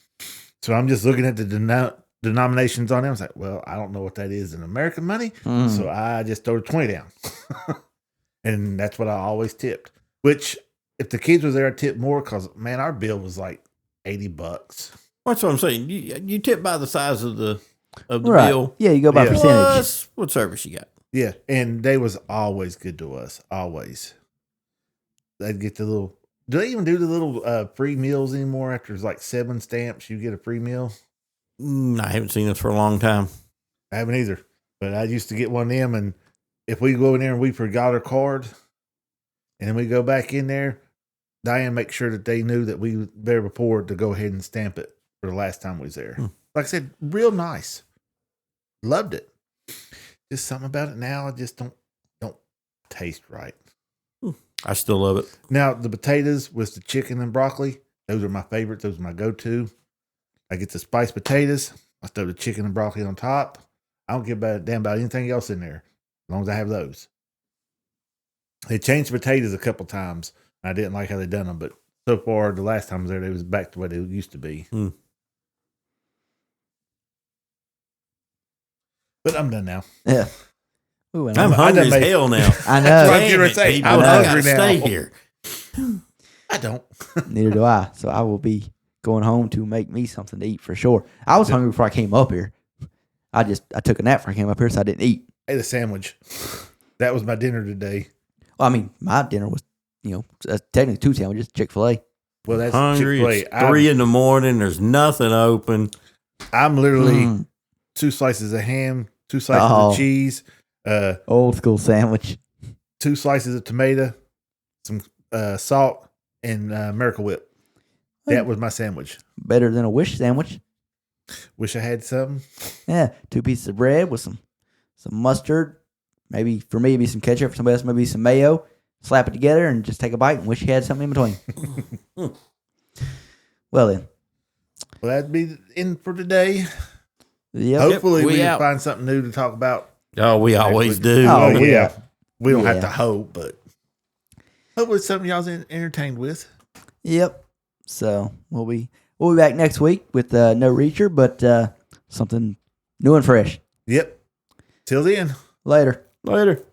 So I'm just looking at the denominations on them. I was like, well, I don't know what that is in American money. So I just threw 20 down. And that's what I always tipped. Which, if the kids was there, I'd tip more because, man, our bill was like $80. That's what I'm saying. You tip by the size of the right. bill. Yeah, you go by percentage. Plus what service you got. Yeah, and they was always good to us. Always. They'd get the little... Do they even do the little free meals anymore? After like 7 stamps, you get a free meal? I haven't seen this for a long time. I haven't either. But I used to get one of them, and if we go in there and we forgot our card, and then we go back in there, Diane makes sure that they knew that we were there before to go ahead and stamp it for the last time we was there. Like I said, real nice. Loved it. Just something about it now, I just don't taste right. I still love it. Now, the potatoes with the chicken and broccoli, those are my favorite. Those are my go-to. I get the spiced potatoes. I throw the chicken and broccoli on top. I don't give a damn about anything else in there, as long as I have those. They changed the potatoes a couple times. I didn't like how they done them, but so far, the last time I was there, they was back to what they used to be. But I'm done now. Yeah. Ooh, I'm hungry as hell now. I know. That's what I was going to say. I'm hungry now. Stay here. I don't. Neither do I. So I will be going home to make me something to eat for sure. I was hungry before I came up here. I took a nap before I came up here, so I didn't eat. I ate a sandwich. That was my dinner today. Well, I mean, my dinner was technically 2 sandwiches, Chick-fil-A. Well, that's hungry. Chick-fil-A. It's 3 in the morning. There's nothing open. I'm literally 2 slices of ham, 2 slices of cheese, old school sandwich, 2 slices of tomato, some salt, and Miracle Whip. That was my sandwich. Better than a Wish sandwich. Wish I had something. Yeah, 2 pieces of bread with some mustard. Maybe for me, it'd be some ketchup. For somebody else, maybe some mayo. Slap it together and just take a bite and wish you had something in between. Well then. Well, that'd be in for today. Yep. Hopefully we out. can find something new to talk about. Oh, we always do. Oh, yeah. We don't have Yeah. to hope, but hopefully it's something y'all's entertained with. Yep. So we'll be back next week with no Reacher, but something new and fresh. Yep. Till then. Later. Later.